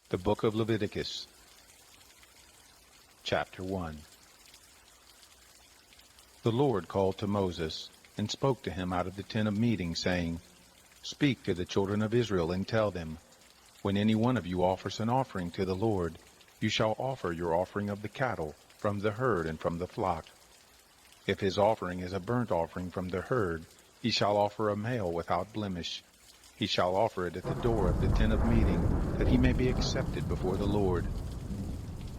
The Book of Leviticus, Chapter 1. The Lord called to Moses, and spoke to him out of the tent of meeting, saying, Speak to the children of Israel, and tell them, When any one of you offers an offering to the Lord, you shall offer your offering of the cattle, from the herd and from the flock. If his offering is a burnt offering from the herd, he shall offer a male without blemish. He shall offer it at the door of the tent of meeting, that he may be accepted before the Lord.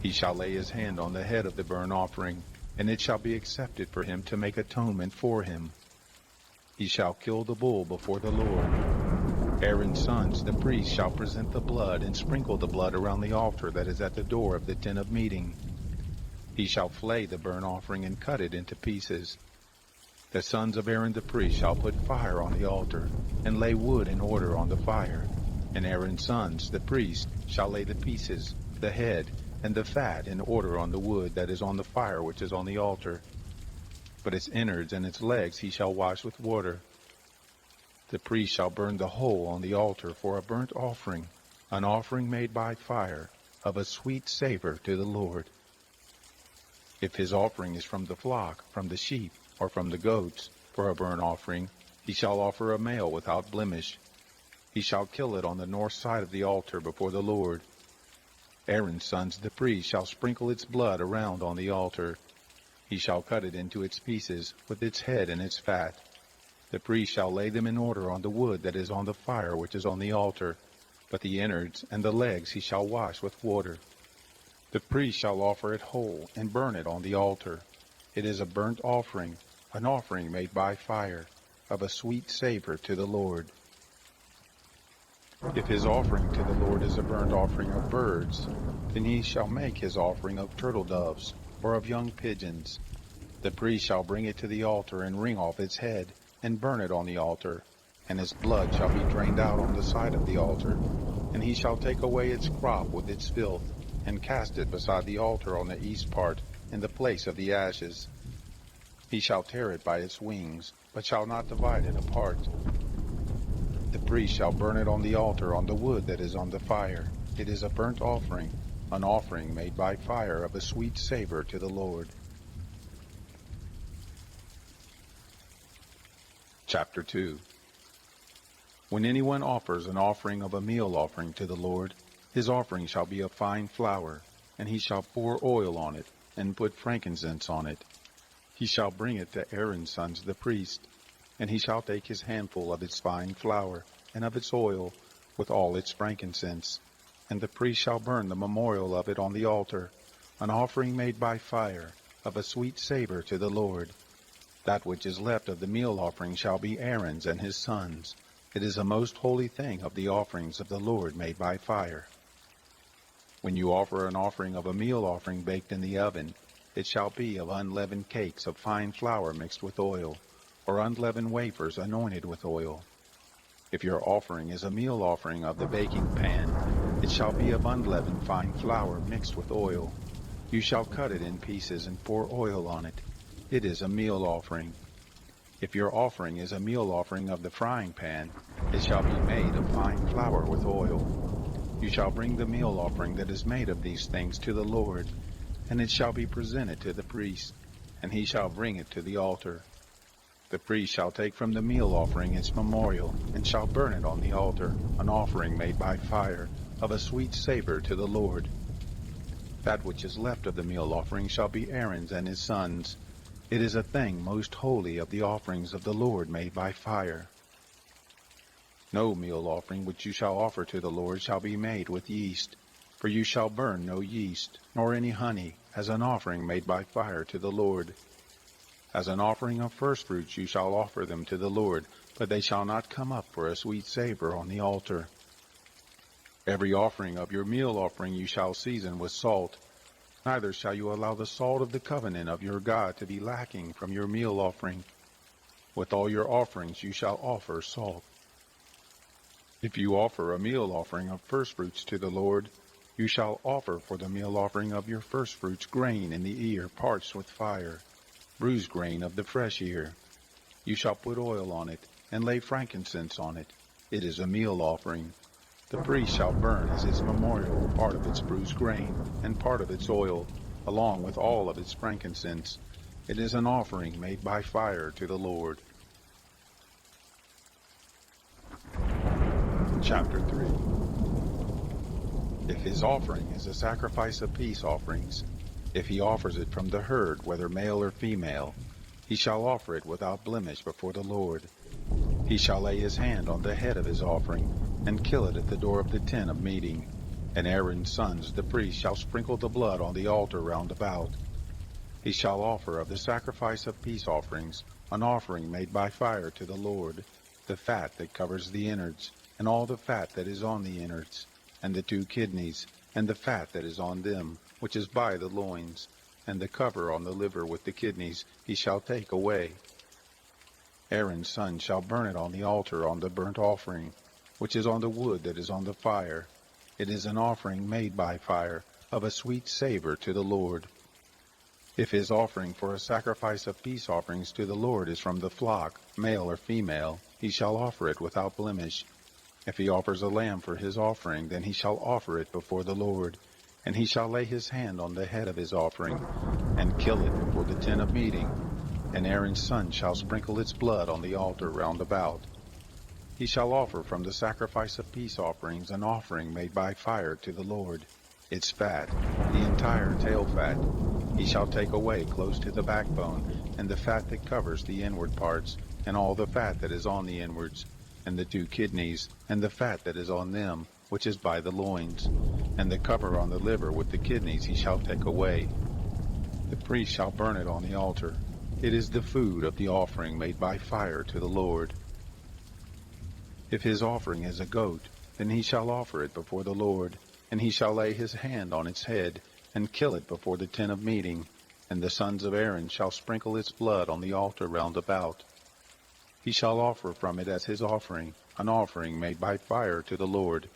He shall lay his hand on the head of the burnt offering, and it shall be accepted for him to make atonement for him. He shall kill the bull before the Lord. Aaron's sons, the priests, shall present the blood and sprinkle the blood around the altar that is at the door of the tent of meeting. He shall flay the burnt offering and cut it into pieces. The sons of Aaron the priest shall put fire on the altar, and lay wood in order on the fire. And Aaron's sons, the priests, shall lay the pieces, the head, and the fat in order on the wood that is on the fire which is on the altar. But its innards and its legs he shall wash with water. The priest shall burn the whole on the altar for a burnt offering, an offering made by fire, of a sweet savor to the Lord. If his offering is from the flock, from the sheep, or from the goats, for a burnt offering, he shall offer a male without blemish. He shall kill it on the north side of the altar before the Lord. Aaron's sons the priests shall sprinkle its blood around on the altar. He shall cut it into its pieces, with its head and its fat. The priest shall lay them in order on the wood that is on the fire which is on the altar, but the innards and the legs he shall wash with water. The priest shall offer it whole, and burn it on the altar. It is a burnt offering, an offering made by fire, of a sweet savor to the Lord. If his offering to the Lord is a burnt offering of birds, then he shall make his offering of turtle doves, or of young pigeons. The priest shall bring it to the altar, and wring off its head, and burn it on the altar, and its blood shall be drained out on the side of the altar. And he shall take away its crop with its filth, and cast it beside the altar on the east part, in the place of the ashes. He shall tear it by its wings, but shall not divide it apart. The priest shall burn it on the altar on the wood that is on the fire. It is a burnt offering, an offering made by fire of a sweet savor to the Lord. Chapter 2. When anyone offers an offering of a meal offering to the Lord, his offering shall be of fine flour, and he shall pour oil on it, and put frankincense on it. He shall bring it to Aaron's sons the priest, and he shall take his handful of its fine flour, and of its oil, with all its frankincense. And the priest shall burn the memorial of it on the altar, an offering made by fire, of a sweet savor to the Lord. That which is left of the meal offering shall be Aaron's and his sons. It is a most holy thing of the offerings of the Lord made by fire. When you offer an offering of a meal offering baked in the oven, it shall be of unleavened cakes of fine flour mixed with oil, or unleavened wafers anointed with oil. If your offering is a meal offering of the baking pan, it shall be of unleavened fine flour mixed with oil. You shall cut it in pieces and pour oil on it. It is a meal offering. If your offering is a meal offering of the frying pan, it shall be made of fine flour with oil. You shall bring the meal offering that is made of these things to the Lord, and it shall be presented to the priest, and he shall bring it to the altar. The priest shall take from the meal offering its memorial, and shall burn it on the altar, an offering made by fire, of a sweet savor to the Lord. That which is left of the meal offering shall be Aaron's and his sons. It is a thing most holy of the offerings of the Lord made by fire. No meal offering which you shall offer to the Lord shall be made with yeast, for you shall burn no yeast, nor any honey, as an offering made by fire to the Lord. As an offering of firstfruits you shall offer them to the Lord, but they shall not come up for a sweet savor on the altar. Every offering of your meal offering you shall season with salt. Neither shall you allow the salt of the covenant of your God to be lacking from your meal offering. With all your offerings you shall offer salt. If you offer a meal offering of firstfruits to the Lord, you shall offer for the meal offering of your firstfruits grain in the ear parched with fire, bruised grain of the fresh ear. You shall put oil on it, and lay frankincense on it. It is a meal offering. The priest shall burn as his memorial part of its bruised grain and part of its oil, along with all of its frankincense. It is an offering made by fire to the Lord. Chapter 3. If his offering is a sacrifice of peace offerings, if he offers it from the herd, whether male or female, he shall offer it without blemish before the Lord. He shall lay his hand on the head of his offering, and kill it at the door of the tent of meeting. And Aaron's sons, the priests, shall sprinkle the blood on the altar round about. He shall offer of the sacrifice of peace offerings an offering made by fire to the Lord, the fat that covers the innards, and all the fat that is on the innards, and the 2 kidneys, and the fat that is on them, which is by the loins, and the cover on the liver with the kidneys he shall take away. Aaron's son shall burn it on the altar on the burnt offering, which is on the wood that is on the fire. It is an offering made by fire, of a sweet savor to the Lord. If his offering for a sacrifice of peace offerings to the Lord is from the flock, male or female, he shall offer it without blemish. If he offers a lamb for his offering, then he shall offer it before the Lord. And he shall lay his hand on the head of his offering, and kill it before the tent of meeting. And Aaron's son shall sprinkle its blood on the altar round about. He shall offer from the sacrifice of peace offerings an offering made by fire to the Lord. Its fat, the entire tail fat, he shall take away close to the backbone, and the fat that covers the inward parts, and all the fat that is on the inwards, and the 2 kidneys, and the fat that is on them, which is by the loins, and the cover on the liver with the kidneys he shall take away. The priest shall burn it on the altar. It is the food of the offering made by fire to the Lord. If his offering is a goat, then he shall offer it before the Lord, and he shall lay his hand on its head, and kill it before the tent of meeting, and the sons of Aaron shall sprinkle its blood on the altar round about. He shall offer from it as his offering, an offering made by fire to the Lord,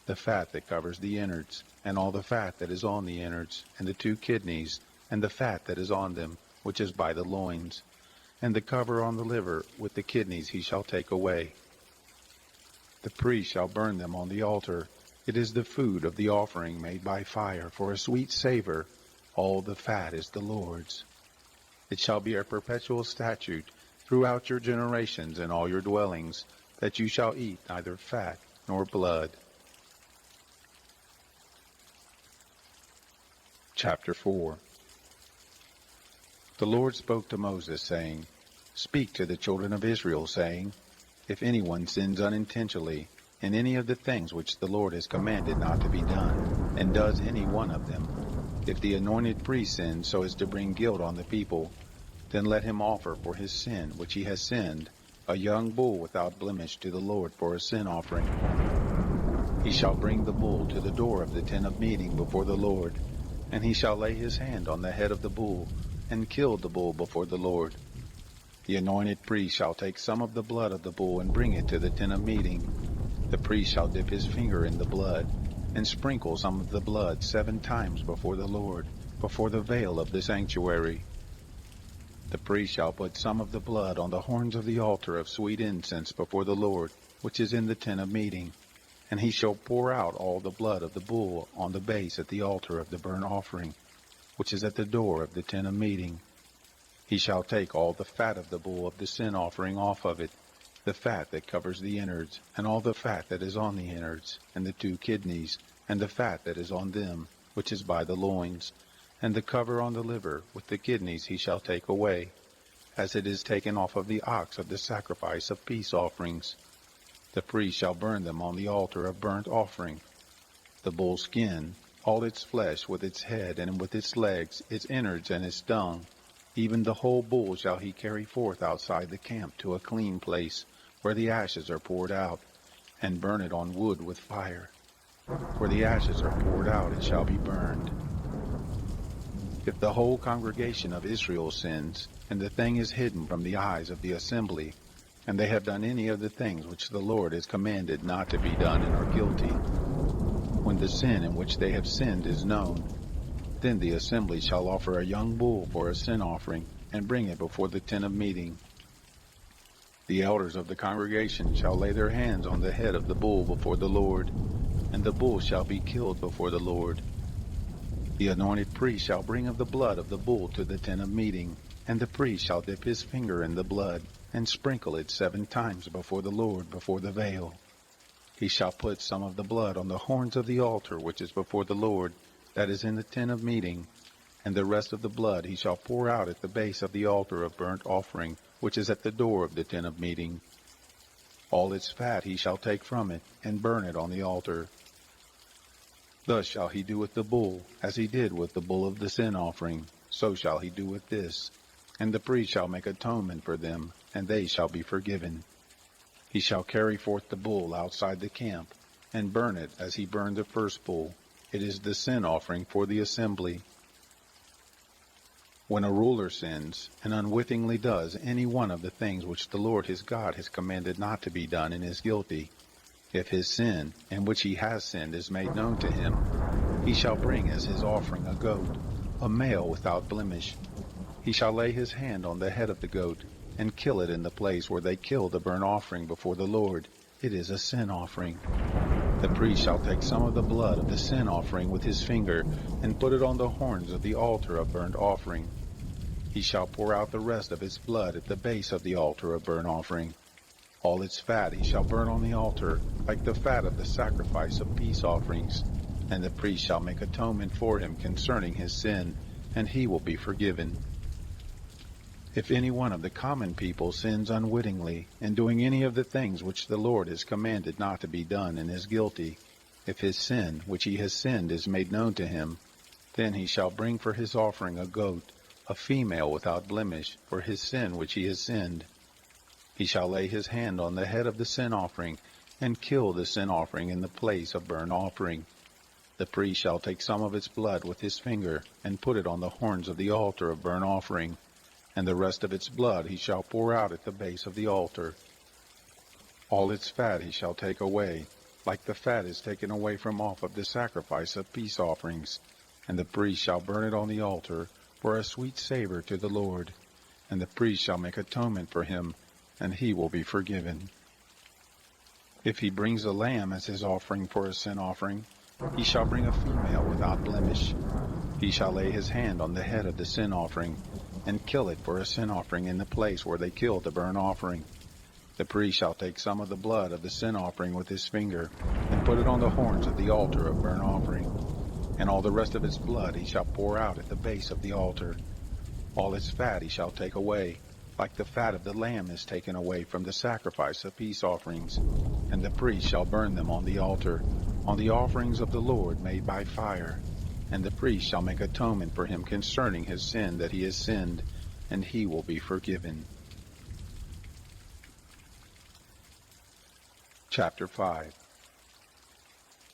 the fat that covers the innards, and all the fat that is on the innards, and the 2 kidneys, and the fat that is on them, which is by the loins, and the cover on the liver with the kidneys he shall take away. The priest shall burn them on the altar. It is the food of the offering made by fire, for a sweet savor. All the fat is the Lord's. It shall be a perpetual statute throughout your generations in all your dwellings, that you shall eat neither fat nor blood. Chapter 4. The Lord spoke to Moses, saying, Speak to the children of Israel, saying, If anyone sins unintentionally in any of the things which the Lord has commanded not to be done, and does any one of them, if the anointed priest sins so as to bring guilt on the people, then let him offer for his sin which he has sinned a young bull without blemish to the Lord for a sin offering. He shall bring the bull to the door of the tent of meeting before the Lord, and he shall lay his hand on the head of the bull, and kill the bull before the Lord. The anointed priest shall take some of the blood of the bull and bring it to the tent of meeting. The priest shall dip his finger in the blood, and sprinkle some of the blood 7 times before the Lord, before the veil of the sanctuary. The priest shall put some of the blood on the horns of the altar of sweet incense before the Lord, which is in the tent of meeting. And he shall pour out all the blood of the bull on the base at the altar of the burnt offering, which is at the door of the tent of meeting. He shall take all the fat of the bull of the sin offering off of it, the fat that covers the innards, and all the fat that is on the innards, and the 2 kidneys, and the fat that is on them, which is by the loins, and the cover on the liver with the kidneys he shall take away, as it is taken off of the ox of the sacrifice of peace offerings. The priest shall burn them on the altar of burnt offering. The bull's skin, all its flesh with its head and with its legs, its innards and its dung, even the whole bull shall he carry forth outside the camp to a clean place, where the ashes are poured out, and burn it on wood with fire. Where the ashes are poured out, it shall be burned. If the whole congregation of Israel sins, and the thing is hidden from the eyes of the assembly, and they have done any of the things which the Lord has commanded not to be done and are guilty, when the sin in which they have sinned is known, then the assembly shall offer a young bull for a sin offering, and bring it before the tent of meeting. The elders of the congregation shall lay their hands on the head of the bull before the Lord. and the bull shall be killed before the Lord. The anointed priest shall bring of the blood of the bull to the tent of meeting, and the priest shall dip his finger in the blood, and sprinkle it 7 times before the Lord before the veil. He shall put some of the blood on the horns of the altar which is before the Lord, that is in the tent of meeting, and the rest of the blood he shall pour out at the base of the altar of burnt offering, which is at the door of the tent of meeting. All its fat he shall take from it, and burn it on the altar. Thus shall he do with the bull, as he did with the bull of the sin offering, so shall he do with this. And the priest shall make atonement for them, and they shall be forgiven. He shall carry forth the bull outside the camp, and burn it as he burned the first bull. It is the sin offering for the assembly. When a ruler sins, and unwittingly does any one of the things which the Lord his God has commanded not to be done, and is guilty, if his sin, in which he has sinned, is made known to him, he shall bring as his offering a goat, a male without blemish. He shall lay his hand on the head of the goat, and kill it in the place where they kill the burnt offering before the Lord. It is a sin offering. The priest shall take some of the blood of the sin offering with his finger, and put it on the horns of the altar of burnt offering. He shall pour out the rest of its blood at the base of the altar of burnt offering. All its fat he shall burn on the altar, like the fat of the sacrifice of peace offerings. And the priest shall make atonement for him concerning his sin, and he will be forgiven. If any one of the common people sins unwittingly, in doing any of the things which the Lord has commanded not to be done, and is guilty, if his sin, which he has sinned, is made known to him, then he shall bring for his offering a goat, a female without blemish, for his sin which he has sinned. He shall lay his hand on the head of the sin offering, and kill the sin offering in the place of burnt offering. The priest shall take some of its blood with his finger, and put it on the horns of the altar of burnt offering, and the rest of its blood he shall pour out at the base of the altar. All its fat he shall take away, like the fat is taken away from off of the sacrifice of peace offerings, and the priest shall burn it on the altar for a sweet savor to the Lord. And the priest shall make atonement for him, and he will be forgiven. If he brings a lamb as his offering for a sin offering, he shall bring a female without blemish. He shall lay his hand on the head of the sin offering, and kill it for a sin offering in the place where they kill the burnt offering. The priest shall take some of the blood of the sin offering with his finger, and put it on the horns of the altar of burnt offering. And all the rest of its blood he shall pour out at the base of the altar. All its fat he shall take away, like the fat of the lamb is taken away from the sacrifice of peace offerings. And the priest shall burn them on the altar, on the offerings of the Lord made by fire. And the priest shall make atonement for him concerning his sin that he has sinned, and he will be forgiven. Chapter 5.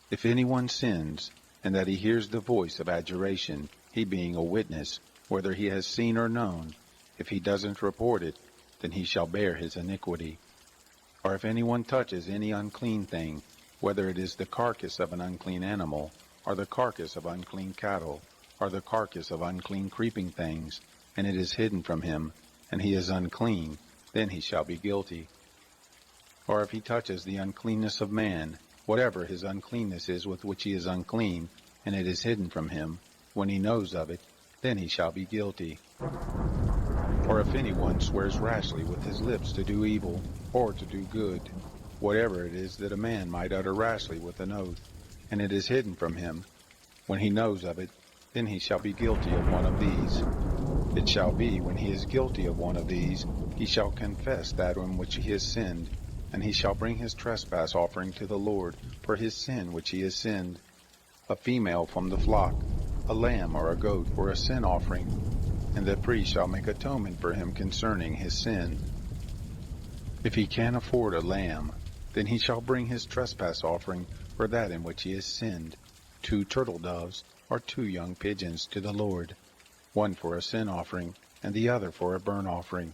If anyone sins, and that he hears the voice of adjuration, he being a witness, whether he has seen or known, if he doesn't report it, then he shall bear his iniquity. Or if anyone touches any unclean thing, whether it is the carcass of an unclean animal, or the carcass of unclean cattle, or the carcass of unclean creeping things, and it is hidden from him, and he is unclean, then he shall be guilty. Or if he touches the uncleanness of man, whatever his uncleanness is with which he is unclean, and it is hidden from him, when he knows of it, then he shall be guilty. Or if anyone swears rashly with his lips to do evil, or to do good, whatever it is that a man might utter rashly with an oath, and it is hidden from him, when he knows of it, then he shall be guilty of one of these. It shall be, when he is guilty of one of these, he shall confess that in which he has sinned, and he shall bring his trespass offering to the Lord for his sin which he has sinned, a female from the flock, a lamb or a goat for a sin offering, and the priest shall make atonement for him concerning his sin. If he can afford a lamb, then he shall bring his trespass offering for that in which he has sinned, 2 turtle doves or 2 young pigeons to the Lord, one for a sin offering, and the other for a burnt offering.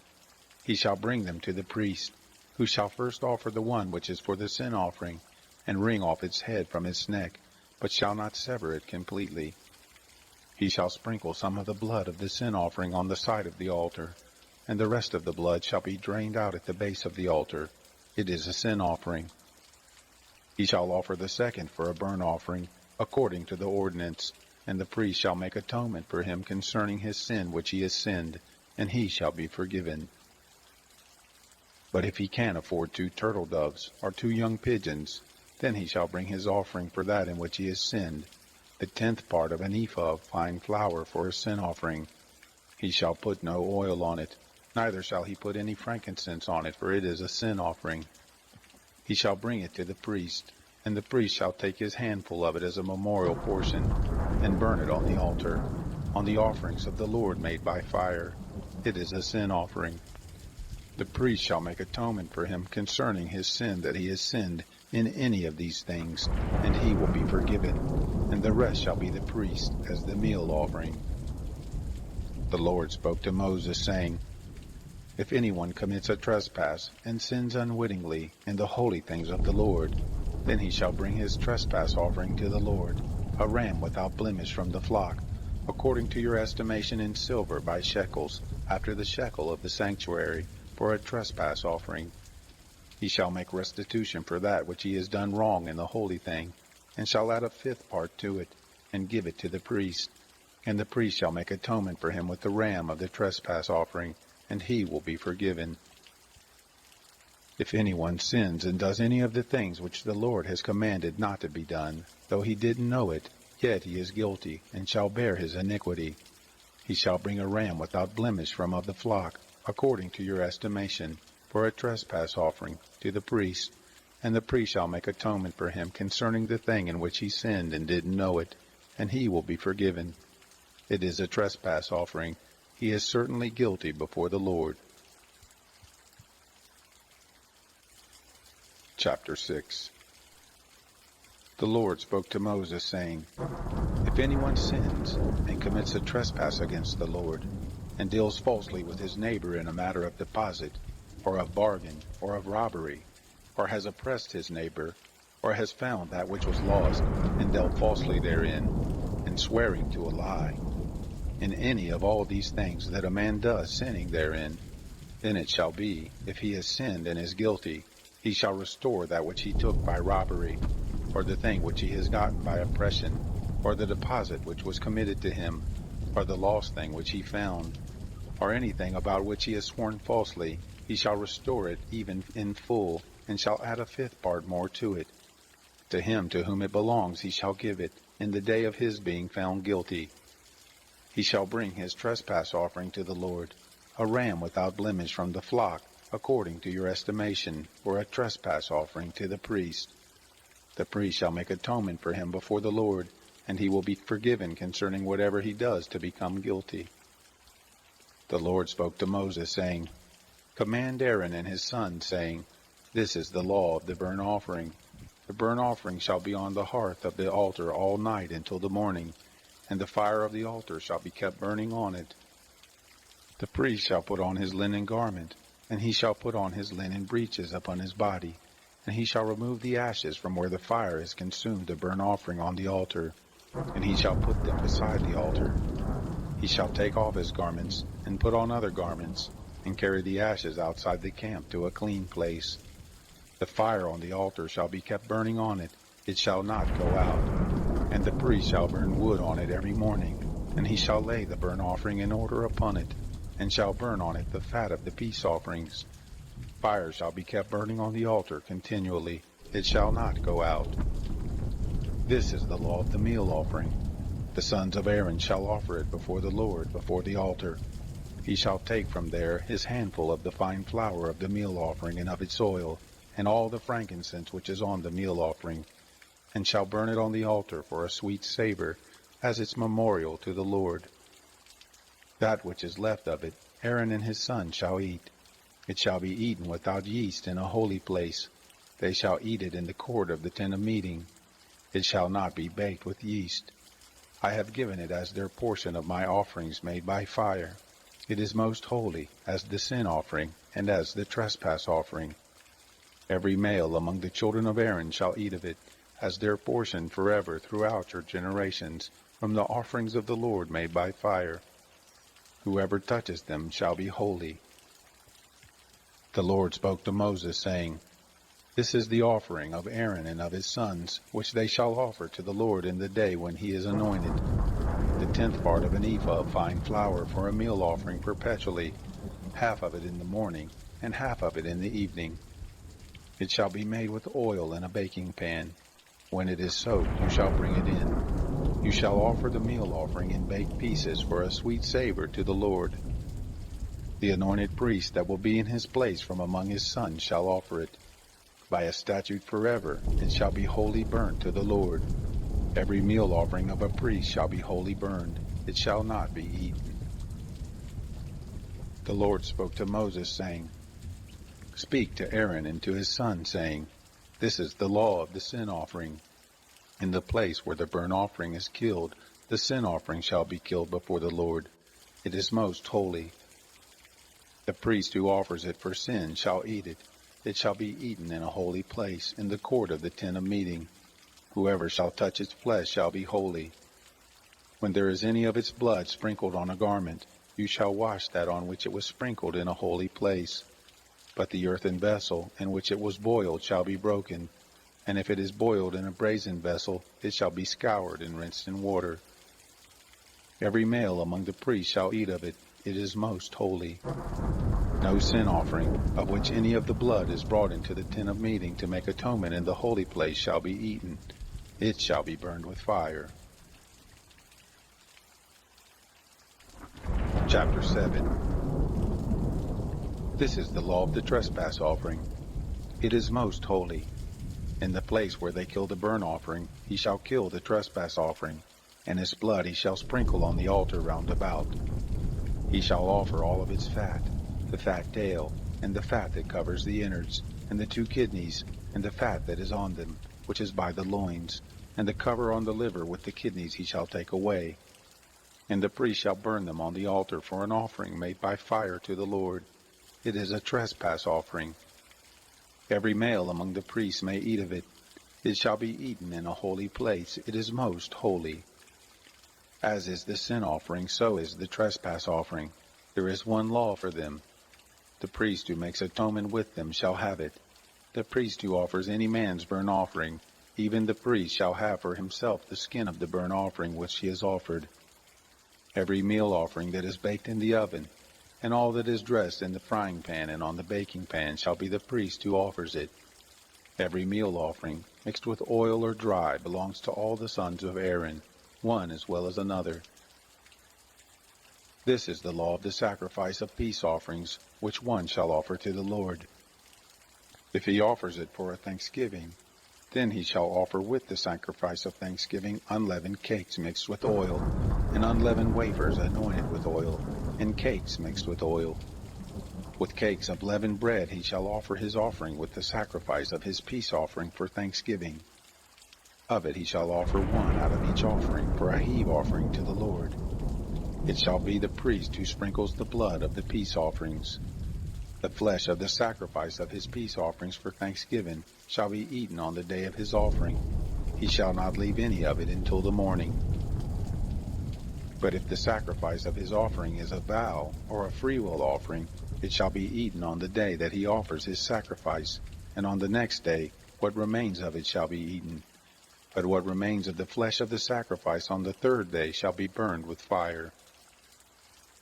He shall bring them to the priest, who shall first offer the one which is for the sin offering, and wring off its head from its neck, but shall not sever it completely. He shall sprinkle some of the blood of the sin offering on the side of the altar, and the rest of the blood shall be drained out at the base of the altar. It is a sin offering. He shall offer the second for a burnt offering, according to the ordinance, and the priest shall make atonement for him concerning his sin which he has sinned, and he shall be forgiven. But if he can afford 2 turtle doves, or 2 young pigeons, then he shall bring his offering for that in which he has sinned, the 10th part of an ephah of fine flour for a sin offering. He shall put no oil on it, neither shall he put any frankincense on it, for it is a sin offering. He shall bring it to the priest, and the priest shall take his handful of it as a memorial portion, and burn it on the altar, on the offerings of the Lord made by fire. It is a sin offering. The priest shall make atonement for him concerning his sin that he has sinned in any of these things, and he will be forgiven, and the rest shall be the priest as the meal offering. The Lord spoke to Moses, saying, If anyone commits a trespass and sins unwittingly in the holy things of the Lord, then he shall bring his trespass offering to the Lord, a ram without blemish from the flock, according to your estimation in silver by shekels, after the shekel of the sanctuary, for a trespass offering. He shall make restitution for that which he has done wrong in the holy thing, and shall add a 5th part to it, and give it to the priest. And the priest shall make atonement for him with the ram of the trespass offering, and he will be forgiven. If anyone sins and does any of the things which the Lord has commanded not to be done, though he didn't know it, yet he is guilty, and shall bear his iniquity. He shall bring a ram without blemish from of the flock, according to your estimation, for a trespass offering, to the priest, and the priest shall make atonement for him concerning the thing in which he sinned and didn't know it, and he will be forgiven. It is a trespass offering. He is certainly guilty before the Lord. Chapter 6. The Lord spoke to Moses, saying, If anyone sins and commits a trespass against the Lord, and deals falsely with his neighbor in a matter of deposit, or of bargain, or of robbery, or has oppressed his neighbor, or has found that which was lost, and dealt falsely therein, and swearing to a lie, in any of all these things that a man does sinning therein, then it shall be, if he has sinned and is guilty, he shall restore that which he took by robbery, or the thing which he has gotten by oppression, or the deposit which was committed to him, or the lost thing which he found, or anything about which he has sworn falsely. He shall restore it even in full, and shall add a 5th part more to it. To him to whom it belongs he shall give it, in the day of his being found guilty. He shall bring his trespass offering to the Lord, a ram without blemish from the flock, according to your estimation, for a trespass offering to the priest. The priest shall make atonement for him before the Lord, and he will be forgiven concerning whatever he does to become guilty. The Lord spoke to Moses, saying, Command Aaron and his sons, saying, This is the law of the burnt offering. The burnt offering shall be on the hearth of the altar all night until the morning, and the fire of the altar shall be kept burning on it. The priest shall put on his linen garment, and he shall put on his linen breeches upon his body, and he shall remove the ashes from where the fire has consumed the burnt offering on the altar, and he shall put them beside the altar. He shall take off his garments, and put on other garments, and carry the ashes outside the camp to a clean place. The fire on the altar shall be kept burning on it, it shall not go out. And the priest shall burn wood on it every morning, and he shall lay the burnt offering in order upon it, and shall burn on it the fat of the peace offerings. Fire shall be kept burning on the altar continually, it shall not go out. This is the law of the meal offering. The sons of Aaron shall offer it before the Lord, before the altar. He shall take from there his handful of the fine flour of the meal offering and of its oil, and all the frankincense which is on the meal offering, and shall burn it on the altar for a sweet savor, as its memorial to the Lord. That which is left of it, Aaron and his sons shall eat. It shall be eaten without yeast in a holy place. They shall eat it in the court of the tent of meeting. It shall not be baked with yeast. I have given it as their portion of my offerings made by fire. It is most holy, as the sin offering, and as the trespass offering. Every male among the children of Aaron shall eat of it, as their portion forever throughout your generations, from the offerings of the Lord made by fire. Whoever touches them shall be holy. The Lord spoke to Moses, saying, This is the offering of Aaron and of his sons, which they shall offer to the Lord in the day when he is anointed. The 10th part of an ephah of fine flour for a meal offering perpetually, half of it in the morning, and half of it in the evening. It shall be made with oil in a baking pan. When it is soaked, you shall bring it in. You shall offer the meal offering in baked pieces for a sweet savor to the Lord. The anointed priest that will be in his place from among his sons shall offer it. By a statute forever it shall be wholly burnt to the Lord. Every meal offering of a priest shall be wholly burned. It shall not be eaten. The Lord spoke to Moses, saying, Speak to Aaron and to his son, saying, This is the law of the sin offering. In the place where the burnt offering is killed, the sin offering shall be killed before the Lord. It is most holy. The priest who offers it for sin shall eat it. It shall be eaten in a holy place, in the court of the tent of meeting. Whoever shall touch its flesh shall be holy. When there is any of its blood sprinkled on a garment, you shall wash that on which it was sprinkled in a holy place. But the earthen vessel in which it was boiled shall be broken, and if it is boiled in a brazen vessel, it shall be scoured and rinsed in water. Every male among the priests shall eat of it. It is most holy. No sin offering, of which any of the blood is brought into the tent of meeting to make atonement in the holy place, shall be eaten. It shall be burned with fire. Chapter 7. This is the law of the trespass offering. It is most holy. In the place where they kill the burnt offering, he shall kill the trespass offering, and its blood he shall sprinkle on the altar round about. He shall offer all of its fat, the fat tail, and the fat that covers the innards, and the 2 kidneys, and the fat that is on them, which is by the loins, and the cover on the liver with the kidneys he shall take away. And the priest shall burn them on the altar for an offering made by fire to the Lord. It is a trespass offering. Every male among the priests may eat of it. It shall be eaten in a holy place. It is most holy. As is the sin offering, so is the trespass offering. There is one law for them. The priest who makes atonement with them shall have it. The priest who offers any man's burnt offering, even the priest shall have for himself the skin of the burnt offering which he has offered. Every meal offering that is baked in the oven, and all that is dressed in the frying pan and on the baking pan, shall be the priest who offers it. Every meal offering, mixed with oil or dry, belongs to all the sons of Aaron, one as well as another. This is the law of the sacrifice of peace offerings, which one shall offer to the Lord. If he offers it for a thanksgiving, then he shall offer with the sacrifice of thanksgiving unleavened cakes mixed with oil, and unleavened wafers anointed with oil, and cakes mixed with oil. With cakes of leavened bread he shall offer his offering with the sacrifice of his peace offering for thanksgiving. Of it he shall offer one out of each offering for a heave offering to the Lord. It shall be the priest who sprinkles the blood of the peace offerings. The flesh of the sacrifice of his peace offerings for thanksgiving shall be eaten on the day of his offering. He shall not leave any of it until the morning. But if the sacrifice of his offering is a vow or a freewill offering, it shall be eaten on the day that he offers his sacrifice, and on the next day what remains of it shall be eaten. But what remains of the flesh of the sacrifice on the 3rd day shall be burned with fire.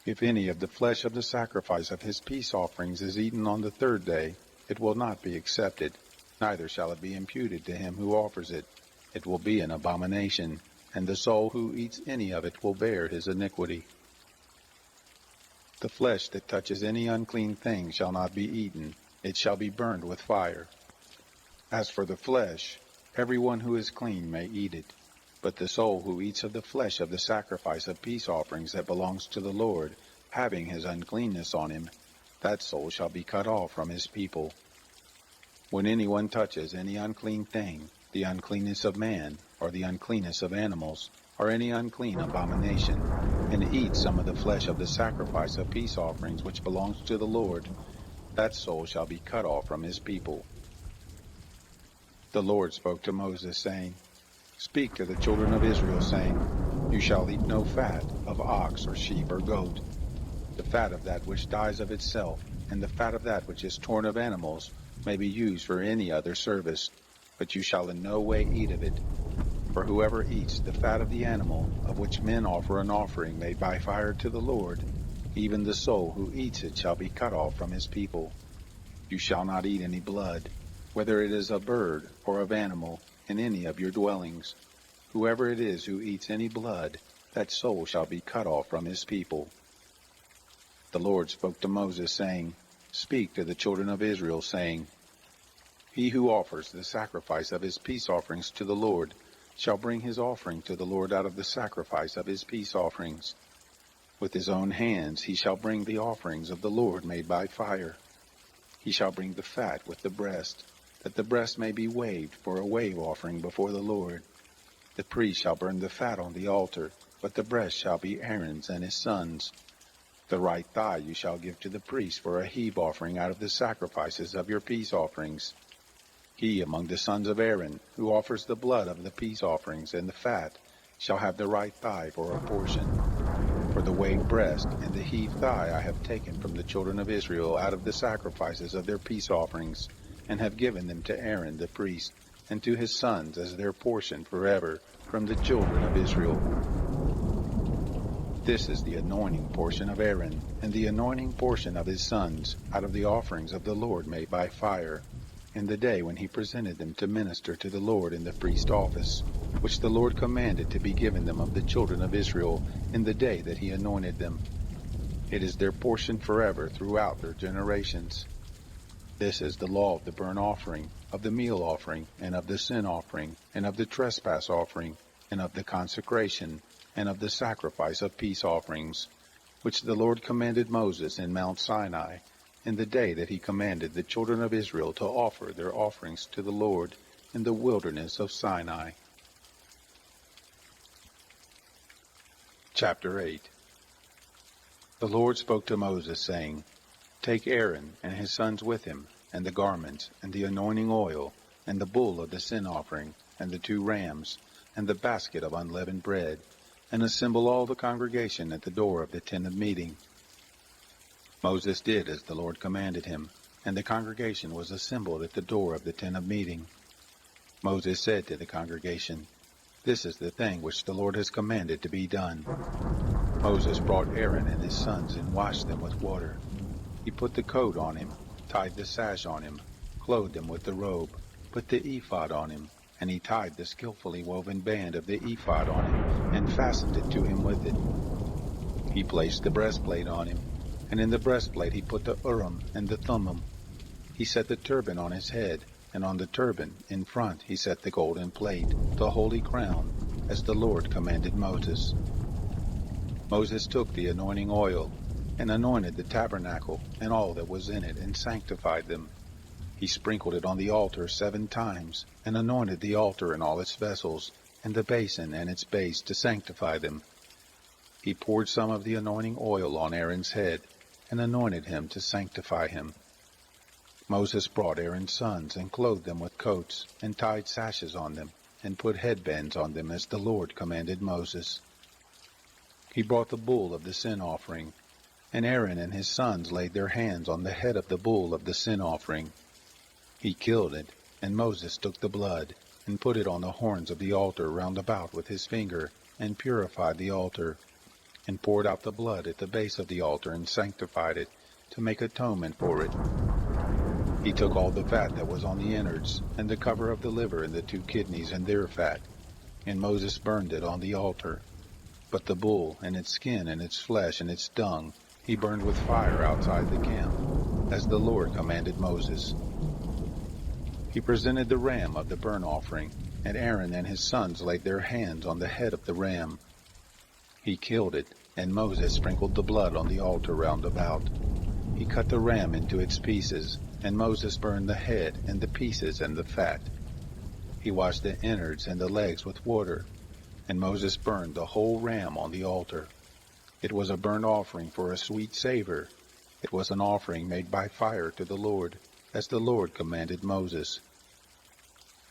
If any of the flesh of the sacrifice of his peace offerings is eaten on the 3rd day, it will not be accepted, neither shall it be imputed to him who offers it. It will be an abomination, and the soul who eats any of it will bear his iniquity. The flesh that touches any unclean thing shall not be eaten. It shall be burned with fire. As for the flesh, everyone who is clean may eat it. But the soul who eats of the flesh of the sacrifice of peace offerings that belongs to the Lord, having his uncleanness on him, that soul shall be cut off from his people. When anyone touches any unclean thing, the uncleanness of man, or the uncleanness of animals, or any unclean abomination, and eats some of the flesh of the sacrifice of peace offerings which belongs to the Lord, that soul shall be cut off from his people. The Lord spoke to Moses, saying, Speak to the children of Israel, saying, You shall eat no fat of ox or sheep or goat. The fat of that which dies of itself, and the fat of that which is torn of animals, may be used for any other service, but you shall in no way eat of it. For whoever eats the fat of the animal, of which men offer an offering made by fire to the Lord, even the soul who eats it shall be cut off from his people. You shall not eat any blood, whether it is of bird or of animal, in any of your dwellings. Whoever it is who eats any blood, that soul shall be cut off from his people. The Lord spoke to Moses, saying, Speak to the children of Israel, saying, He who offers the sacrifice of his peace offerings to the Lord shall bring his offering to the Lord out of the sacrifice of his peace offerings. With his own hands he shall bring the offerings of the Lord made by fire. He shall bring the fat with the breast, that the breast may be waved for a wave offering before the Lord. The priest shall burn the fat on the altar, but the breast shall be Aaron's and his sons'. The right thigh you shall give to the priest for a heave offering out of the sacrifices of your peace offerings. He among the sons of Aaron, who offers the blood of the peace offerings and the fat, shall have the right thigh for a portion. For the waved breast and the heaved thigh I have taken from the children of Israel out of the sacrifices of their peace offerings, and have given them to Aaron the priest, and to his sons as their portion forever from the children of Israel. This is the anointing portion of Aaron, and the anointing portion of his sons, out of the offerings of the Lord made by fire, in the day when he presented them to minister to the Lord in the priest office, which the Lord commanded to be given them of the children of Israel in the day that he anointed them. It is their portion forever throughout their generations. This is the law of the burnt offering, of the meal offering, and of the sin offering, and of the trespass offering, and of the consecration, and of the sacrifice of peace offerings, which the Lord commanded Moses in Mount Sinai, in the day that he commanded the children of Israel to offer their offerings to the Lord in the wilderness of Sinai. Chapter 8. The Lord spoke to Moses, saying, Take Aaron and his sons with him, and the garments, and the anointing oil, and the bull of the sin offering, and the 2 rams, and the basket of unleavened bread, and assemble all the congregation at the door of the tent of meeting. Moses did as the Lord commanded him, and the congregation was assembled at the door of the tent of meeting. Moses said to the congregation, This is the thing which the Lord has commanded to be done. Moses brought Aaron and his sons and washed them with water. He put the coat on him, tied the sash on him, clothed him with the robe, put the ephod on him, and he tied the skillfully woven band of the ephod on him, and fastened it to him with it. He placed the breastplate on him, and in the breastplate he put the Urim and the Thummim. He set the turban on his head, and on the turban in front he set the golden plate, the holy crown, as the Lord commanded Moses. Moses took the anointing oil, and anointed the tabernacle and all that was in it, and sanctified them. He sprinkled it on the altar 7 times, and anointed the altar and all its vessels, and the basin and its base, to sanctify them. He poured some of the anointing oil on Aaron's head, and anointed him to sanctify him. Moses brought Aaron's sons, and clothed them with coats, and tied sashes on them, and put headbands on them, as the Lord commanded Moses. He brought the bull of the sin offering, and Aaron and his sons laid their hands on the head of the bull of the sin offering. He killed it, and Moses took the blood, and put it on the horns of the altar round about with his finger, and purified the altar, and poured out the blood at the base of the altar, and sanctified it, to make atonement for it. He took all the fat that was on the innards, and the cover of the liver, and the 2 kidneys and their fat, and Moses burned it on the altar. But the bull, and its skin, and its flesh, and its dung, he burned with fire outside the camp, as the Lord commanded Moses. He presented the ram of the burnt offering, and Aaron and his sons laid their hands on the head of the ram. He killed it, and Moses sprinkled the blood on the altar round about. He cut the ram into its pieces, and Moses burned the head, and the pieces, and the fat. He washed the innards and the legs with water, and Moses burned the whole ram on the altar. It was a burnt offering for a sweet savor. It was an offering made by fire to the Lord, as the Lord commanded Moses.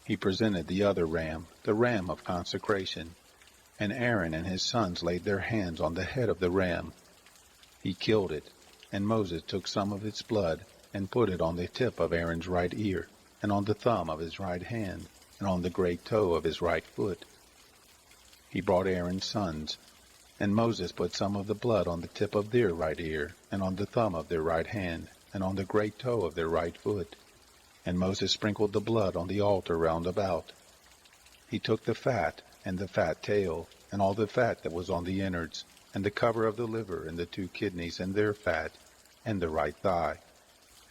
He presented the other ram, the ram of consecration, and Aaron and his sons laid their hands on the head of the ram. He killed it, and Moses took some of its blood, and put it on the tip of Aaron's right ear, and on the thumb of his right hand, and on the great toe of his right foot. He brought Aaron's sons, and Moses put some of the blood on the tip of their right ear, and on the thumb of their right hand, and on the great toe of their right foot. And Moses sprinkled the blood on the altar round about. He took the fat, and the fat tail, and all the fat that was on the innards, and the cover of the liver, and the 2 kidneys, and their fat, and the right thigh.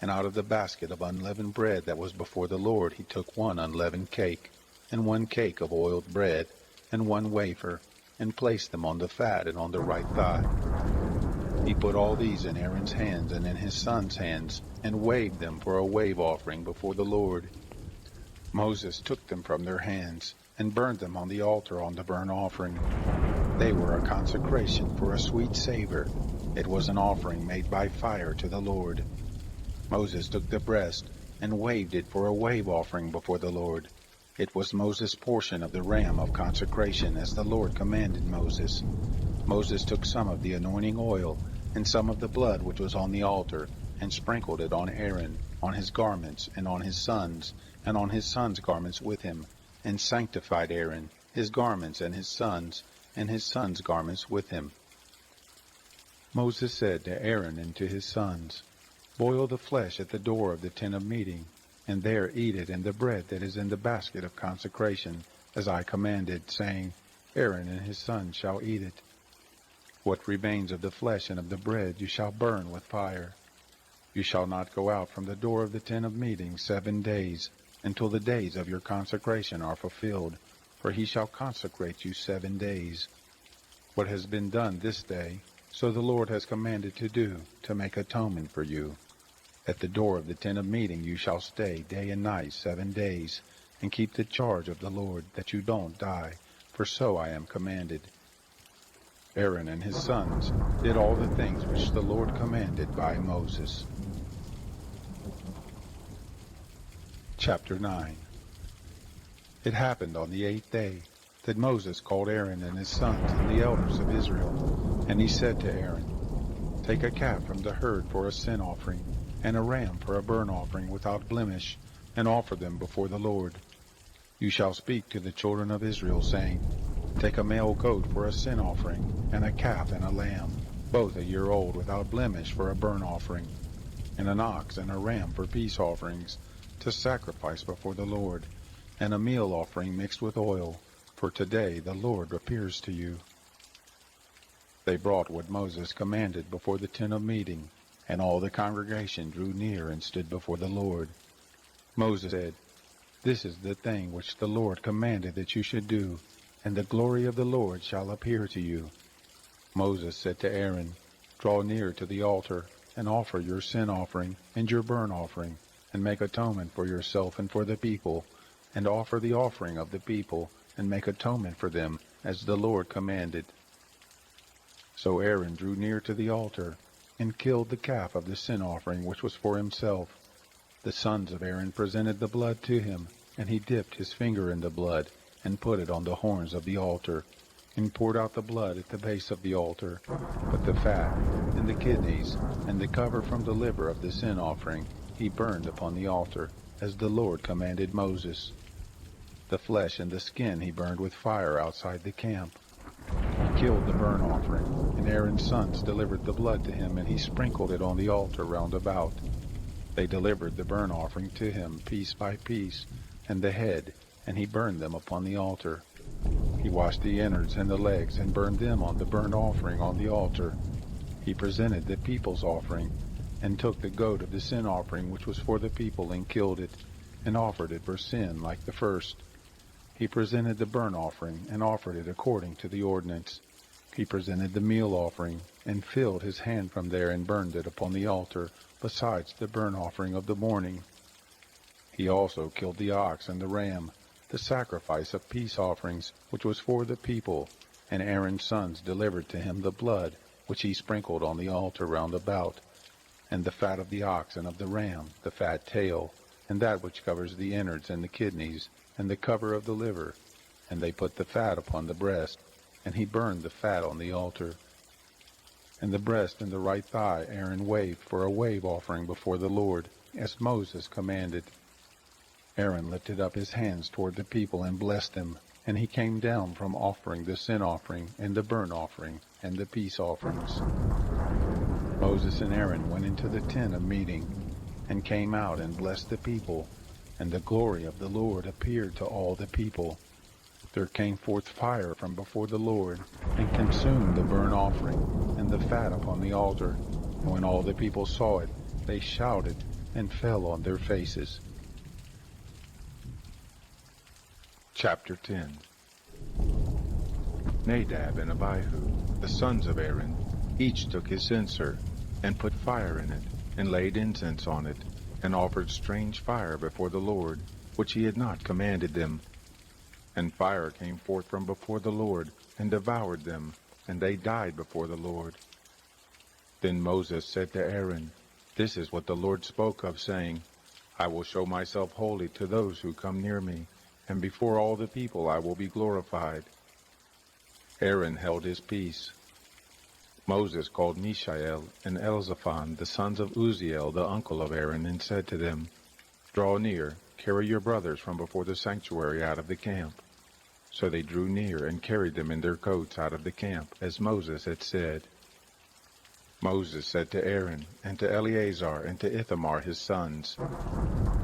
And out of the basket of unleavened bread that was before the Lord he took 1 unleavened cake, and 1 cake of oiled bread, and 1 wafer, and placed them on the fat and on the right thigh. He put all these in Aaron's hands and in his sons' hands, and waved them for a wave offering before the Lord. Moses took them from their hands, and burned them on the altar on the burnt offering. They were a consecration for a sweet savor. It was an offering made by fire to the Lord. Moses took the breast, and waved it for a wave offering before the Lord. It was Moses' portion of the ram of consecration, as the Lord commanded Moses. Moses took some of the anointing oil, and some of the blood which was on the altar, and sprinkled it on Aaron, on his garments, and on his sons' garments with him, and sanctified Aaron, his garments, and his sons' garments with him. Moses said to Aaron and to his sons, Boil the flesh at the door of the tent of meeting, and there eat it in the bread that is in the basket of consecration, as I commanded, saying, Aaron and his sons shall eat it. What remains of the flesh and of the bread you shall burn with fire. You shall not go out from the door of the tent of meeting 7 days, until the days of your consecration are fulfilled, for he shall consecrate you 7 days. What has been done this day, so the Lord has commanded to do, to make atonement for you. At the door of the tent of meeting you shall stay day and night 7 days, and keep the charge of the Lord, that you don't die, for so I am commanded. Aaron and his sons did all the things which the Lord commanded by Moses. Chapter 9. It happened on the 8th day that Moses called Aaron and his sons and the elders of Israel, and he said to Aaron, Take a calf from the herd for a sin offering, and a ram for a burnt offering without blemish, and offer them before the Lord. You shall speak to the children of Israel, saying, Take a male goat for a sin offering, and a calf and a lamb, both a year old without blemish for a burnt offering, and an ox and a ram for peace offerings, to sacrifice before the Lord, and a meal offering mixed with oil, for today the Lord appears to you. They brought what Moses commanded before the tent of meeting, and all the congregation drew near and stood before the Lord. Moses said, This is the thing which the Lord commanded that you should do, and the glory of the Lord shall appear to you. Moses said to Aaron, Draw near to the altar, and offer your sin offering and your burnt offering, and make atonement for yourself and for the people, and offer the offering of the people, and make atonement for them, as the Lord commanded. So Aaron drew near to the altar, and killed the calf of the sin offering which was for himself. The sons of Aaron presented the blood to him, and he dipped his finger in the blood, and put it on the horns of the altar, and poured out the blood at the base of the altar. But the fat, and the kidneys, and the cover from the liver of the sin offering he burned upon the altar, as the Lord commanded Moses. The flesh and the skin he burned with fire outside the camp. He killed the burnt offering, and Aaron's sons delivered the blood to him, and he sprinkled it on the altar round about. They delivered the burnt offering to him piece by piece, and the head, and he burned them upon the altar. He washed the innards and the legs, and burned them on the burnt offering on the altar. He presented the people's offering, and took the goat of the sin offering which was for the people, and killed it, and offered it for sin like the first. He presented the burnt offering, and offered it according to the ordinance. He presented the meal offering, and filled his hand from there, and burned it upon the altar, besides the burnt offering of the morning. He also killed the ox and the ram, the sacrifice of peace offerings, which was for the people, and Aaron's sons delivered to him the blood, which he sprinkled on the altar round about, and the fat of the ox and of the ram, the fat tail, and that which covers the innards and the kidneys, and the cover of the liver, and they put the fat upon the breast, and he burned the fat on the altar. and the breast and the right thigh Aaron waved for a wave offering before the Lord, as Moses commanded. Aaron lifted up his hands toward the people and blessed them, and he came down from offering the sin offering and the burnt offering and the peace offerings. Moses and Aaron went into the tent of meeting, and came out and blessed the people, and the glory of the Lord appeared to all the people. There came forth fire from before the Lord, and consumed the burnt offering and the fat upon the altar. And when all the people saw it, they shouted and fell on their faces. Chapter 10. Nadab and Abihu, the sons of Aaron, each took his censer, and put fire in it, and laid incense on it, and offered strange fire before the Lord, which he had not commanded them. And fire came forth from before the Lord, and devoured them, and they died before the Lord. Then Moses said to Aaron, "This is what the Lord spoke of, saying, I will show myself holy to those who come near me, and before all the people I will be glorified." Aaron held his peace. Moses called Mishael and Elzaphan, the sons of Uzziel, the uncle of Aaron, and said to them, "Draw near, carry your brothers from before the sanctuary out of the camp." So they drew near and carried them in their coats out of the camp, as Moses had said. Moses said to Aaron and to Eleazar and to Ithamar his sons,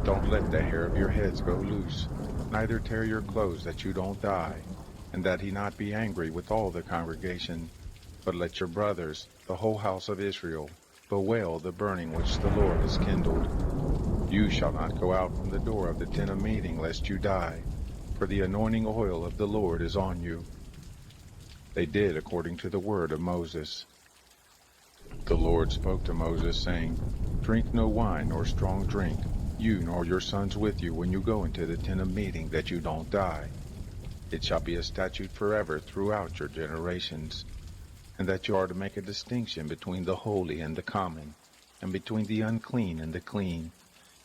"Don't let the hair of your heads go loose, neither tear your clothes, that you don't die, and that he not be angry with all the congregation. But let your brothers, the whole house of Israel, bewail the burning which the Lord has kindled. You shall not go out from the door of the tent of meeting, lest you die, for the anointing oil of the Lord is on you." They did according to the word of Moses. The Lord spoke to Moses, saying, "Drink no wine nor strong drink, you nor your sons with you, when you go into the tent of meeting, that you don't die. It shall be a statute forever throughout your generations, and that you are to make a distinction between the holy and the common, and between the unclean and the clean,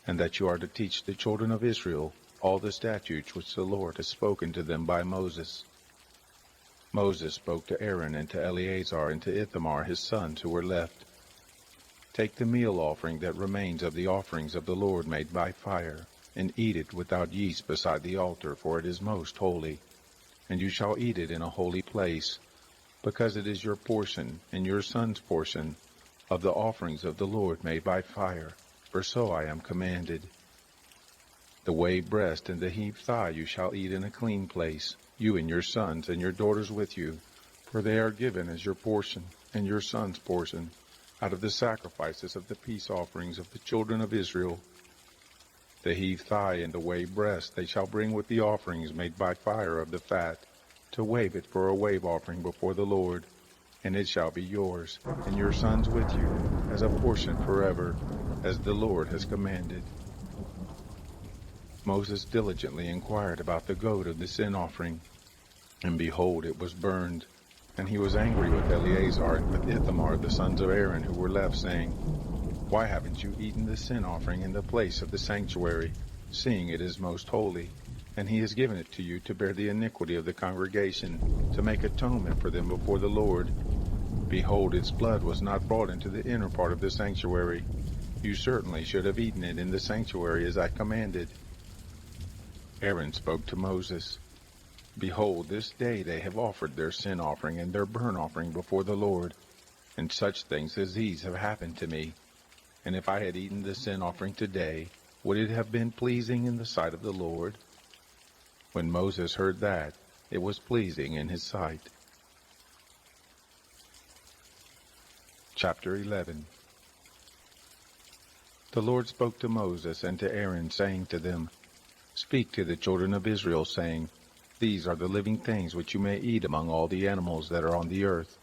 and that you are to teach the children of Israel all the statutes which the Lord has spoken to them by Moses." Moses spoke to Aaron and to Eleazar and to Ithamar his sons who were left, "Take the meal offering that remains of the offerings of the Lord made by fire, and eat it without yeast beside the altar, for it is most holy. And you shall eat it in a holy place, because it is your portion and your son's portion of the offerings of the Lord made by fire, for so I am commanded. The wave breast and the heaped thigh you shall eat in a clean place, you and your sons and your daughters with you, for they are given as your portion and your son's portion, out of the sacrifices of the peace offerings of the children of Israel. The heaped thigh and the wave breast they shall bring with the offerings made by fire of the fat, to wave it for a wave offering before the Lord, and it shall be yours, and your sons with you, as a portion forever, as the Lord has commanded." Moses diligently inquired about the goat of the sin offering, and behold, it was burned. And he was angry with Eleazar and with Ithamar, the sons of Aaron, who were left, saying, "Why haven't you eaten the sin offering in the place of the sanctuary, seeing it is most holy? And he has given it to you to bear the iniquity of the congregation, to make atonement for them before the Lord. Behold, its blood was not brought into the inner part of the sanctuary. You certainly should have eaten it in the sanctuary as I commanded." Aaron spoke to Moses, "Behold, this day they have offered their sin offering and their burnt offering before the Lord, and such things as these have happened to me. And if I had eaten the sin offering today, would it have been pleasing in the sight of the Lord?" When Moses heard that, it was pleasing in his sight. Chapter 11. The Lord spoke to Moses and to Aaron, saying to them, "Speak to the children of Israel, saying, These are the living things which you may eat among all the animals that are on the earth,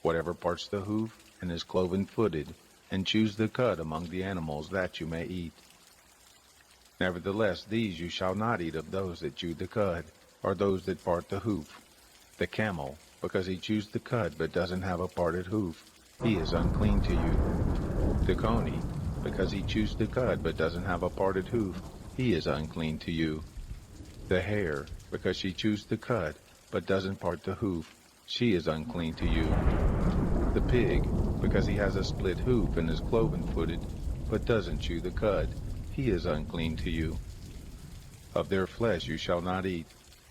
whatever parts the hoof and is cloven-footed, and choose the cud among the animals that you may eat. Nevertheless, these you shall not eat of those that chew the cud, or those that part the hoof. The camel, because he chews the cud but doesn't have a parted hoof, he is unclean to you. The coney, because he chews the cud but doesn't have a parted hoof, he is unclean to you. The hare, because she chews the cud but doesn't part the hoof, she is unclean to you. The pig, because he has a split hoof and is cloven-footed, but doesn't chew the cud, he is unclean to you. Of their flesh you shall not eat,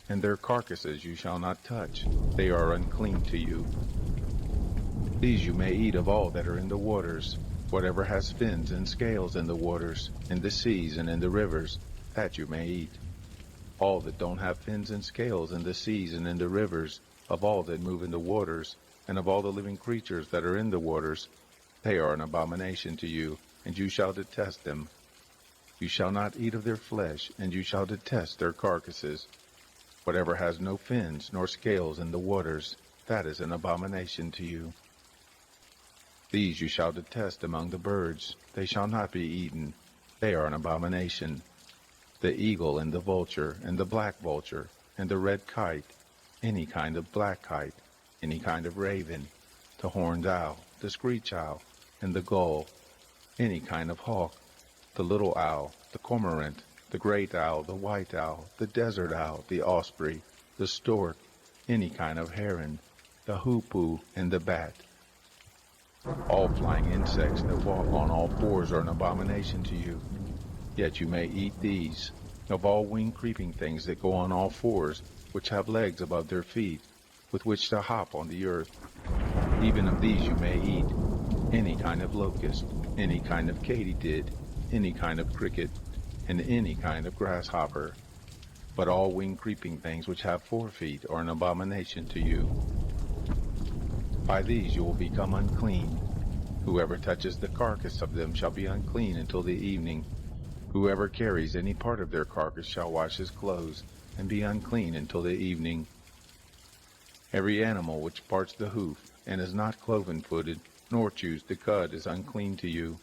and their carcasses you shall not touch. They are unclean to you. These you may eat of all that are in the waters, whatever has fins and scales in the waters, in the seas and in the rivers, that you may eat. All that don't have fins and scales in the seas and in the rivers, of all that move in the waters, and of all the living creatures that are in the waters, they are an abomination to you, and you shall detest them. You shall not eat of their flesh, and you shall detest their carcasses. Whatever has no fins nor scales in the waters, that is an abomination to you. These you shall detest among the birds. They shall not be eaten. They are an abomination. The eagle and the vulture, and the black vulture, and the red kite, any kind of black kite, any kind of raven, the horned owl, the screech owl, and the gull, any kind of hawk, the little owl, the cormorant, the great owl, the white owl, the desert owl, the osprey, the stork, any kind of heron, the hoopoe, and the bat. All flying insects that walk on all fours are an abomination to you. Yet you may eat these, of all winged creeping things that go on all fours, which have legs above their feet, with which to hop on the earth. Even of these you may eat, any kind of locust, any kind of katydid, any kind of cricket, and any kind of grasshopper. But all winged creeping things which have 4 feet are an abomination to you. By these you will become unclean. Whoever touches the carcass of them shall be unclean until the evening. Whoever carries any part of their carcass shall wash his clothes, and be unclean until the evening. Every animal which parts the hoof, and is not cloven-footed, nor chews the cud, is unclean to you.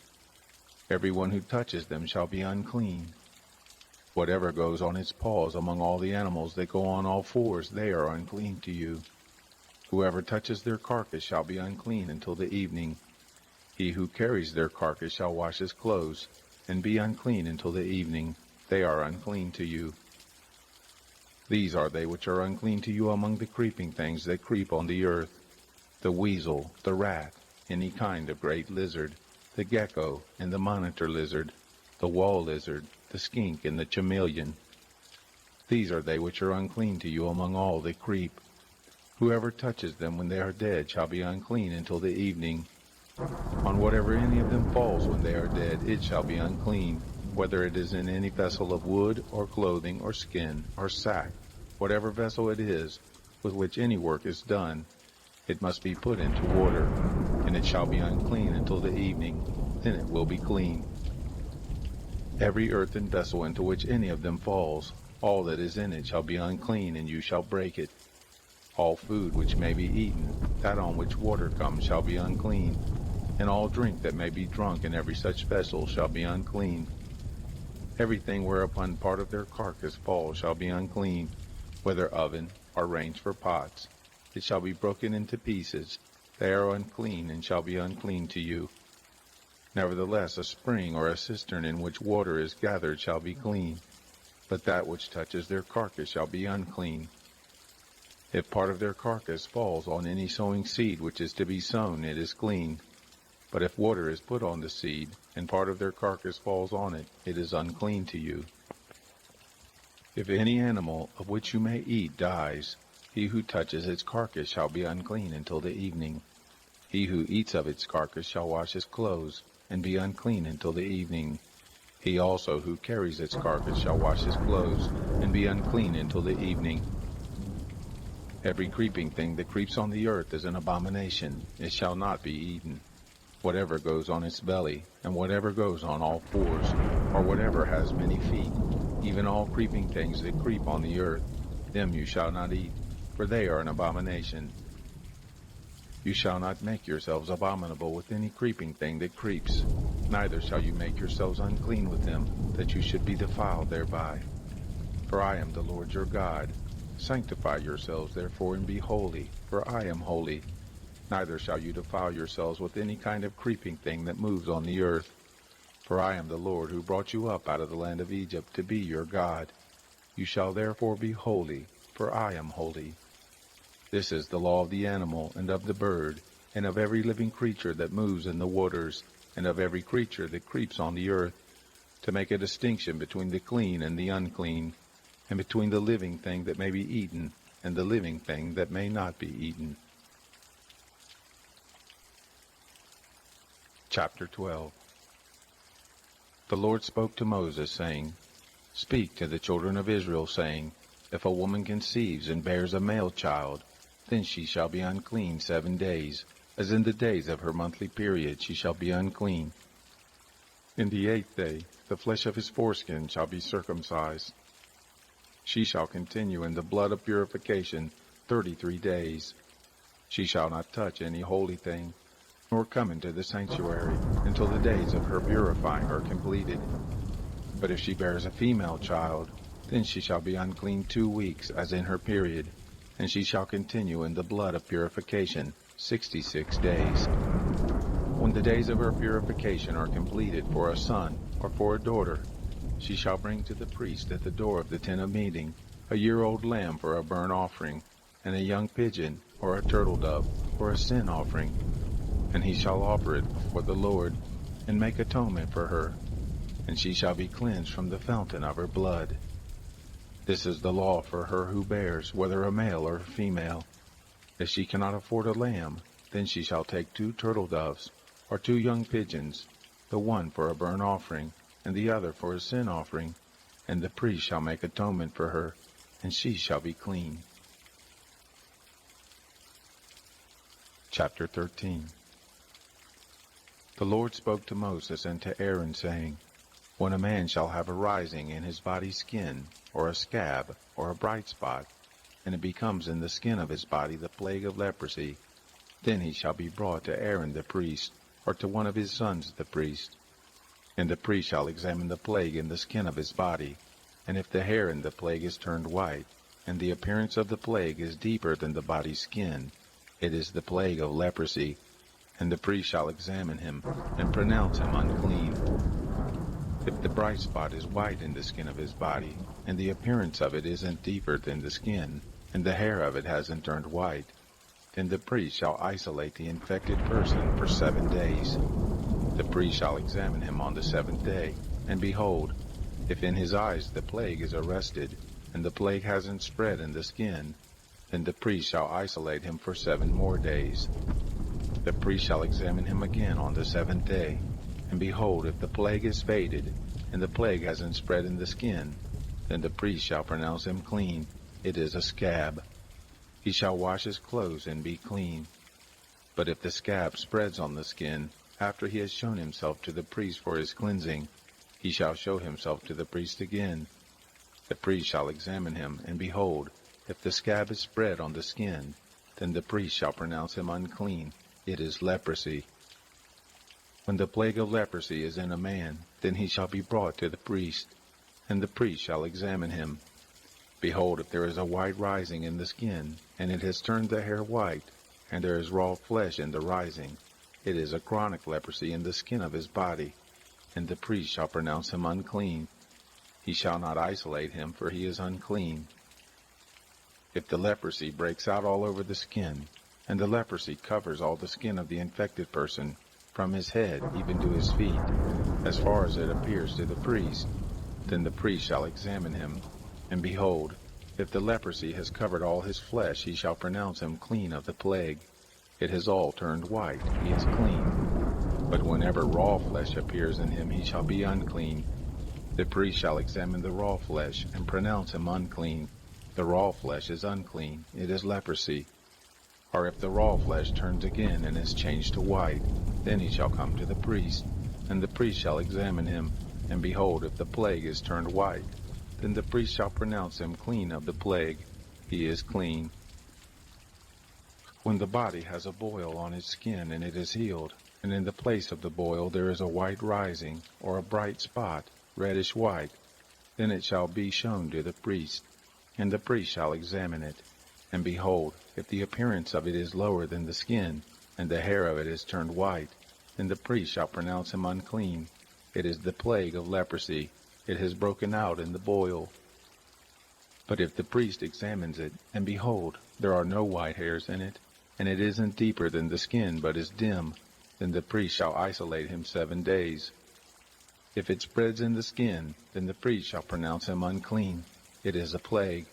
Every one who touches them shall be unclean. Whatever goes on its paws among all the animals that go on all fours, they are unclean to you. Whoever touches their carcass shall be unclean until the evening. He who carries their carcass shall wash his clothes, and be unclean until the evening. They are unclean to you. These are they which are unclean to you among the creeping things that creep on the earth: the weasel, the rat, any kind of great lizard, the gecko and the monitor lizard, the wall lizard, the skink and the chameleon. These are they which are unclean to you among all that creep. Whoever touches them when they are dead shall be unclean until the evening. On whatever any of them falls when they are dead, it shall be unclean, whether it is in any vessel of wood, or clothing, or skin, or sack, whatever vessel it is, with which any work is done, it must be put into water, and it shall be unclean until the evening, then it will be clean. Every earthen vessel into which any of them falls, all that is in it shall be unclean, and you shall break it. All food which may be eaten, that on which water comes, shall be unclean, and all drink that may be drunk in every such vessel shall be unclean. Everything whereupon part of their carcass falls shall be unclean, whether oven or range for pots. It shall be broken into pieces. They are unclean, and shall be unclean to you. Nevertheless, a spring or a cistern in which water is gathered shall be clean, but that which touches their carcass shall be unclean. If part of their carcass falls on any sowing seed which is to be sown, it is clean. But if water is put on the seed, and part of their carcass falls on it, it is unclean to you. If any animal of which you may eat dies, he who touches its carcass shall be unclean until the evening. He who eats of its carcass shall wash his clothes, and be unclean until the evening. He also who carries its carcass shall wash his clothes, and be unclean until the evening. Every creeping thing that creeps on the earth is an abomination. It shall not be eaten. Whatever goes on its belly, and whatever goes on all fours, or whatever has many feet, even all creeping things that creep on the earth, them you shall not eat, for they are an abomination. You shall not make yourselves abominable with any creeping thing that creeps, neither shall you make yourselves unclean with them, that you should be defiled thereby. For I am the Lord your God. Sanctify yourselves therefore, and be holy, for I am holy. Neither shall you defile yourselves with any kind of creeping thing that moves on the earth. For I am the Lord who brought you up out of the land of Egypt to be your God. You shall therefore be holy, for I am holy. This is the law of the animal and of the bird. and of every living creature that moves in the waters, and of every creature that creeps on the earth, to make a distinction between the clean and the unclean, and between the living thing that may be eaten and the living thing that may not be eaten. Chapter 12. The Lord spoke to Moses, saying, Speak to the children of Israel, saying, If a woman conceives and bears a male child, then she shall be unclean 7 days, as in the days of her monthly period she shall be unclean. In the 8th day the flesh of his foreskin shall be circumcised. She shall continue in the blood of purification 33 days. She shall not touch any holy thing, nor come into the sanctuary, until the days of her purifying are completed. But if she bears a female child, then she shall be unclean 2 weeks, as in her period, and she shall continue in the blood of purification 66 days. When the days of her purification are completed for a son or for a daughter, she shall bring to the priest at the door of the tent of meeting a year-old lamb for a burnt offering, and a young pigeon or a turtle dove for a sin offering. And he shall offer it before the Lord, and make atonement for her, and she shall be cleansed from the fountain of her blood. This is the law for her who bears, whether a male or a female. If she cannot afford a lamb, then she shall take 2 turtle doves, or 2 young pigeons, the one for a burnt offering, and the other for a sin offering, and the priest shall make atonement for her, and she shall be clean. Chapter 13. The Lord spoke to Moses and to Aaron, saying, When a man shall have a rising in his body's skin, or a scab, or a bright spot, and it becomes in the skin of his body the plague of leprosy, then he shall be brought to Aaron the priest, or to one of his sons the priest. And the priest shall examine the plague in the skin of his body, and if the hair in the plague is turned white, and the appearance of the plague is deeper than the body's skin, it is the plague of leprosy, and the priest shall examine him, and pronounce him unclean. If the bright spot is white in the skin of his body, and the appearance of it isn't deeper than the skin, and the hair of it hasn't turned white, then the priest shall isolate the infected person for 7 days. The priest shall examine him on the 7th day, and behold, if in his eyes the plague is arrested, and the plague hasn't spread in the skin, then the priest shall isolate him for 7 more days. The priest shall examine him again on the 7th day, and behold, if the plague is faded, and the plague hasn't spread in the skin, then the priest shall pronounce him clean. It is a scab. He shall wash his clothes and be clean. But if the scab spreads on the skin, after he has shown himself to the priest for his cleansing, he shall show himself to the priest again. The priest shall examine him, and behold, if the scab is spread on the skin, then the priest shall pronounce him unclean. It is leprosy. When the plague of leprosy is in a man, then he shall be brought to the priest, and the priest shall examine him. Behold, if there is a white rising in the skin, and it has turned the hair white, and there is raw flesh in the rising, it is a chronic leprosy in the skin of his body, and the priest shall pronounce him unclean. He shall not isolate him, for he is unclean. If the leprosy breaks out all over the skin, and the leprosy covers all the skin of the infected person, from his head even to his feet, as far as it appears to the priest, then the priest shall examine him. And behold, if the leprosy has covered all his flesh, he shall pronounce him clean of the plague. It has all turned white, he is clean. But whenever raw flesh appears in him, he shall be unclean. The priest shall examine the raw flesh, and pronounce him unclean. The raw flesh is unclean, it is leprosy. Or if the raw flesh turns again and is changed to white, then he shall come to the priest, and the priest shall examine him. And behold, if the plague is turned white, then the priest shall pronounce him clean of the plague. He is clean. When the body has a boil on its skin and it is healed, and in the place of the boil there is a white rising, or a bright spot, reddish white, then it shall be shown to the priest, and the priest shall examine it. And behold, if the appearance of it is lower than the skin, and the hair of it is turned white, then the priest shall pronounce him unclean. It is the plague of leprosy. It has broken out in the boil. But if the priest examines it, and behold, there are no white hairs in it, and it isn't deeper than the skin, but is dim, then the priest shall isolate him 7 days. If it spreads in the skin, then the priest shall pronounce him unclean. It is a plague.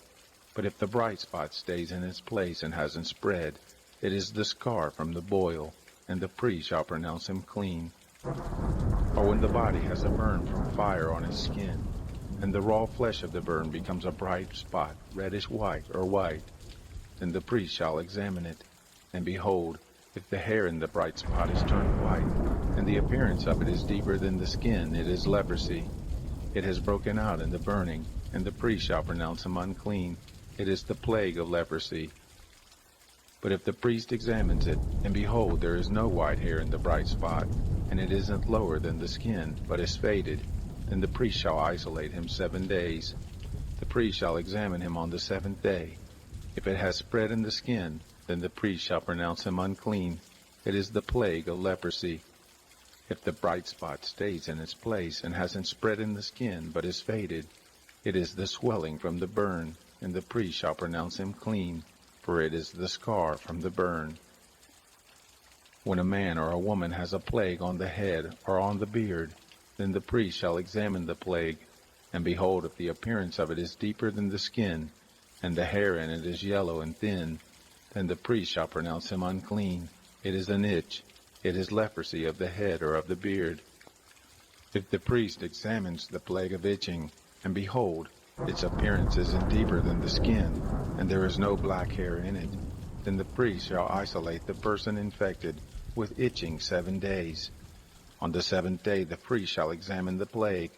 But if the bright spot stays in its place and hasn't spread, it is the scar from the boil, and the priest shall pronounce him clean. Or when the body has a burn from fire on its skin, and the raw flesh of the burn becomes a bright spot, reddish white or white, then the priest shall examine it. And behold, if the hair in the bright spot is turned white, and the appearance of it is deeper than the skin, it is leprosy. It has broken out in the burning, and the priest shall pronounce him unclean. It is the plague of leprosy. But if the priest examines it, and behold, there is no white hair in the bright spot, and it isn't lower than the skin, but is faded, then the priest shall isolate him 7 days. The priest shall examine him on the 7th day. If it has spread in the skin, then the priest shall pronounce him unclean. It is the plague of leprosy. If the bright spot stays in its place and hasn't spread in the skin, but is faded, it is the swelling from the burn, and the priest shall pronounce him clean, for it is the scar from the burn. When a man or a woman has a plague on the head or on the beard, then the priest shall examine the plague, and behold, if the appearance of it is deeper than the skin, and the hair in it is yellow and thin, then the priest shall pronounce him unclean. It is an itch. It is leprosy of the head or of the beard. If the priest examines the plague of itching, and behold, its appearance isn't deeper than the skin, and there is no black hair in it, then the priest shall isolate the person infected with itching 7 days. On the 7th day the priest shall examine the plague,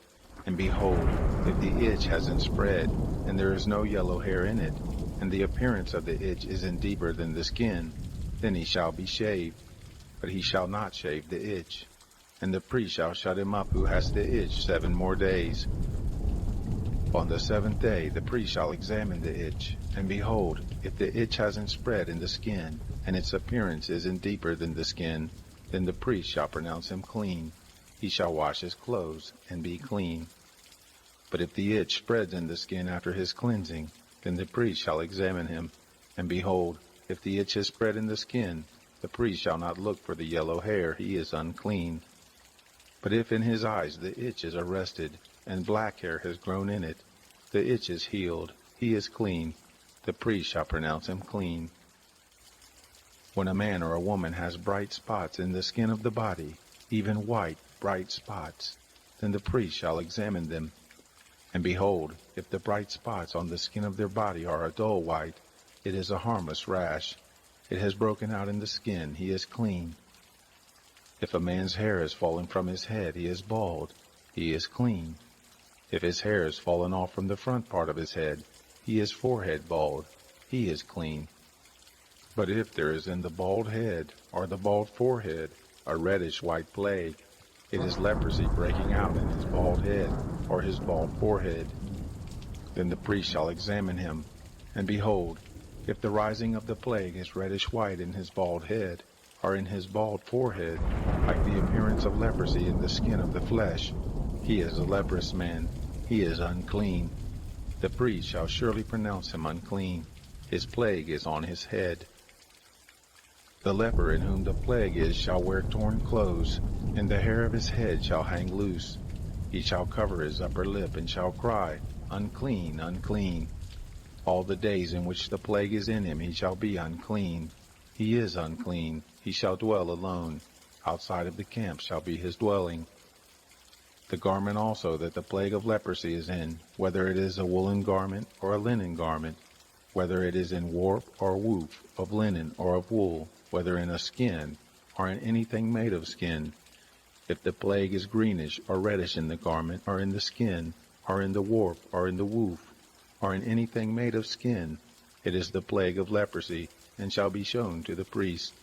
and behold, if the itch hasn't spread, and there is no yellow hair in it, and the appearance of the itch isn't deeper than the skin, then he shall be shaved. But he shall not shave the itch. And the priest shall shut him up who has the itch 7 more days. On the 7th day the priest shall examine the itch, and behold, if the itch hasn't spread in the skin, and its appearance isn't deeper than the skin, then the priest shall pronounce him clean. He shall wash his clothes and be clean. But if the itch spreads in the skin after his cleansing, then the priest shall examine him, and behold, if the itch has spread in the skin, the priest shall not look for the yellow hair, he is unclean. But if in his eyes the itch is arrested, and black hair has grown in it, the itch is healed, he is clean, the priest shall pronounce him clean. When a man or a woman has bright spots in the skin of the body, even white, bright spots, then the priest shall examine them. And behold, if the bright spots on the skin of their body are a dull white, it is a harmless rash. It has broken out in the skin, he is clean. If a man's hair has fallen from his head, he is bald, he is clean. If his hair has fallen off from the front part of his head, he is forehead bald, he is clean. But if there is in the bald head or the bald forehead a reddish white plague, it is leprosy breaking out in his bald head or his bald forehead. Then the priest shall examine him, and behold, if the rising of the plague is reddish white in his bald head, or in his bald forehead, like the appearance of leprosy in the skin of the flesh, he is a leprous man, he is unclean. The priest shall surely pronounce him unclean. His plague is on his head. The leper in whom the plague is shall wear torn clothes, and the hair of his head shall hang loose. He shall cover his upper lip, and shall cry, Unclean, unclean. All the days in which the plague is in him he shall be unclean. He is unclean. He shall dwell alone. Outside of the camp shall be his dwelling. The garment also that the plague of leprosy is in, whether it is a woolen garment or a linen garment, whether it is in warp or woof, of linen or of wool, whether in a skin or in anything made of skin, if the plague is greenish or reddish in the garment or in the skin or in the warp or in the woof, or in anything made of skin, it is the plague of leprosy, and shall be shown to the priest.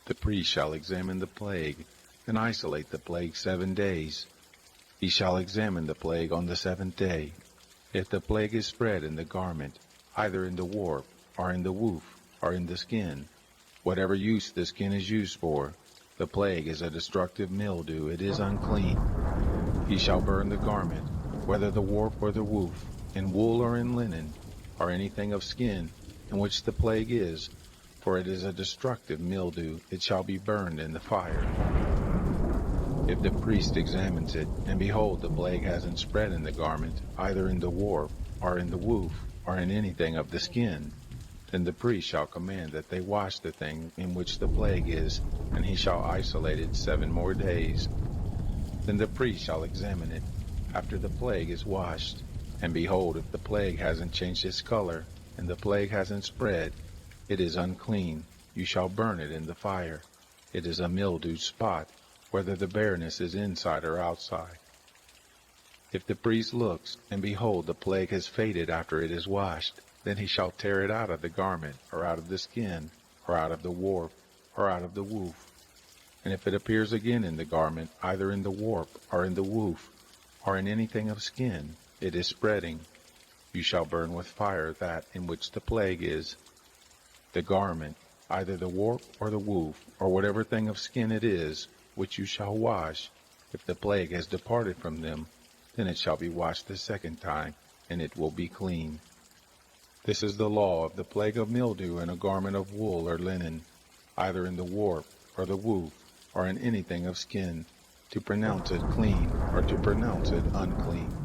The priest shall examine the plague, and isolate the plague 7 days. He shall examine the plague on the 7th day. If the plague is spread in the garment, either in the warp, or in the woof, or in the skin, whatever use the skin is used for, the plague is a destructive mildew, it is unclean. He shall burn the garment, whether the warp or the woof, in wool or in linen, or anything of skin, in which the plague is, for it is a destructive mildew, it shall be burned in the fire. If the priest examines it, and behold, the plague hasn't spread in the garment, either in the warp, or in the woof, or in anything of the skin, then the priest shall command that they wash the thing in which the plague is, and he shall isolate it 7 more days. Then the priest shall examine it after the plague is washed, and behold, if the plague hasn't changed its color, and the plague hasn't spread, it is unclean. You shall burn it in the fire. It is a mildewed spot, whether the bareness is inside or outside. If the priest looks, and behold, the plague has faded after it is washed, then he shall tear it out of the garment, or out of the skin, or out of the warp, or out of the woof. And if it appears again in the garment, either in the warp, or in the woof, or in anything of skin, it is spreading. You shall burn with fire that in which the plague is. The garment, either the warp or the woof, or whatever thing of skin it is, which you shall wash, if the plague has departed from them, then it shall be washed the 2nd time, and it will be clean. This is the law of the plague of mildew in a garment of wool or linen, either in the warp or the woof, or in anything of skin, to pronounce it clean or to pronounce it unclean.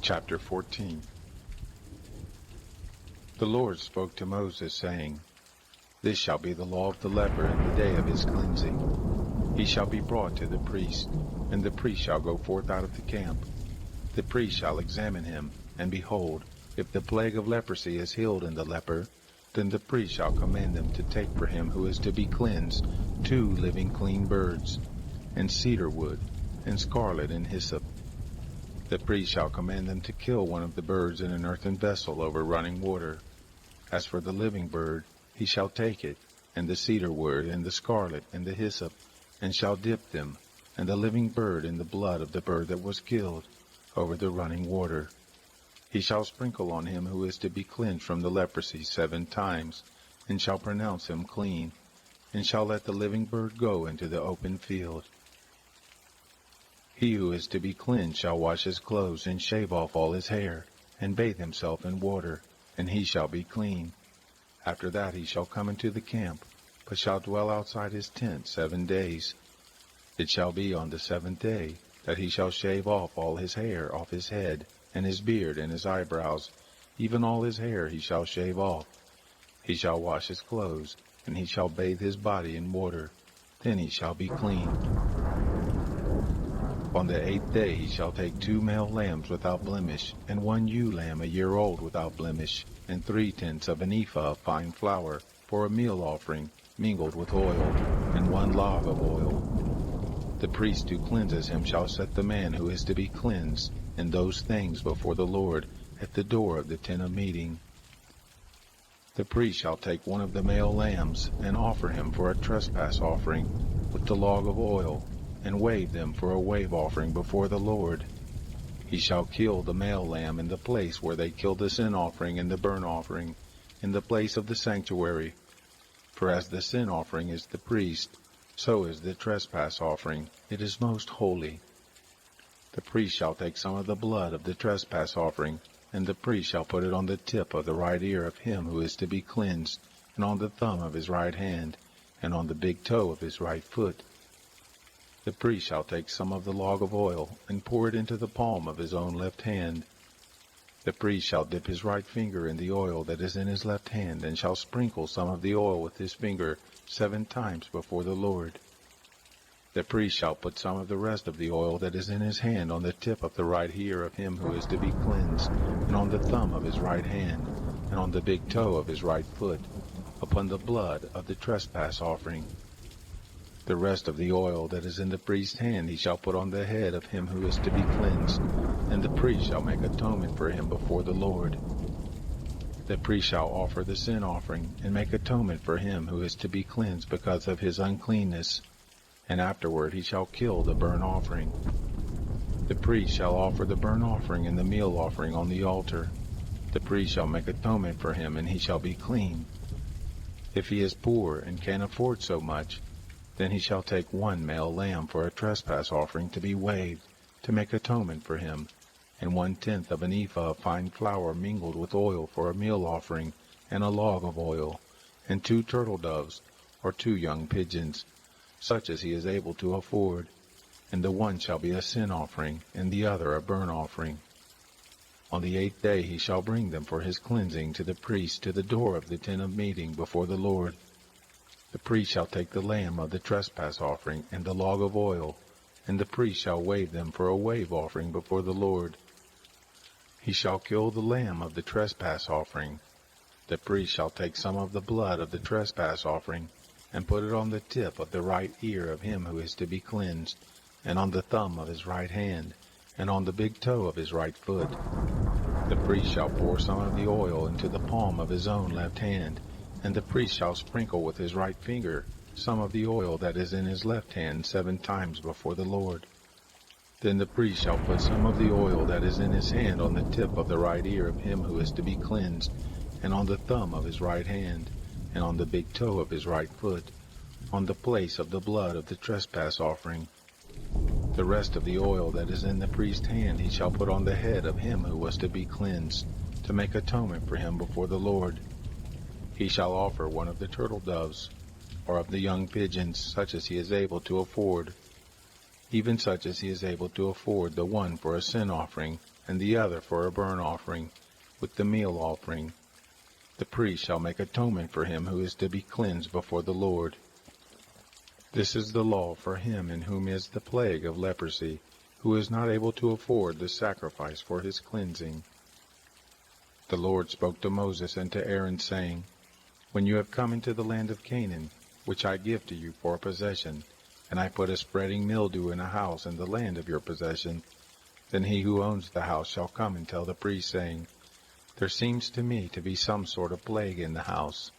Chapter 14. The Lord spoke to Moses, saying, This shall be the law of the leper in the day of his cleansing. He shall be brought to the priest, and the priest shall go forth out of the camp. The priest shall examine him, and behold, if the plague of leprosy is healed in the leper, then the priest shall command them to take for him who is to be cleansed 2 living clean birds, and cedar wood, and scarlet and hyssop. The priest shall command them to kill one of the birds in an earthen vessel over running water. As for the living bird, he shall take it, and the cedar wood, and the scarlet, and the hyssop, and shall dip them, and the living bird in the blood of the bird that was killed, over the running water. He shall sprinkle on him who is to be cleansed from the leprosy 7 times, and shall pronounce him clean, and shall let the living bird go into the open field. He who is to be cleansed shall wash his clothes, and shave off all his hair, and bathe himself in water, and he shall be clean. After that he shall come into the camp, but shall dwell outside his tent 7 days. It shall be on the 7th day that he shall shave off all his hair off his head, and his beard, and his eyebrows, even all his hair he shall shave off. He shall wash his clothes, and he shall bathe his body in water. Then he shall be clean. On the 8th day he shall take 2 male lambs without blemish, and 1 ewe lamb a year old without blemish, and 3/10 of an ephah of fine flour, for a meal offering, mingled with oil, and 1 log of oil. The priest who cleanses him shall set the man who is to be cleansed in those things before the Lord at the door of the tent of meeting. The priest shall take 1 of the male lambs, and offer him for a trespass offering, with the log of oil, and wave them for a wave offering before the Lord. He shall kill the male lamb in the place where they kill the sin offering and the burnt offering, in the place of the sanctuary. For as the sin offering is the priest, so is the trespass offering. It is most holy. The priest shall take some of the blood of the trespass offering, and the priest shall put it on the tip of the right ear of him who is to be cleansed, and on the thumb of his right hand, and on the big toe of his right foot. The priest shall take some of the log of oil, and pour it into the palm of his own left hand. The priest shall dip his right finger in the oil that is in his left hand, and shall sprinkle some of the oil with his finger 7 times before the Lord. The priest shall put some of the rest of the oil that is in his hand on the tip of the right ear of him who is to be cleansed, and on the thumb of his right hand, and on the big toe of his right foot, upon the blood of the trespass offering. The rest of the oil that is in the priest's hand he shall put on the head of him who is to be cleansed, and the priest shall make atonement for him before the Lord. The priest shall offer the sin offering, and make atonement for him who is to be cleansed because of his uncleanness, and afterward he shall kill the burnt offering. The priest shall offer the burnt offering and the meal offering on the altar. The priest shall make atonement for him, and he shall be clean. If he is poor and can't afford so much, then he shall take 1 male lamb for a trespass offering to be waved, to make atonement for him, and 1/10 of an ephah of fine flour mingled with oil for a meal offering, and a log of oil, and 2 turtle doves, or 2 young pigeons, such as he is able to afford, and the one shall be a sin offering, and the other a burnt offering. On the 8th day he shall bring them for his cleansing to the priest to the door of the tent of meeting before the Lord. The priest shall take the lamb of the trespass offering and the log of oil, and the priest shall wave them for a wave offering before the Lord. He shall kill the lamb of the trespass offering. The priest shall take some of the blood of the trespass offering, and put it on the tip of the right ear of him who is to be cleansed, and on the thumb of his right hand, and on the big toe of his right foot. The priest shall pour some of the oil into the palm of his own left hand, and the priest shall sprinkle with his right finger some of the oil that is in his left hand 7 times before the Lord. Then the priest shall put some of the oil that is in his hand on the tip of the right ear of him who is to be cleansed, and on the thumb of his right hand, and on the big toe of his right foot, on the place of the blood of the trespass offering. The rest of the oil that is in the priest's hand he shall put on the head of him who was to be cleansed, to make atonement for him before the Lord. He shall offer one of the turtle doves, or of the young pigeons, such as he is able to afford, even such as he is able to afford, the one for a sin offering, and the other for a burnt offering, with the meal offering. The priest shall make atonement for him who is to be cleansed before the Lord. This is the law for him in whom is the plague of leprosy, who is not able to afford the sacrifice for his cleansing. The Lord spoke to Moses and to Aaron, saying, When you have come into the land of Canaan, which I give to you for a possession, and I put a spreading mildew in a house in the land of your possession, then he who owns the house shall come and tell the priest, saying, There seems to me to be some sort of plague in the house.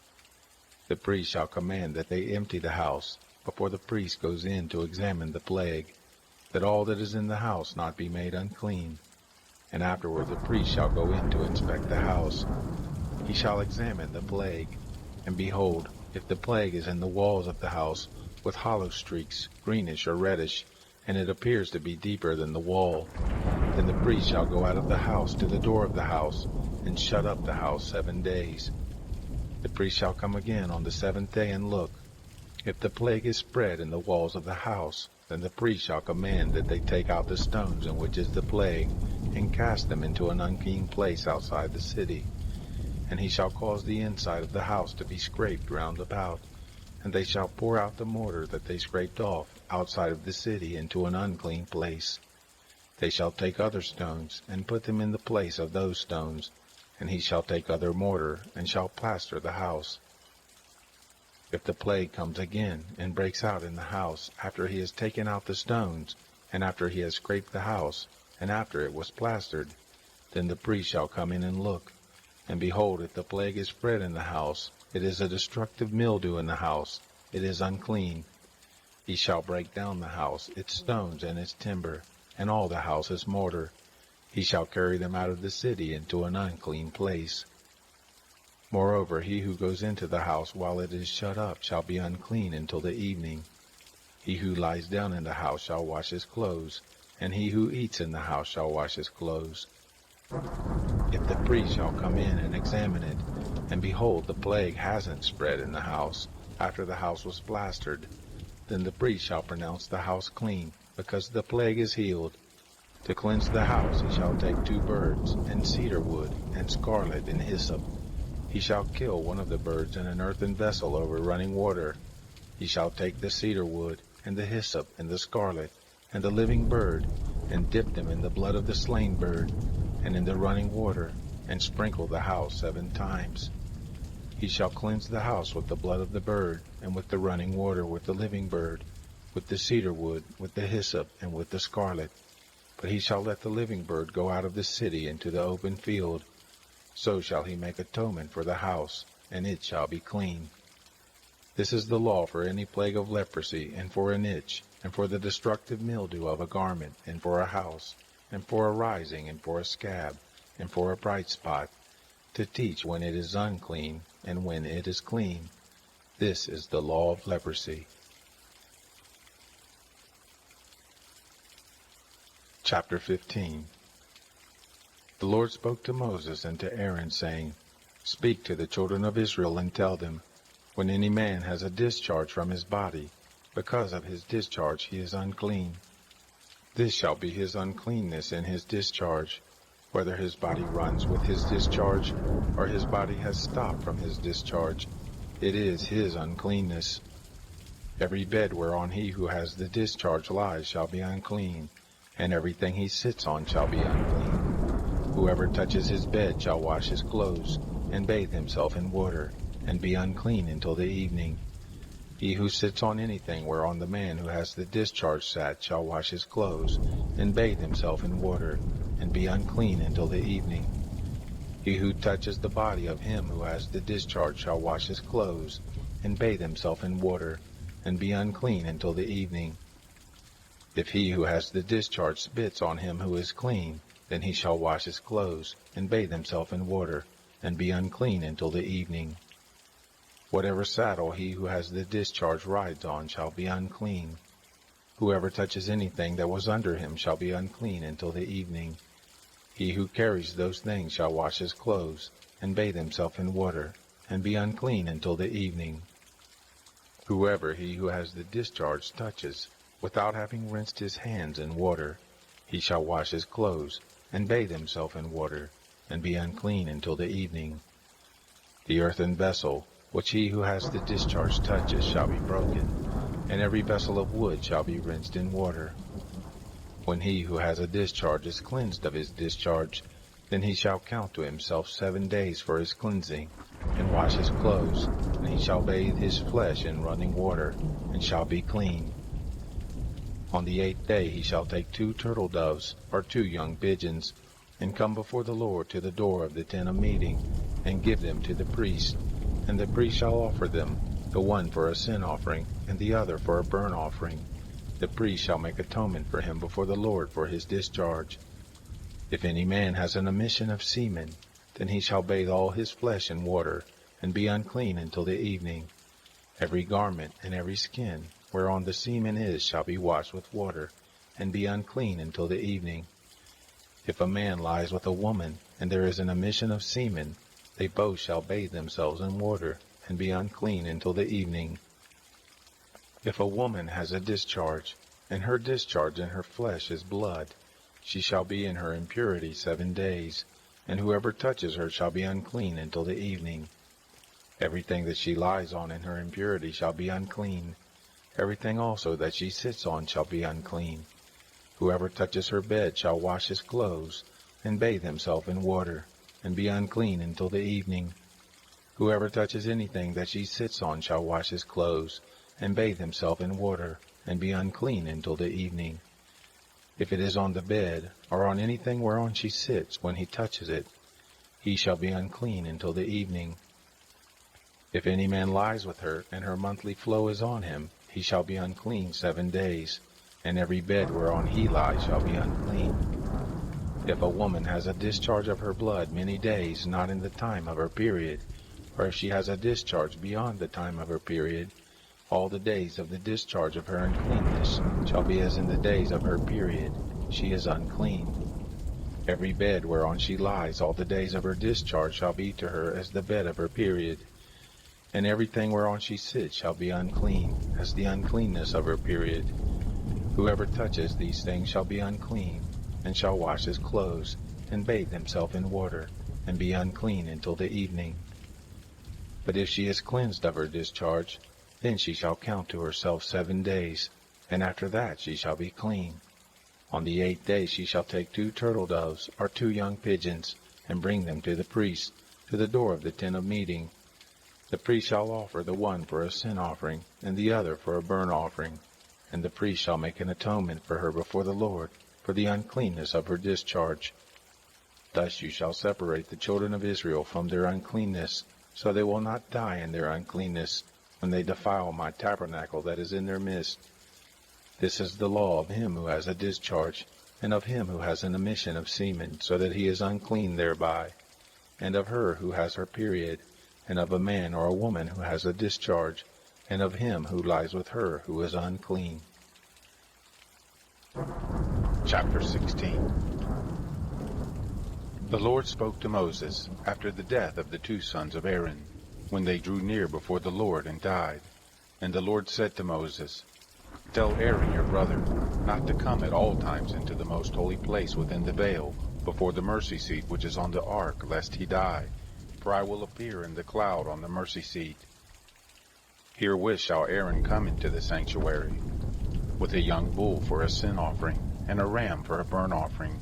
The priest shall command that they empty the house, before the priest goes in to examine the plague, that all that is in the house not be made unclean. And afterward the priest shall go in to inspect the house. He shall examine the plague, and behold, if the plague is in the walls of the house, with hollow streaks, greenish or reddish, and it appears to be deeper than the wall, then the priest shall go out of the house to the door of the house, and shut up the house 7 days. The priest shall come again on the 7th day and look. If the plague is spread in the walls of the house, then the priest shall command that they take out the stones in which is the plague, and cast them into an unclean place outside the city. And he shall cause the inside of the house to be scraped round about, and they shall pour out the mortar that they scraped off outside of the city into an unclean place. They shall take other stones, and put them in the place of those stones, and he shall take other mortar, and shall plaster the house. If the plague comes again, and breaks out in the house, after he has taken out the stones, and after he has scraped the house, and after it was plastered, then the priest shall come in and look. And behold, if the plague is spread in the house, it is a destructive mildew in the house, it is unclean. He shall break down the house, its stones and its timber, and all the house's mortar. He shall carry them out of the city into an unclean place. Moreover, he who goes into the house while it is shut up shall be unclean until the evening. He who lies down in the house shall wash his clothes, and he who eats in the house shall wash his clothes. If the priest shall come in and examine it, and behold, the plague hasn't spread in the house, after the house was plastered, then the priest shall pronounce the house clean, because the plague is healed. To cleanse the house he shall take 2 birds, and cedar wood, and scarlet, and hyssop. He shall kill one of the birds in an earthen vessel over running water. He shall take the cedar wood, and the hyssop, and the scarlet, and the living bird, and dip them in the blood of the slain bird, and in the running water, and sprinkle the house 7 times. He shall cleanse the house with the blood of the bird, and with the running water, with the living bird, with the cedar wood, with the hyssop, and with the scarlet. But he shall let the living bird go out of the city into the open field. So shall he make atonement for the house, and it shall be clean. This is the law for any plague of leprosy, and for an itch, and for the destructive mildew of a garment, and for a house, and for a rising, and for a scab, and for a bright spot, to teach when it is unclean, and when it is clean. This is the law of leprosy. Chapter 15. The Lord spoke to Moses and to Aaron, saying, Speak to the children of Israel and tell them, when any man has a discharge from his body, because of his discharge he is unclean. This shall be his uncleanness in his discharge, whether his body runs with his discharge, or his body has stopped from his discharge. It is his uncleanness. Every bed whereon he who has the discharge lies shall be unclean, and everything he sits on shall be unclean. Whoever touches his bed shall wash his clothes, and bathe himself in water, and be unclean until the evening. He who sits on anything whereon the man who has the discharge sat shall wash his clothes, and bathe himself in water, and be unclean until the evening. He who touches the body of him who has the discharge shall wash his clothes, and bathe himself in water, and be unclean until the evening. If he who has the discharge spits on him who is clean, then he shall wash his clothes, and bathe himself in water, and be unclean until the evening. Whatever saddle he who has the discharge rides on shall be unclean. Whoever touches anything that was under him shall be unclean until the evening. He who carries those things shall wash his clothes, and bathe himself in water, and be unclean until the evening. Whoever he who has the discharge touches, without having rinsed his hands in water, he shall wash his clothes, and bathe himself in water, and be unclean until the evening. The earthen vessel, which he who has the discharge touches, shall be broken, and every vessel of wood shall be rinsed in water. When he who has a discharge is cleansed of his discharge, then he shall count to himself 7 days for his cleansing, and wash his clothes, and he shall bathe his flesh in running water, and shall be clean. On the 8th day he shall take 2 turtle doves, or 2 young pigeons, and come before the Lord to the door of the tent of meeting, and give them to the priest. And the priest shall offer them, the one for a sin offering, and the other for a burnt offering. The priest shall make atonement for him before the Lord for his discharge. If any man has an emission of semen, then he shall bathe all his flesh in water, and be unclean until the evening. Every garment and every skin, whereon the semen is, shall be washed with water, and be unclean until the evening. If a man lies with a woman, and there is an emission of semen, they both shall bathe themselves in water, and be unclean until the evening. If a woman has a discharge, and her discharge in her flesh is blood, she shall be in her impurity 7 days, and whoever touches her shall be unclean until the evening. Everything that she lies on in her impurity shall be unclean. Everything also that she sits on shall be unclean. Whoever touches her bed shall wash his clothes, and bathe himself in water, and be unclean until the evening. Whoever touches anything that she sits on shall wash his clothes, and bathe himself in water, and be unclean until the evening. If it is on the bed, or on anything whereon she sits, when he touches it, he shall be unclean until the evening. If any man lies with her, and her monthly flow is on him, he shall be unclean 7 days, and every bed whereon he lies shall be unclean. If a woman has a discharge of her blood many days, not in the time of her period, or if she has a discharge beyond the time of her period, all the days of the discharge of her uncleanness shall be as in the days of her period. She is unclean. Every bed whereon she lies all the days of her discharge shall be to her as the bed of her period. And everything whereon she sits shall be unclean, as the uncleanness of her period. Whoever touches these things shall be unclean, and shall wash his clothes, and bathe himself in water, and be unclean until the evening. But if she is cleansed of her discharge, then she shall count to herself 7 days, and after that she shall be clean. On the 8th day she shall take 2 turtle doves, or 2 young pigeons, and bring them to the priest, to the door of the tent of meeting. The priest shall offer the one for a sin offering, and the other for a burnt offering, and the priest shall make an atonement for her before the Lord, for the uncleanness of her discharge. Thus you shall separate the children of Israel from their uncleanness, so they will not die in their uncleanness, when they defile my tabernacle that is in their midst. This is the law of him who has a discharge, and of him who has an emission of semen, so that he is unclean thereby, and of her who has her period, and of a man or a woman who has a discharge, and of him who lies with her who is unclean. Chapter 16. The Lord spoke to Moses after the death of the two sons of Aaron, when they drew near before the Lord and died. And the Lord said to Moses, Tell Aaron your brother not to come at all times into the most holy place within the veil, before the mercy seat which is on the ark, lest he die. For I will appear in the cloud on the mercy seat. Herewith shall Aaron come into the sanctuary, with a young bull for a sin offering, and a ram for a burnt offering.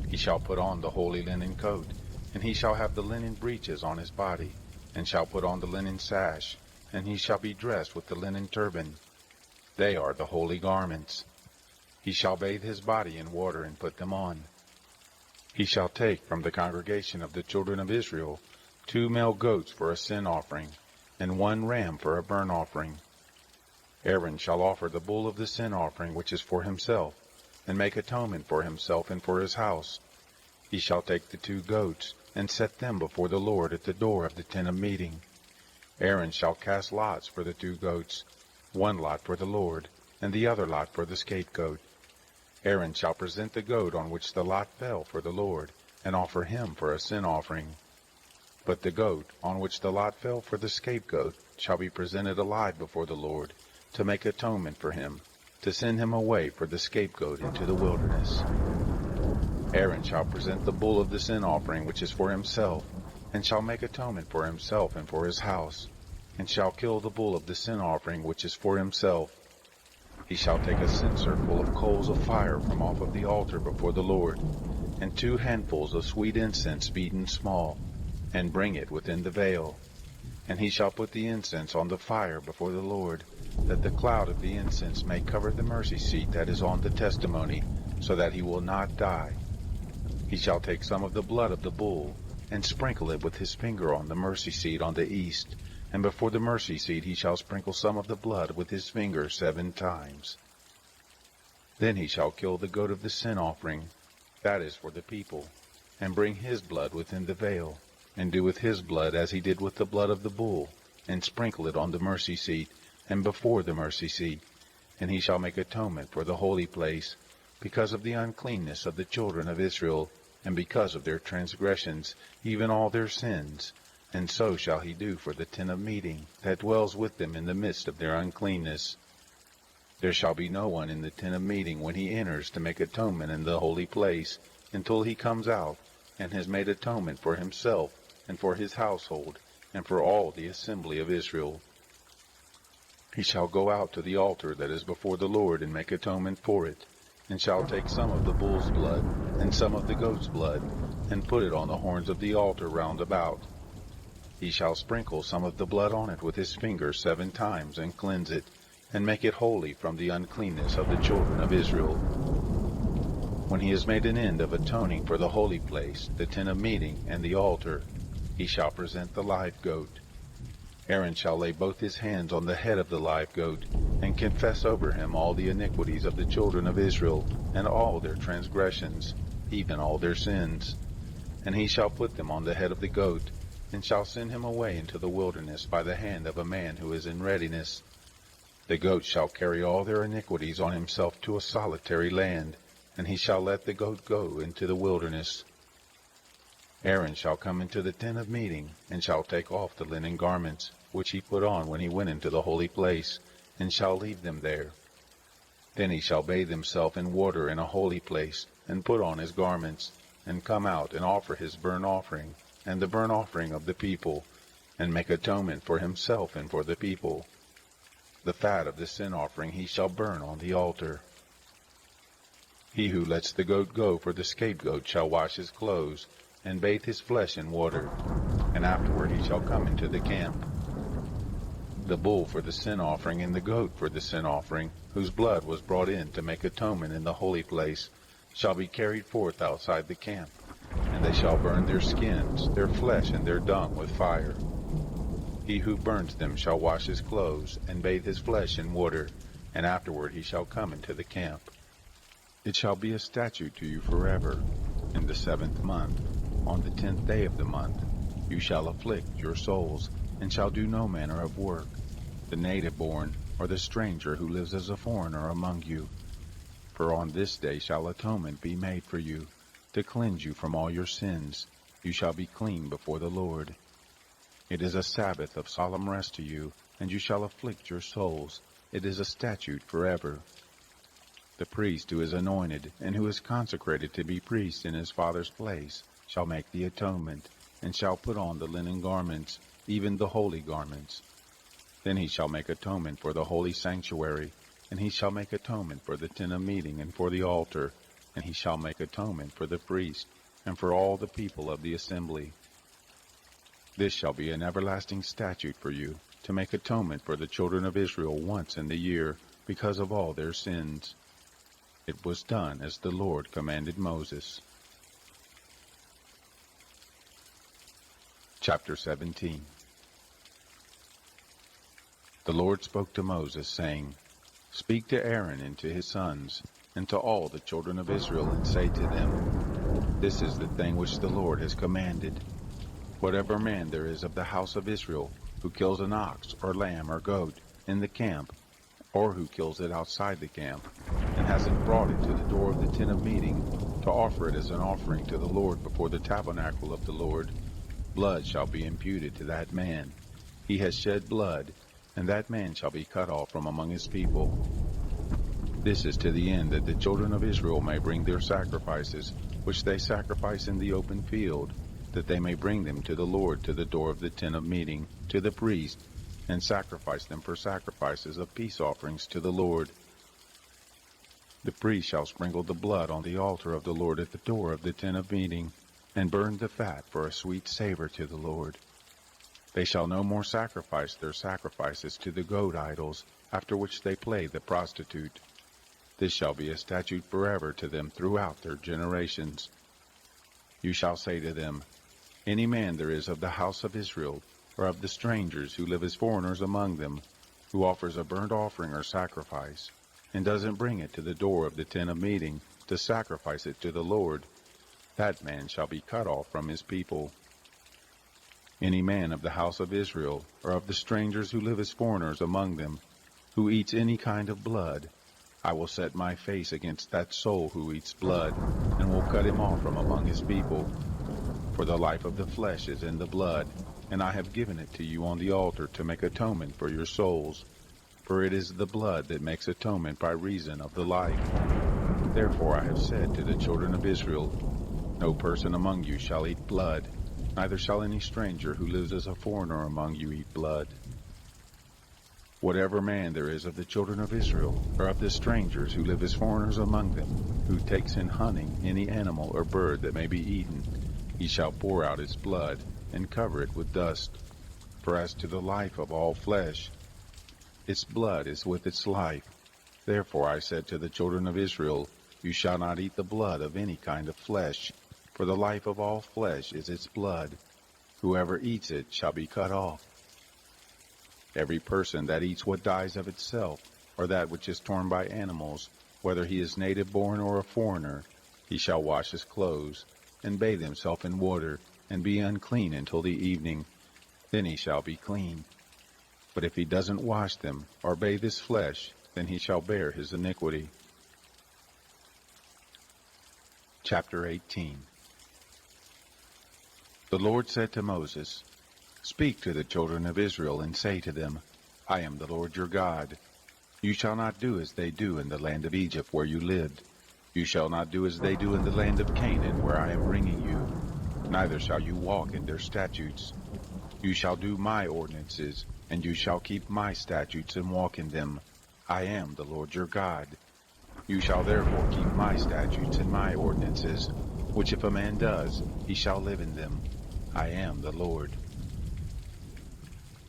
He shall put on the holy linen coat, and he shall have the linen breeches on his body, and shall put on the linen sash, and he shall be dressed with the linen turban. They are the holy garments. He shall bathe his body in water and put them on. He shall take from the congregation of the children of Israel 2 male goats for a sin offering, and 1 ram for a burnt offering. Aaron shall offer the bull of the sin offering which is for himself, and make atonement for himself and for his house. He shall take the 2 goats, and set them before the Lord at the door of the tent of meeting. Aaron shall cast lots for the 2 goats, 1 lot for the Lord, and the other lot for the scapegoat. Aaron shall present the goat on which the lot fell for the Lord, and offer him for a sin offering. But the goat on which the lot fell for the scapegoat shall be presented alive before the Lord, to make atonement for him, to send him away for the scapegoat into the wilderness. Aaron shall present the bull of the sin offering which is for himself, and shall make atonement for himself and for his house, and shall kill the bull of the sin offering which is for himself. He shall take a censer full of coals of fire from off of the altar before the Lord, and 2 handfuls of sweet incense beaten small, and bring it within the veil. And he shall put the incense on the fire before the Lord, that the cloud of the incense may cover the mercy seat that is on the testimony, so that he will not die. He shall take some of the blood of the bull, and sprinkle it with his finger on the mercy seat on the east, and before the mercy seat he shall sprinkle some of the blood with his finger 7 times. Then he shall kill the goat of the sin offering, that is for the people, and bring his blood within the veil, and do with his blood as he did with the blood of the bull, and sprinkle it on the mercy seat, and before the mercy seat. And he shall make atonement for the holy place, because of the uncleanness of the children of Israel, and because of their transgressions, even all their sins. And so shall he do for the tent of meeting, that dwells with them in the midst of their uncleanness. There shall be no one in the tent of meeting when he enters to make atonement in the holy place, until he comes out, and has made atonement for himself, and for his household, and for all the assembly of Israel. He shall go out to the altar that is before the Lord, and make atonement for it, and shall take some of the bull's blood, and some of the goat's blood, and put it on the horns of the altar round about. He shall sprinkle some of the blood on it with his finger 7 times, and cleanse it, and make it holy from the uncleanness of the children of Israel. When he has made an end of atoning for the holy place, the tent of meeting, and the altar, he shall present the live goat. Aaron shall lay both his hands on the head of the live goat, and confess over him all the iniquities of the children of Israel, and all their transgressions, even all their sins. And he shall put them on the head of the goat, and shall send him away into the wilderness by the hand of a man who is in readiness. The goat shall carry all their iniquities on himself to a solitary land, and he shall let the goat go into the wilderness. Aaron shall come into the tent of meeting, and shall take off the linen garments, which he put on when he went into the holy place, and shall leave them there. Then he shall bathe himself in water in a holy place, and put on his garments, and come out and offer his burnt offering, and the burnt offering of the people, and make atonement for himself and for the people. The fat of the sin offering he shall burn on the altar. He who lets the goat go for the scapegoat shall wash his clothes, and bathe his flesh in water, and afterward he shall come into the camp. The bull for the sin offering and the goat for the sin offering, whose blood was brought in to make atonement in the holy place, shall be carried forth outside the camp, and they shall burn their skins, their flesh, and their dung with fire. He who burns them shall wash his clothes, and bathe his flesh in water, and afterward he shall come into the camp. It shall be a statute to you forever. In the 7th month, on the 10th day of the month, you shall afflict your souls, and shall do no manner of work, the native born, or the stranger who lives as a foreigner among you. For on this day shall atonement be made for you, to cleanse you from all your sins. You shall be clean before the Lord. It is a Sabbath of solemn rest to you, and you shall afflict your souls. It is a statute forever. The priest who is anointed, and who is consecrated to be priest in his father's place, shall make the atonement, and shall put on the linen garments, even the holy garments. Then he shall make atonement for the holy sanctuary, and he shall make atonement for the tent of meeting and for the altar, and he shall make atonement for the priest, and for all the people of the assembly. This shall be an everlasting statute for you, to make atonement for the children of Israel once in the year, because of all their sins. It was done as the Lord commanded Moses. Chapter 17. The Lord spoke to Moses, saying, Speak to Aaron and to his sons, and to all the children of Israel, and say to them, This is the thing which the Lord has commanded. Whatever man there is of the house of Israel, who kills an ox or lamb or goat in the camp, or who kills it outside the camp, and hasn't brought it to the door of the tent of meeting, to offer it as an offering to the Lord before the tabernacle of the Lord, blood shall be imputed to that man. He has shed blood, and that man shall be cut off from among his people. This is to the end that the children of Israel may bring their sacrifices, which they sacrifice in the open field, that they may bring them to the Lord to the door of the tent of meeting, to the priest, and sacrifice them for sacrifices of peace offerings to the Lord. The priest shall sprinkle the blood on the altar of the Lord at the door of the tent of meeting, and burn the fat for a sweet savor to the Lord. They shall no more sacrifice their sacrifices to the goat idols, after which they play the prostitute. This shall be a statute forever to them throughout their generations. You shall say to them, Any man there is of the house of Israel, or of the strangers who live as foreigners among them, who offers a burnt offering or sacrifice, and doesn't bring it to the door of the tent of meeting to sacrifice it to the Lord, that man shall be cut off from his people. Any man of the house of Israel, or of the strangers who live as foreigners among them, who eats any kind of blood, I will set my face against that soul who eats blood, and will cut him off from among his people. For the life of the flesh is in the blood, and I have given it to you on the altar to make atonement for your souls. For it is the blood that makes atonement by reason of the life. Therefore I have said to the children of Israel, No person among you shall eat blood, neither shall any stranger who lives as a foreigner among you eat blood. Whatever man there is of the children of Israel, or of the strangers who live as foreigners among them, who takes in hunting any animal or bird that may be eaten, he shall pour out its blood, and cover it with dust. For as to the life of all flesh, its blood is with its life. Therefore I said to the children of Israel, You shall not eat the blood of any kind of flesh, for the life of all flesh is its blood. Whoever eats it shall be cut off. Every person that eats what dies of itself, or that which is torn by animals, whether he is native born or a foreigner, he shall wash his clothes, and bathe himself in water, and be unclean until the evening. Then he shall be clean. But if he doesn't wash them, or bathe his flesh, then he shall bear his iniquity. Chapter 18. The Lord said to Moses, Speak to the children of Israel, and say to them, I am the Lord your God. You shall not do as they do in the land of Egypt where you lived. You shall not do as they do in the land of Canaan where I am bringing you. Neither shall you walk in their statutes. You shall do my ordinances, and you shall keep my statutes and walk in them. I am the Lord your God. You shall therefore keep my statutes and my ordinances, which if a man does, he shall live in them. I am the Lord.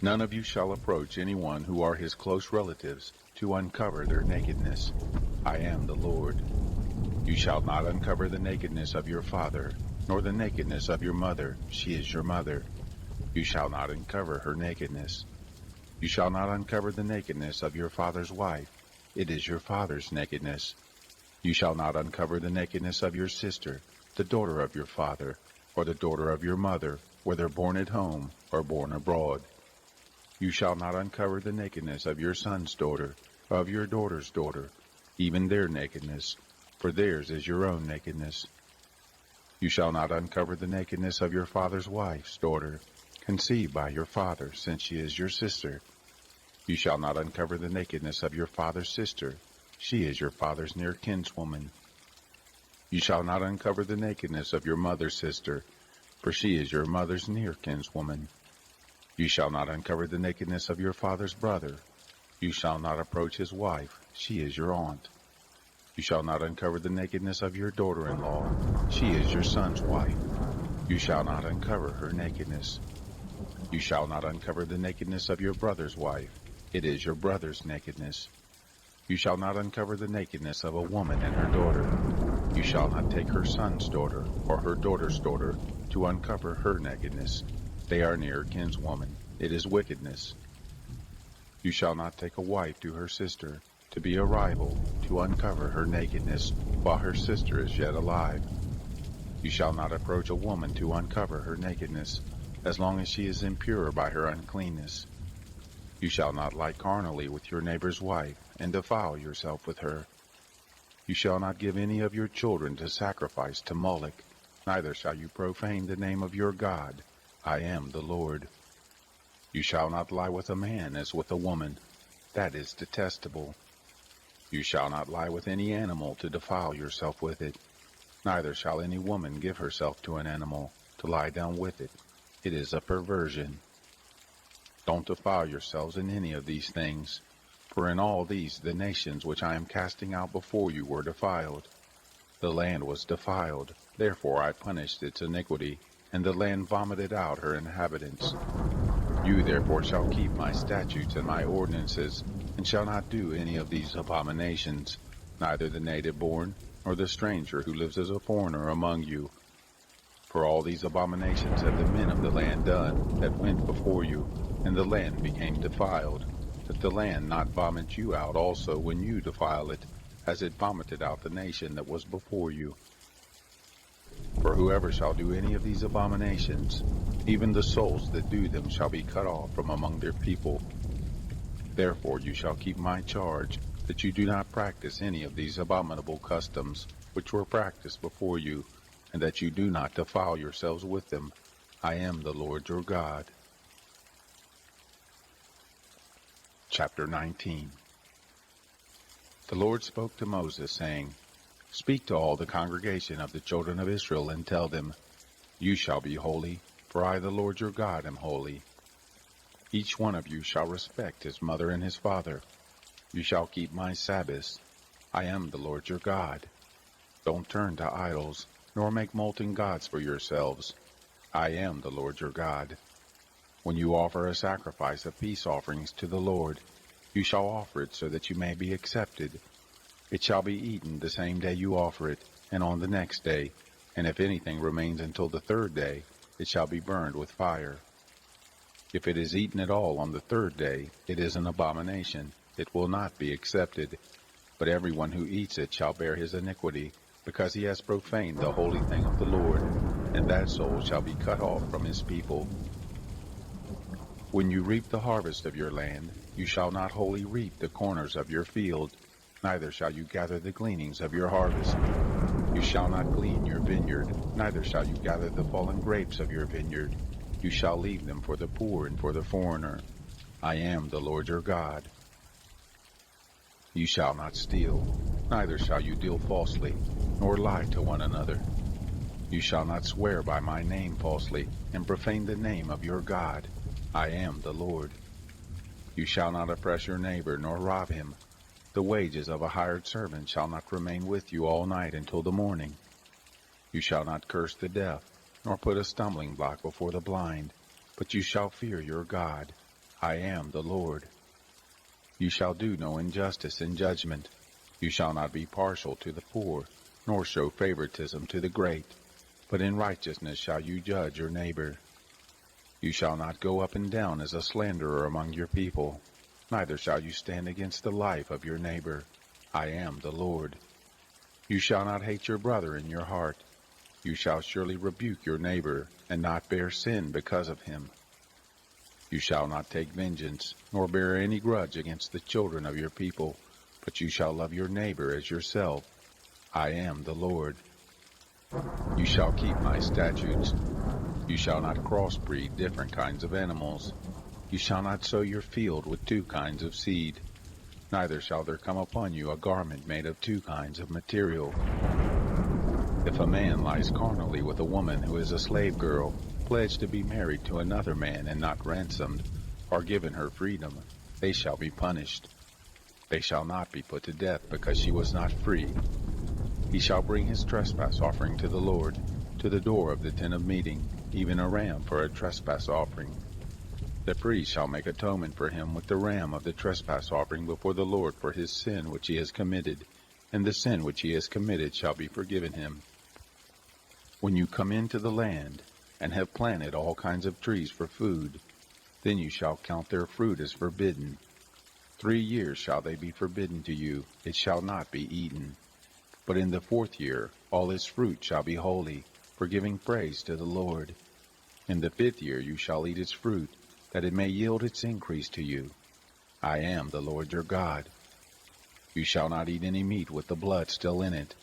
None of you shall approach anyone who are his close relatives to uncover their nakedness. I am the Lord. You shall not uncover the nakedness of your father, nor the nakedness of your mother. She is your mother. You shall not uncover her nakedness. You shall not uncover the nakedness of your father's wife. It is your father's nakedness. You shall not uncover the nakedness of your sister, the daughter of your father, or the daughter of your mother, whether born at home or born abroad. You shall not uncover the nakedness of your son's daughter, or of your daughter's daughter, even their nakedness, for theirs is your own nakedness. You shall not uncover the nakedness of your father's wife's daughter, conceived by your father, since she is your sister. You shall not uncover the nakedness of your father's sister. She is your father's near kinswoman. You shall not uncover the nakedness of your mother's sister, for she is your mother's near kinswoman. You shall not uncover the nakedness of your father's brother. You shall not approach his wife. She is your aunt. You shall not uncover the nakedness of your daughter-in-law. She is your son's wife. You shall not uncover her nakedness. You shall not uncover the nakedness of your brother's wife. It is your brother's nakedness. You shall not uncover the nakedness of a woman and her daughter. You shall not take her son's daughter or her daughter's daughter to uncover her nakedness. They are near kinswoman. It is wickedness. You shall not take a wife to her sister, to be a rival, to uncover her nakedness while her sister is yet alive. You shall not approach a woman to uncover her nakedness, as long as she is impure by her uncleanness. You shall not lie carnally with your neighbor's wife, and defile yourself with her. You shall not give any of your children to sacrifice to Moloch, neither shall you profane the name of your God. I am the Lord. You shall not lie with a man as with a woman. That is detestable. You shall not lie with any animal to defile yourself with it. Neither shall any woman give herself to an animal, to lie down with it. It is a perversion. Don't defile yourselves in any of these things, for in all these the nations which I am casting out before you were defiled. The land was defiled, therefore I punished its iniquity, and the land vomited out her inhabitants. You therefore shall keep my statutes and my ordinances, and shall not do any of these abominations, neither the native born, nor the stranger who lives as a foreigner among you. For all these abominations have the men of the land done, that went before you, and the land became defiled, that the land not vomit you out also when you defile it, as it vomited out the nation that was before you. For whoever shall do any of these abominations, even the souls that do them shall be cut off from among their people. Therefore you shall keep my charge, that you do not practice any of these abominable customs, which were practiced before you, and that you do not defile yourselves with them. I am the Lord your God. Chapter 19. The Lord spoke to Moses, saying, Speak to all the congregation of the children of Israel, and tell them, You shall be holy, for I the Lord your God am holy. Each one of you shall respect his mother and his father. You shall keep my Sabbaths. I am the Lord your God. Don't turn to idols, nor make molten gods for yourselves. I am the Lord your God. When you offer a sacrifice of peace offerings to the Lord, you shall offer it so that you may be accepted. It shall be eaten the same day you offer it, and on the next day, and if anything remains until the third day, it shall be burned with fire. If it is eaten at all on the third day, it is an abomination. It will not be accepted. But everyone who eats it shall bear his iniquity, because he has profaned the holy thing of the Lord, and that soul shall be cut off from his people. When you reap the harvest of your land, you shall not wholly reap the corners of your field, neither shall you gather the gleanings of your harvest. You shall not glean your vineyard, neither shall you gather the fallen grapes of your vineyard. You shall leave them for the poor and for the foreigner. I am the Lord your God. You shall not steal, neither shall you deal falsely, nor lie to one another. You shall not swear by my name falsely, and profane the name of your God. I am the Lord. You shall not oppress your neighbor, nor rob him. The wages of a hired servant shall not remain with you all night until the morning. You shall not curse the deaf, nor put a stumbling block before the blind, but you shall fear your God. I am the Lord. You shall do no injustice in judgment. You shall not be partial to the poor, nor show favoritism to the great, but in righteousness shall you judge your neighbor. You shall not go up and down as a slanderer among your people, neither shall you stand against the life of your neighbor. I am the Lord. You shall not hate your brother in your heart. You shall surely rebuke your neighbor, and not bear sin because of him. You shall not take vengeance, nor bear any grudge against the children of your people, but you shall love your neighbor as yourself. I am the Lord. You shall keep my statutes. You shall not crossbreed different kinds of animals. You shall not sow your field with two kinds of seed. Neither shall there come upon you a garment made of two kinds of material. If a man lies carnally with a woman who is a slave girl, pledged to be married to another man and not ransomed, or given her freedom, they shall be punished. They shall not be put to death because she was not free. He shall bring his trespass offering to the Lord, to the door of the tent of meeting, even a ram for a trespass offering. The priest shall make atonement for him with the ram of the trespass offering before the Lord for his sin which he has committed, and the sin which he has committed shall be forgiven him. When you come into the land, and have planted all kinds of trees for food, then you shall count their fruit as forbidden. 3 years shall they be forbidden to you, it shall not be eaten. But in the 4th year all its fruit shall be holy, for giving praise to the Lord. In the 5th year you shall eat its fruit, that it may yield its increase to you. I am the Lord your God. You shall not eat any meat with the blood still in it,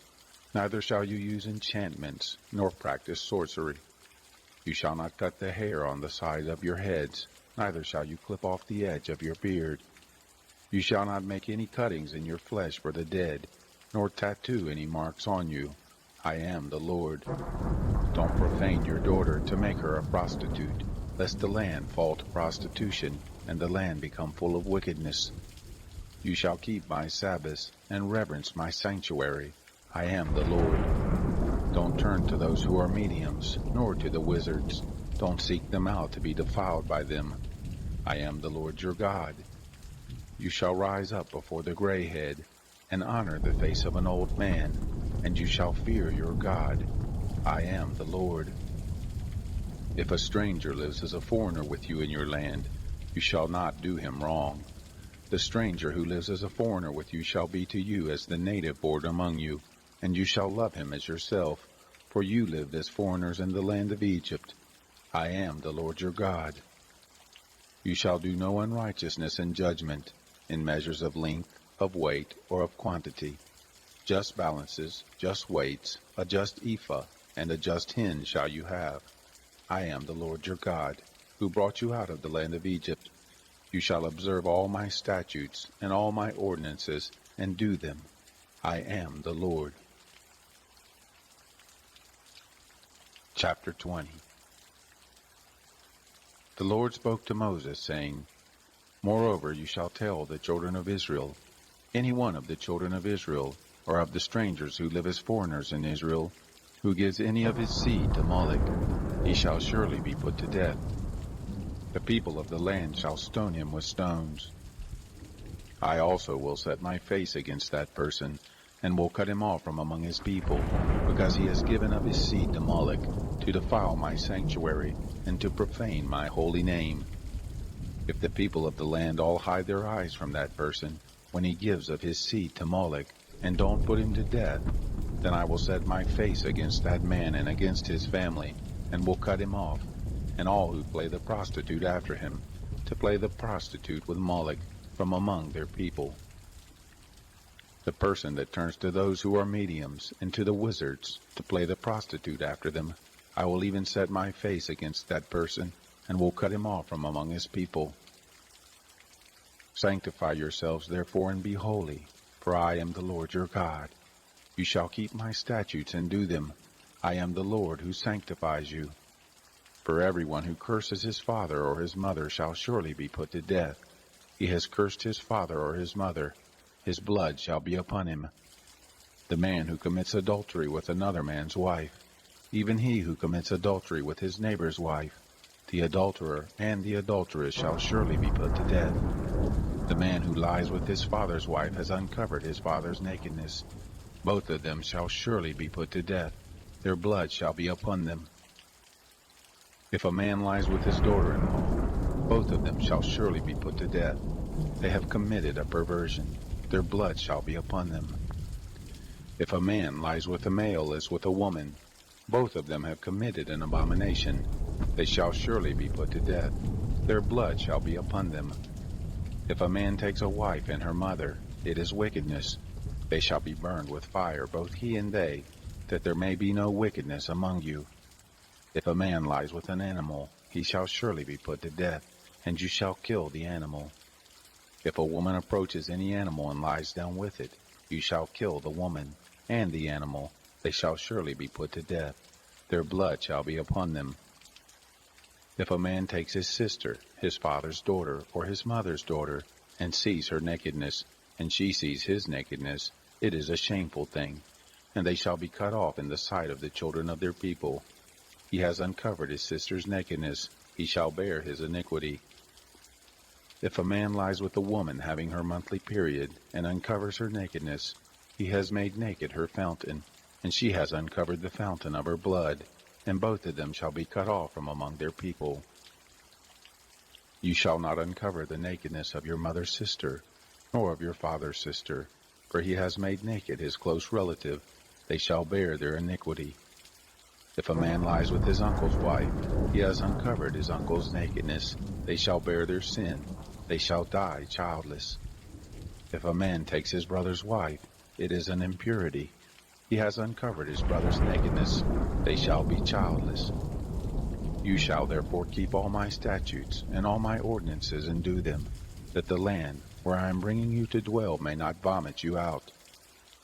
neither shall you use enchantments, nor practice sorcery. You shall not cut the hair on the side of your heads, neither shall you clip off the edge of your beard. You shall not make any cuttings in your flesh for the dead, nor tattoo any marks on you. I am the Lord. Don't profane your daughter to make her a prostitute, lest the land fall to prostitution, and the land become full of wickedness. You shall keep my Sabbaths, and reverence my sanctuary. I am the Lord. Don't turn to those who are mediums, nor to the wizards. Don't seek them out to be defiled by them. I am the Lord your God. You shall rise up before the gray head, and honor the face of an old man, and you shall fear your God. I am the Lord. If a stranger lives as a foreigner with you in your land, you shall not do him wrong. The stranger who lives as a foreigner with you shall be to you as the native born among you, and you shall love him as yourself, for you lived as foreigners in the land of Egypt. I am the Lord your God. You shall do no unrighteousness in judgment, in measures of length, of weight, or of quantity. Just balances, just weights, a just ephah, and a just hin shall you have. I am the Lord your God, who brought you out of the land of Egypt. You shall observe all my statutes and all my ordinances, and do them. I am the Lord. Chapter 20. The Lord spoke to Moses, saying, Moreover you shall tell the children of Israel, any one of the children of Israel, or of the strangers who live as foreigners in Israel, who gives any of his seed to Moloch, he shall surely be put to death. The people of the land shall stone him with stones. I also will set my face against that person, and will cut him off from among his people, because he has given of his seed to Moloch, to defile my sanctuary, and to profane my holy name. If the people of the land all hide their eyes from that person, when he gives of his seed to Moloch, and don't put him to death, then I will set my face against that man and against his family, and will cut him off, and all who play the prostitute after him, to play the prostitute with Moloch from among their people. The person that turns to those who are mediums, and to the wizards, to play the prostitute after them, I will even set my face against that person, and will cut him off from among his people. Sanctify yourselves therefore, and be holy, for I am the Lord your God. You shall keep my statutes and do them. I am the Lord who sanctifies you. For everyone who curses his father or his mother shall surely be put to death. He has cursed his father or his mother. His blood shall be upon him. The man who commits adultery with another man's wife, even he who commits adultery with his neighbor's wife, the adulterer and the adulteress shall surely be put to death. The man who lies with his father's wife has uncovered his father's nakedness. Both of them shall surely be put to death. Their blood shall be upon them. If a man lies with his daughter-in-law, both of them shall surely be put to death. They have committed a perversion. Their blood shall be upon them. If a man lies with a male as with a woman, both of them have committed an abomination. They shall surely be put to death. Their blood shall be upon them. If a man takes a wife and her mother, it is wickedness. They shall be burned with fire, both he and they. that there may be no wickedness among you. If a man lies with an animal, he shall surely be put to death, and you shall kill the animal. If a woman approaches any animal and lies down with it, you shall kill the woman and the animal. They shall surely be put to death. Their blood shall be upon them. If a man takes his sister, his father's daughter, or his mother's daughter, and sees her nakedness, and she sees his nakedness, it is a shameful thing, and they shall be cut off in the sight of the children of their people. He has uncovered his sister's nakedness, he shall bear his iniquity. If a man lies with a woman having her monthly period, and uncovers her nakedness, he has made naked her fountain, and she has uncovered the fountain of her blood, and both of them shall be cut off from among their people. You shall not uncover the nakedness of your mother's sister, nor of your father's sister, for he has made naked his close relative. They shall bear their iniquity. If a man lies with his uncle's wife, he has uncovered his uncle's nakedness. They shall bear their sin. They shall die childless. If a man takes his brother's wife, it is an impurity. He has uncovered his brother's nakedness. They shall be childless. You shall therefore keep all my statutes and all my ordinances and do them, that the land where I am bringing you to dwell may not vomit you out.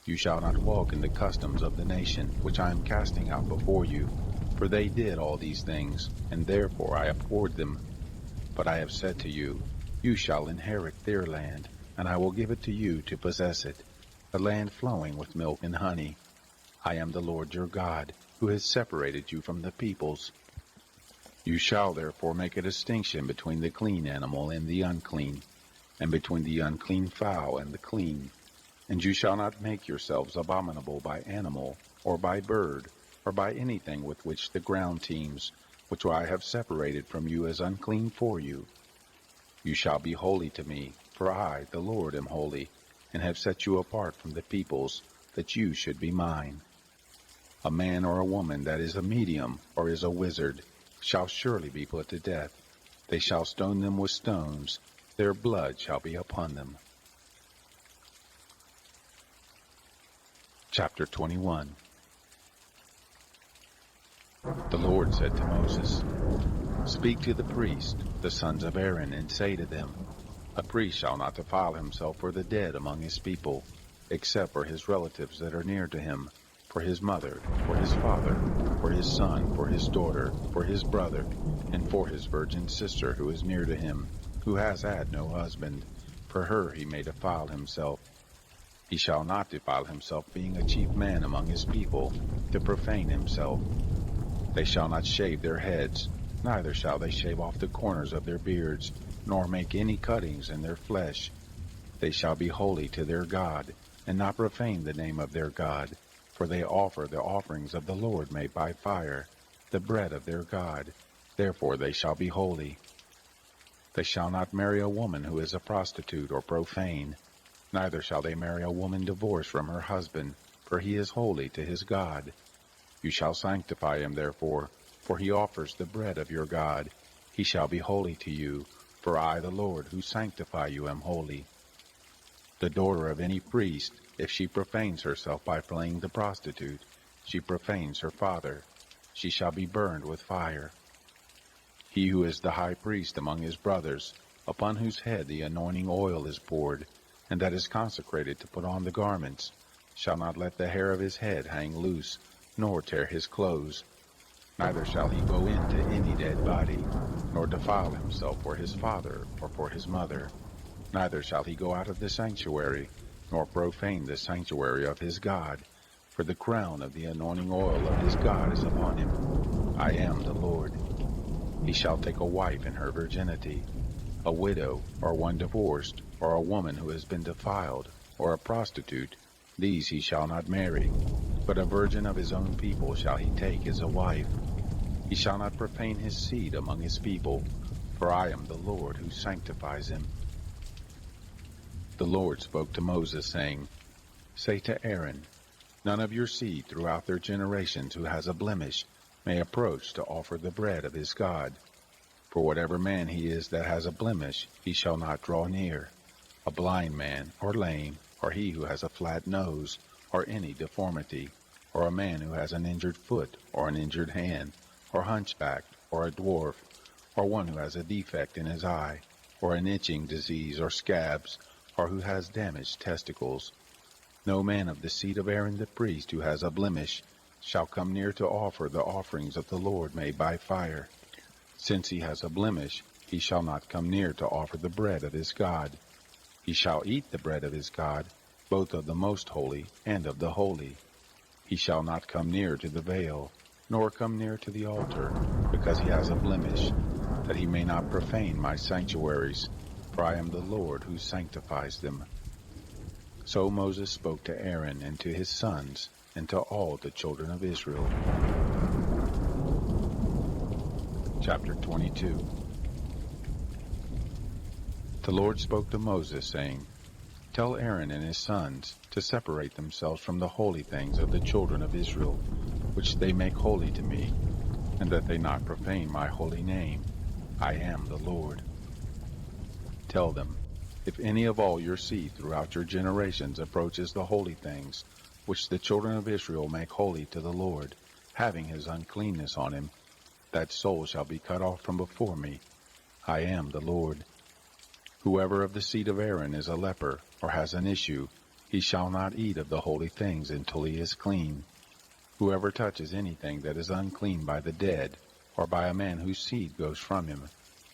You shall not walk in the customs of the nation which I am casting out before you, for they did all these things, and therefore I abhorred them. But I have said to you, you shall inherit their land, and I will give it to you to possess it, a land flowing with milk and honey. I am the Lord your God, who has separated you from the peoples. You shall therefore make a distinction between the clean animal and the unclean, and between the unclean fowl and the clean. And you shall not make yourselves abominable by animal, or by bird, or by anything with which the ground teems, which I have separated from you as unclean for you. You shall be holy to me, for I, the Lord, am holy, and have set you apart from the peoples, that you should be mine. A man or a woman that is a medium, or is a wizard, shall surely be put to death. They shall stone them with stones. Their blood shall be upon them. Chapter 21. The Lord said to Moses, Speak to the priests, the sons of Aaron, and say to them, A priest shall not defile himself for the dead among his people, except for his relatives that are near to him, for his mother, for his father, for his son, for his daughter, for his brother, and for his virgin sister who is near to him, who has had no husband. For her he may defile himself. He shall not defile himself, being a chief man among his people, to profane himself. They shall not shave their heads, neither shall they shave off the corners of their beards, nor make any cuttings in their flesh. They shall be holy to their God, and not profane the name of their God, for they offer the offerings of the Lord made by fire, the bread of their God. Therefore they shall be holy. They shall not marry a woman who is a prostitute or profane, neither shall they marry a woman divorced from her husband, for he is holy to his God. You shall sanctify him therefore, for he offers the bread of your God. He shall be holy to you, for I, the Lord, who sanctify you, am holy. The daughter of any priest, if she profanes herself by playing the prostitute, she profanes her father. She shall be burned with fire. He who is the high priest among his brothers, upon whose head the anointing oil is poured, and that is consecrated to put on the garments, shall not let the hair of his head hang loose, nor tear his clothes. Neither shall he go into any dead body, nor defile himself for his father or for his mother. Neither shall he go out of the sanctuary, nor profane the sanctuary of his God, for the crown of the anointing oil of his God is upon him. I am the Lord. He shall take a wife in her virginity, a widow, or one divorced, or a woman who has been defiled, or a prostitute. These he shall not marry, but a virgin of his own people shall he take as a wife. He shall not profane his seed among his people, for I am the Lord who sanctifies him. The Lord spoke to Moses, saying, Say to Aaron, None of your seed throughout their generations who has a blemish may approach to offer the bread of his God. For whatever man he is that has a blemish, he shall not draw near, a blind man, or lame, or he who has a flat nose, or any deformity. or a man who has an injured foot, or an injured hand, or hunchbacked, or a dwarf, or one who has a defect in his eye, or an itching disease, or scabs, or who has damaged testicles. No man of the seed of Aaron the priest who has a blemish shall come near to offer the offerings of the Lord made by fire. Since he has a blemish, he shall not come near to offer the bread of his God. He shall eat the bread of his God, both of the most holy and of the holy. He shall not come near to the veil, nor come near to the altar, because he has a blemish, that he may not profane my sanctuaries, for I am the Lord who sanctifies them. So Moses spoke to Aaron and to his sons and to all the children of Israel. Chapter 22. The Lord spoke to Moses, saying, Tell Aaron and his sons to separate themselves from the holy things of the children of Israel, which they make holy to me, and that they not profane my holy name. I am the Lord. Tell them, if any of all your seed throughout your generations approaches the holy things, which the children of Israel make holy to the Lord, having his uncleanness on him, that soul shall be cut off from before me. I am the Lord. Whoever of the seed of Aaron is a leper, or has an issue, he shall not eat of the holy things until he is clean. Whoever touches anything that is unclean by the dead, or by a man whose seed goes from him,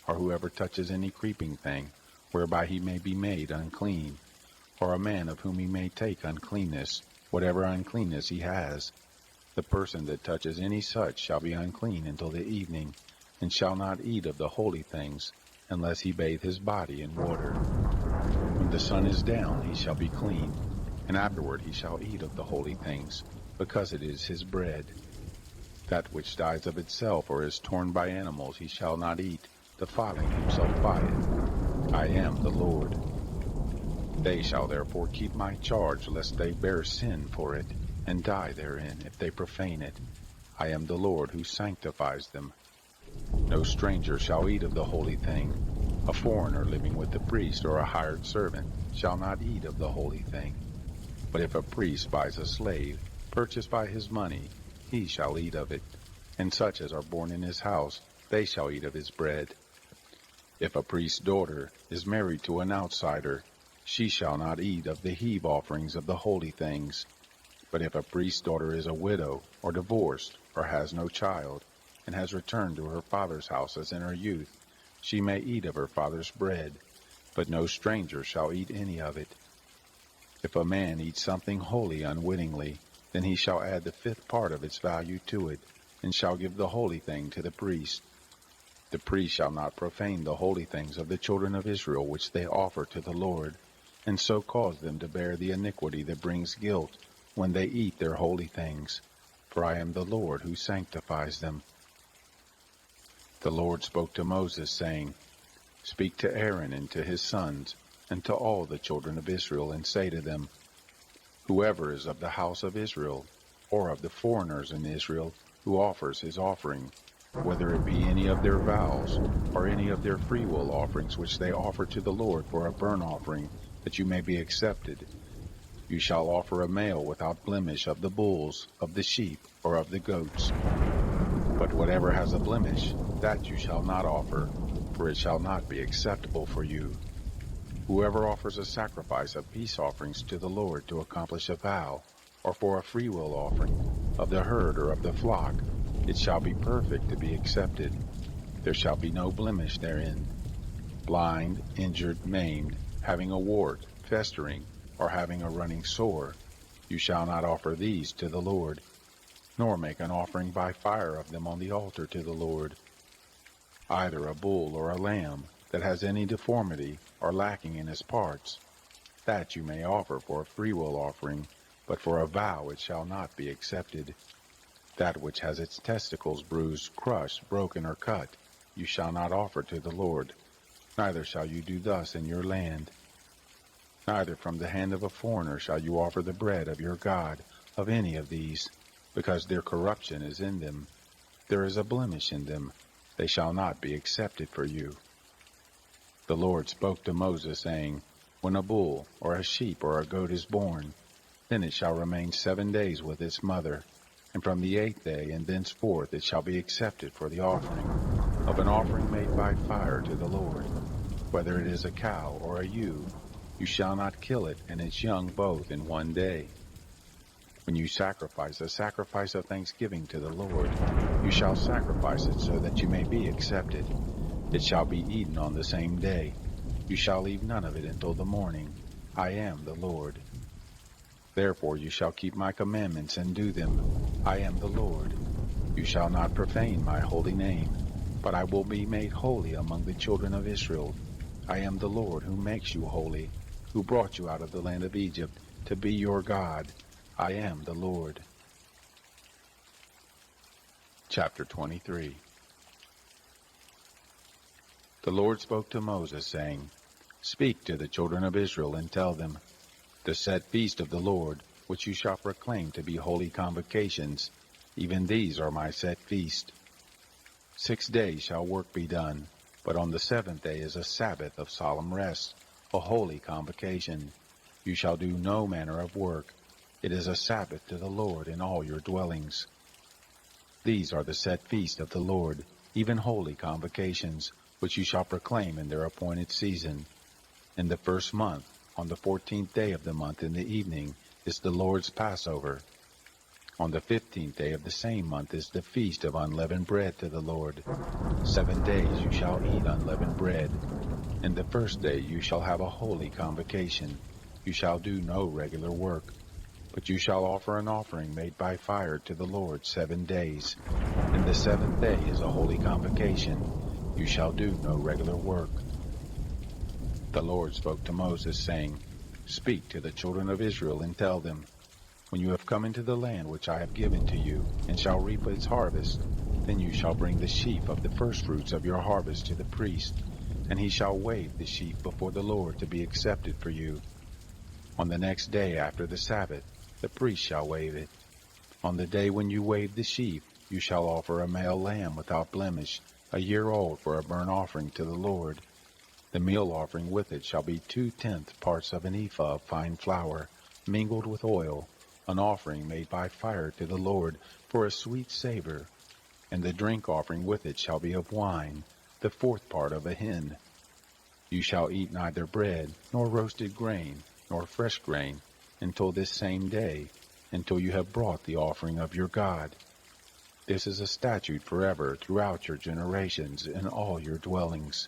or whoever touches any creeping thing, whereby he may be made unclean, or a man of whom he may take uncleanness, whatever uncleanness he has, the person that touches any such shall be unclean until the evening, and shall not eat of the holy things, unless he bathe his body in water. When the sun is down, he shall be clean, and afterward he shall eat of the holy things, because it is his bread. That which dies of itself or is torn by animals he shall not eat, defiling himself by it. I am the Lord. They shall therefore keep my charge, lest they bear sin for it, and die therein, if they profane it. I am the Lord who sanctifies them. No stranger shall eat of the holy thing. A foreigner living with the priest or a hired servant shall not eat of the holy thing. But if a priest buys a slave, purchased by his money, he shall eat of it, and such as are born in his house, they shall eat of his bread. If a priest's daughter is married to an outsider, she shall not eat of the heave offerings of the holy things. But if a priest's daughter is a widow, or divorced, or has no child, and has returned to her father's house as in her youth, she may eat of her father's bread, but no stranger shall eat any of it. If a man eats something holy unwittingly, then he shall add the fifth part of its value to it, and shall give the holy thing to the priest. The priest shall not profane the holy things of the children of Israel which they offer to the Lord, and so cause them to bear the iniquity that brings guilt when they eat their holy things. For I am the Lord who sanctifies them. The Lord spoke to Moses, saying, Speak to Aaron and to his sons, and to all the children of Israel, and say to them, Whoever is of the house of Israel, or of the foreigners in Israel, who offers his offering, whether it be any of their vows, or any of their freewill offerings which they offer to the Lord for a burnt offering, that you may be accepted, you shall offer a male without blemish of the bulls, of the sheep, or of the goats. But whatever has a blemish, that you shall not offer, for it shall not be acceptable for you. Whoever offers a sacrifice of peace offerings to the Lord to accomplish a vow, or for a freewill offering, of the herd or of the flock, it shall be perfect to be accepted. There shall be no blemish therein. Blind, injured, maimed, having a wart, festering, or having a running sore, you shall not offer these to the Lord, nor make an offering by fire of them on the altar to the Lord. Either a bull or a lamb that has any deformity or lacking in his parts, that you may offer for a freewill offering, but for a vow it shall not be accepted. That which has its testicles bruised, crushed, broken, or cut, you shall not offer to the Lord, neither shall you do thus in your land. Neither from the hand of a foreigner shall you offer the bread of your God of any of these, because their corruption is in them. There is a blemish in them. They shall not be accepted for you. The Lord spoke to Moses, saying, When a bull, or a sheep, or a goat is born, Then it shall remain 7 days with its mother, and from the 8th day and thenceforth it shall be accepted for the offering of an offering made by fire to the Lord. Whether it is a cow or a ewe, you shall not kill it and its young both in 1 day. When you sacrifice a sacrifice of thanksgiving to the Lord, you shall sacrifice it so that you may be accepted. It shall be eaten on the same day. You shall leave none of it until the morning. I am the Lord. Therefore you shall keep my commandments and do them. I am the Lord. You shall not profane my holy name, but I will be made holy among the children of Israel. I am the Lord who makes you holy, who brought you out of the land of Egypt to be your God. I am the Lord. Chapter 23. The Lord spoke to Moses, saying, Speak to the children of Israel and tell them, The set feast of the Lord, which you shall proclaim to be holy convocations, even these are my set feast. 6 days shall work be done, but on the 7th day is a Sabbath of solemn rest, a holy convocation. You shall do no manner of work. It is a Sabbath to the Lord in all your dwellings. These are the set feast of the Lord, even holy convocations, which you shall proclaim in their appointed season. In the 1st month, on the 14th day of the month in the evening, is the Lord's Passover. On the 15th day of the same month is the feast of unleavened bread to the Lord. 7 days you shall eat unleavened bread. In the 1st day you shall have a holy convocation. You shall do no regular work, but you shall offer an offering made by fire to the Lord 7 days. And the 7th day is a holy convocation. You shall do no regular work. The Lord spoke to Moses, saying, Speak to the children of Israel and tell them, When you have come into the land which I have given to you, and shall reap its harvest, then you shall bring the sheaf of the firstfruits of your harvest to the priest, and he shall wave the sheaf before the Lord to be accepted for you. On the next day after the Sabbath, the priest shall wave it. On the day when you wave the sheaf, you shall offer a male lamb without blemish, a year old, for a burnt offering to the Lord. The meal offering with it shall be 2/10 parts of an ephah of fine flour, mingled with oil, an offering made by fire to the Lord for a sweet savor. And the drink offering with it shall be of wine, the 4th part of a hin. You shall eat neither bread, nor roasted grain, nor fresh grain, until this same day, until you have brought the offering of your God. This is a statute forever throughout your generations in all your dwellings.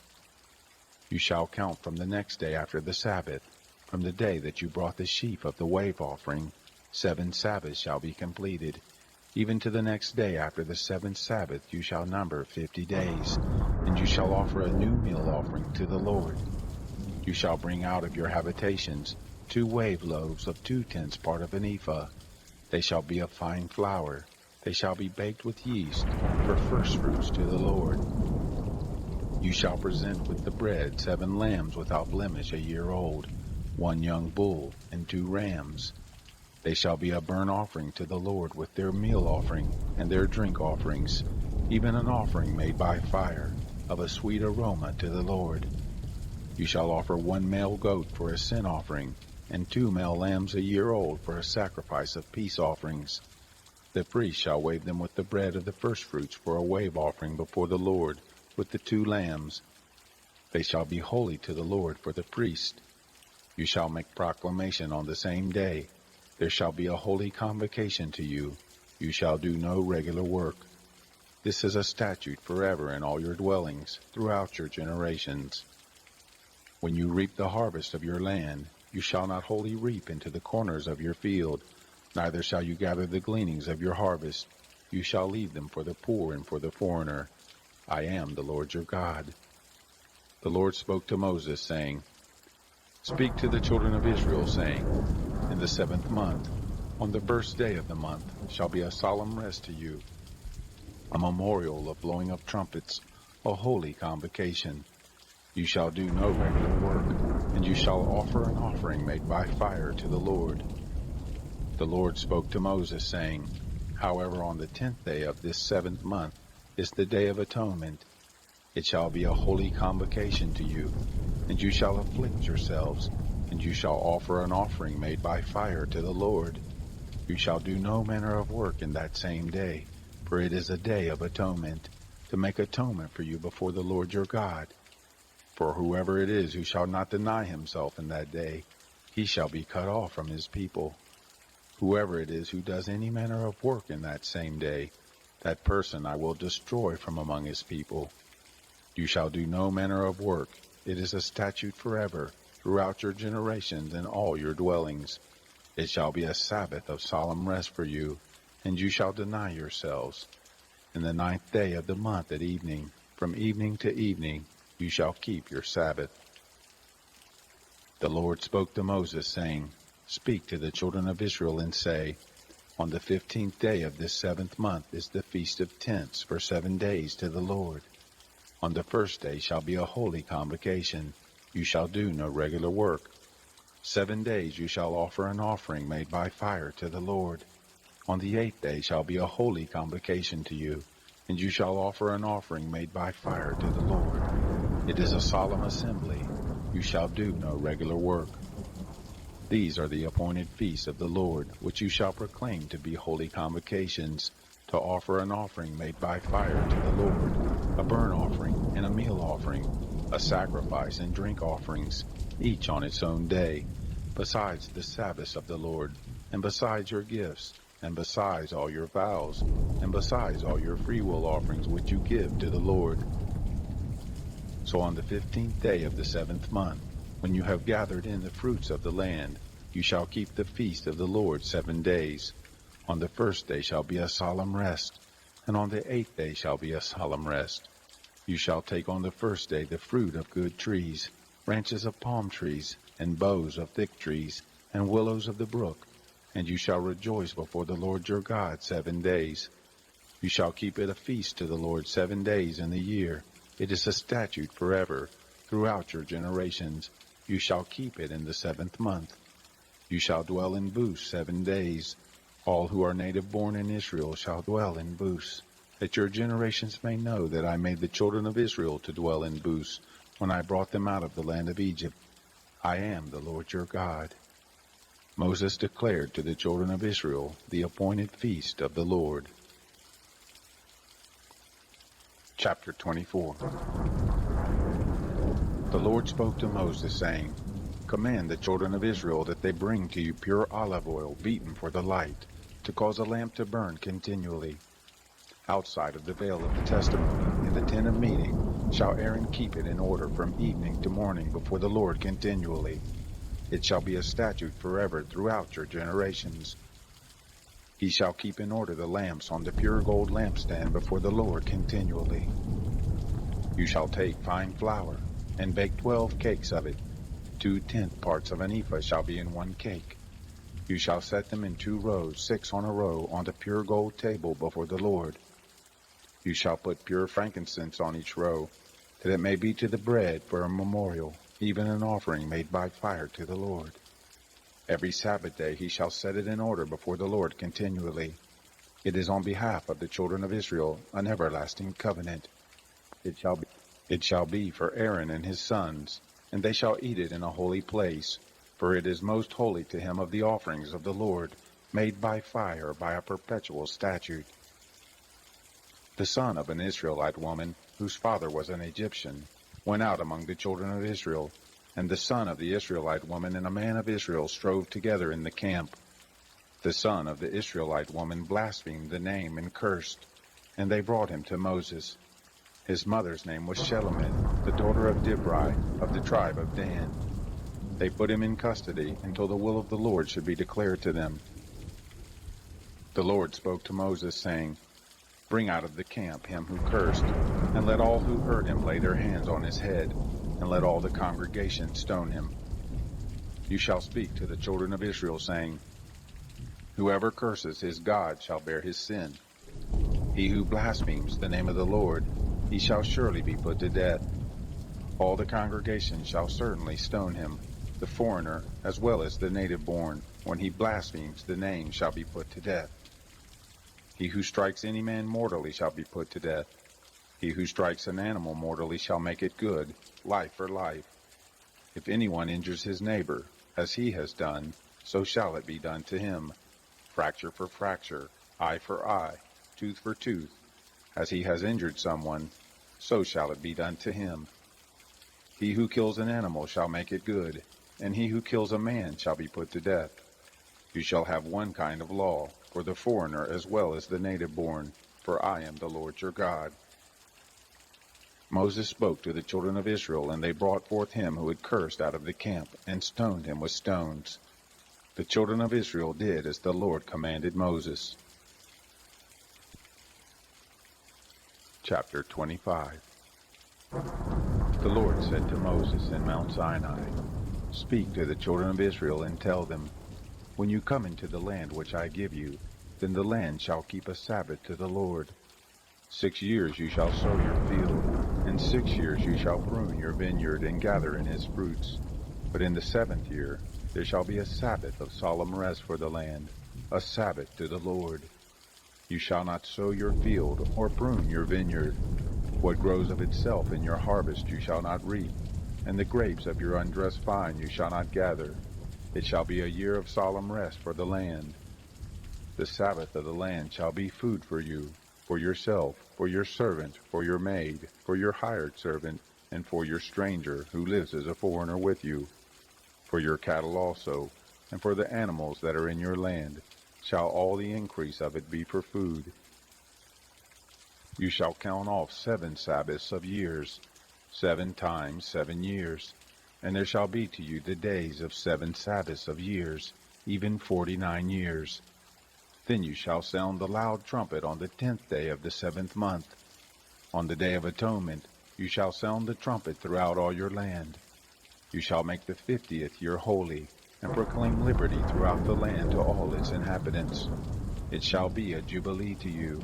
You shall count from the next day after the Sabbath, from the day that you brought the sheaf of the wave offering. 7 Sabbaths shall be completed. Even to the next day after the 7th Sabbath you shall number 50 days, and you shall offer a new meal offering to the Lord. You shall bring out of your habitations 2 wave loaves of 2/10 part of an ephah. They shall be of fine flour. They shall be baked with yeast, for firstfruits to the Lord. You shall present with the bread 7 lambs without blemish, a year old, 1 young bull, and 2 rams. They shall be a burnt offering to the Lord with their meal offering and their drink offerings, even an offering made by fire, of a sweet aroma to the Lord. You shall offer 1 male goat for a sin offering, and 2 male lambs a year old for a sacrifice of peace offerings. The priest shall wave them with the bread of the firstfruits for a wave offering before the Lord, with the 2 lambs. They shall be holy to the Lord for the priest. You shall make proclamation on the same day. There shall be a holy convocation to you. You shall do no regular work. This is a statute forever in all your dwellings, throughout your generations. When you reap the harvest of your land, you shall not wholly reap into the corners of your field, neither shall you gather the gleanings of your harvest. You shall leave them for the poor and for the foreigner. I am the Lord your God. The Lord spoke to Moses, saying, Speak to the children of Israel, saying, In the 7th month, on the 1st day of the month, shall be a solemn rest to you, a memorial of blowing of trumpets, a holy convocation. You shall do no regular work, and you shall offer an offering made by fire to the Lord. The Lord spoke to Moses, saying, However, on the 10th day of this 7th month is the Day of Atonement. It shall be a holy convocation to you, and you shall afflict yourselves. and you shall offer an offering made by fire to the Lord. You shall do no manner of work in that same day, for it is a day of atonement, to make atonement for you before the Lord your God. For whoever it is who shall not deny himself in that day, he shall be cut off from his people. Whoever it is who does any manner of work in that same day, that person I will destroy from among his people. You shall do no manner of work. It is a statute forever, throughout your generations in all your dwellings. It shall be a Sabbath of solemn rest for you, and you shall deny yourselves. In the 9th day of the month at evening, from evening to evening, you shall keep your Sabbath. The Lord spoke to Moses, saying, Speak to the children of Israel and say, On the 15th day of this 7th month is the Feast of Tents for 7 days to the Lord. On the first day shall be a holy convocation. You shall do no regular work. 7 days you shall offer an offering made by fire to the Lord. On the 8th day shall be a holy convocation to you, and you shall offer an offering made by fire to the Lord. It is a solemn assembly. You shall do no regular work. These are the appointed feasts of the Lord, which you shall proclaim to be holy convocations, to offer an offering made by fire to the Lord, a burnt offering and a meal offering, a sacrifice and drink offerings, each on its own day, besides the Sabbaths of the Lord, and besides your gifts, and besides all your vows, and besides all your freewill offerings which you give to the Lord. So on the 15th day of the 7th month, when you have gathered in the fruits of the land, you shall keep the feast of the Lord 7 days. On the first day shall be a solemn rest, and on the 8th day shall be a solemn rest. You shall take on the first day the fruit of good trees, branches of palm trees, and boughs of thick trees, and willows of the brook, and you shall rejoice before the Lord your God 7 days. You shall keep it a feast to the Lord 7 days in the year. It is a statute forever, throughout your generations. You shall keep it in the 7th month. You shall dwell in Booths 7 days. All who are native born in Israel shall dwell in Booths, that your generations may know that I made the children of Israel to dwell in Booths, when I brought them out of the land of Egypt. I am the Lord your God. Moses declared to the children of Israel the appointed feast of the Lord. Chapter 24. The Lord spoke to Moses, saying, Command the children of Israel that they bring to you pure olive oil beaten for the light, to cause a lamp to burn continually. Outside of the veil of the testimony, in the tent of meeting, shall Aaron keep it in order from evening to morning before the Lord continually. It shall be a statute forever throughout your generations. He shall keep in order the lamps on the pure gold lampstand before the Lord continually. You shall take fine flour, and bake 12 cakes of it. 2/10 parts of an ephah shall be in 1 cake. You shall set them in 2 rows, 6 on a row, on the pure gold table before the Lord. You shall put pure frankincense on each row, that it may be to the bread for a memorial, even an offering made by fire to the Lord. Every Sabbath day he shall set it in order before the Lord continually. It is on behalf of the children of Israel an everlasting covenant. It shall be for Aaron and his sons, and they shall eat it in a holy place, for it is most holy to him of the offerings of the Lord, made by fire by a perpetual statute. The son of an Israelite woman, whose father was an Egyptian, went out among the children of Israel, and the son of the Israelite woman and a man of Israel strove together in the camp. The son of the Israelite woman blasphemed the name and cursed, and they brought him to Moses. His mother's name was Shelomith, the daughter of Dibri, of the tribe of Dan. They put him in custody until the will of the Lord should be declared to them. The Lord spoke to Moses, saying, Bring out of the camp him who cursed, and let all who heard him lay their hands on his head, and let all the congregation stone him. You shall speak to the children of Israel, saying, Whoever curses his God shall bear his sin. He who blasphemes the name of the Lord, he shall surely be put to death. All the congregation shall certainly stone him. The foreigner, as well as the native born, when he blasphemes the name, shall be put to death. He who strikes any man mortally shall be put to death. He who strikes an animal mortally shall make it good, life for life. If anyone injures his neighbor, As he has done, so shall it be done to him. Fracture for fracture, eye for eye, tooth for tooth. As he has injured someone, so shall it be done to him. He who kills an animal shall make it good, and he who kills a man shall be put to death. You shall have one kind of law, for the foreigner as well as the native born, for I am the Lord your God. Moses spoke to the children of Israel, and they brought forth him who had cursed out of the camp, and stoned him with stones. The children of Israel did as the Lord commanded Moses. Chapter 25. The Lord said to Moses in Mount Sinai, Speak to the children of Israel and tell them, When you come into the land which I give you, then the land shall keep a Sabbath to the Lord. 6 years you shall sow your field, and 6 years you shall prune your vineyard and gather in his fruits. But in the 7th year there shall be a Sabbath of solemn rest for the land, a Sabbath to the Lord. You shall not sow your field or prune your vineyard. What grows of itself in your harvest you shall not reap, and the grapes of your undressed vine you shall not gather. It shall be a year of solemn rest for the land. The Sabbath of the land shall be food for you, for yourself, for your servant, for your maid, for your hired servant, and for your stranger who lives as a foreigner with you. For your cattle also, and for the animals that are in your land, shall all the increase of it be for food. You shall count off 7 Sabbaths of years, 7 times 7 years, and there shall be to you the days of 7 Sabbaths of years, even 49 years. Then you shall sound the loud trumpet on the 10th day of the 7th month. On the day of atonement you shall sound the trumpet throughout all your land. You shall make the 50th year holy, and proclaim liberty throughout the land to all its inhabitants. It shall be a jubilee to you,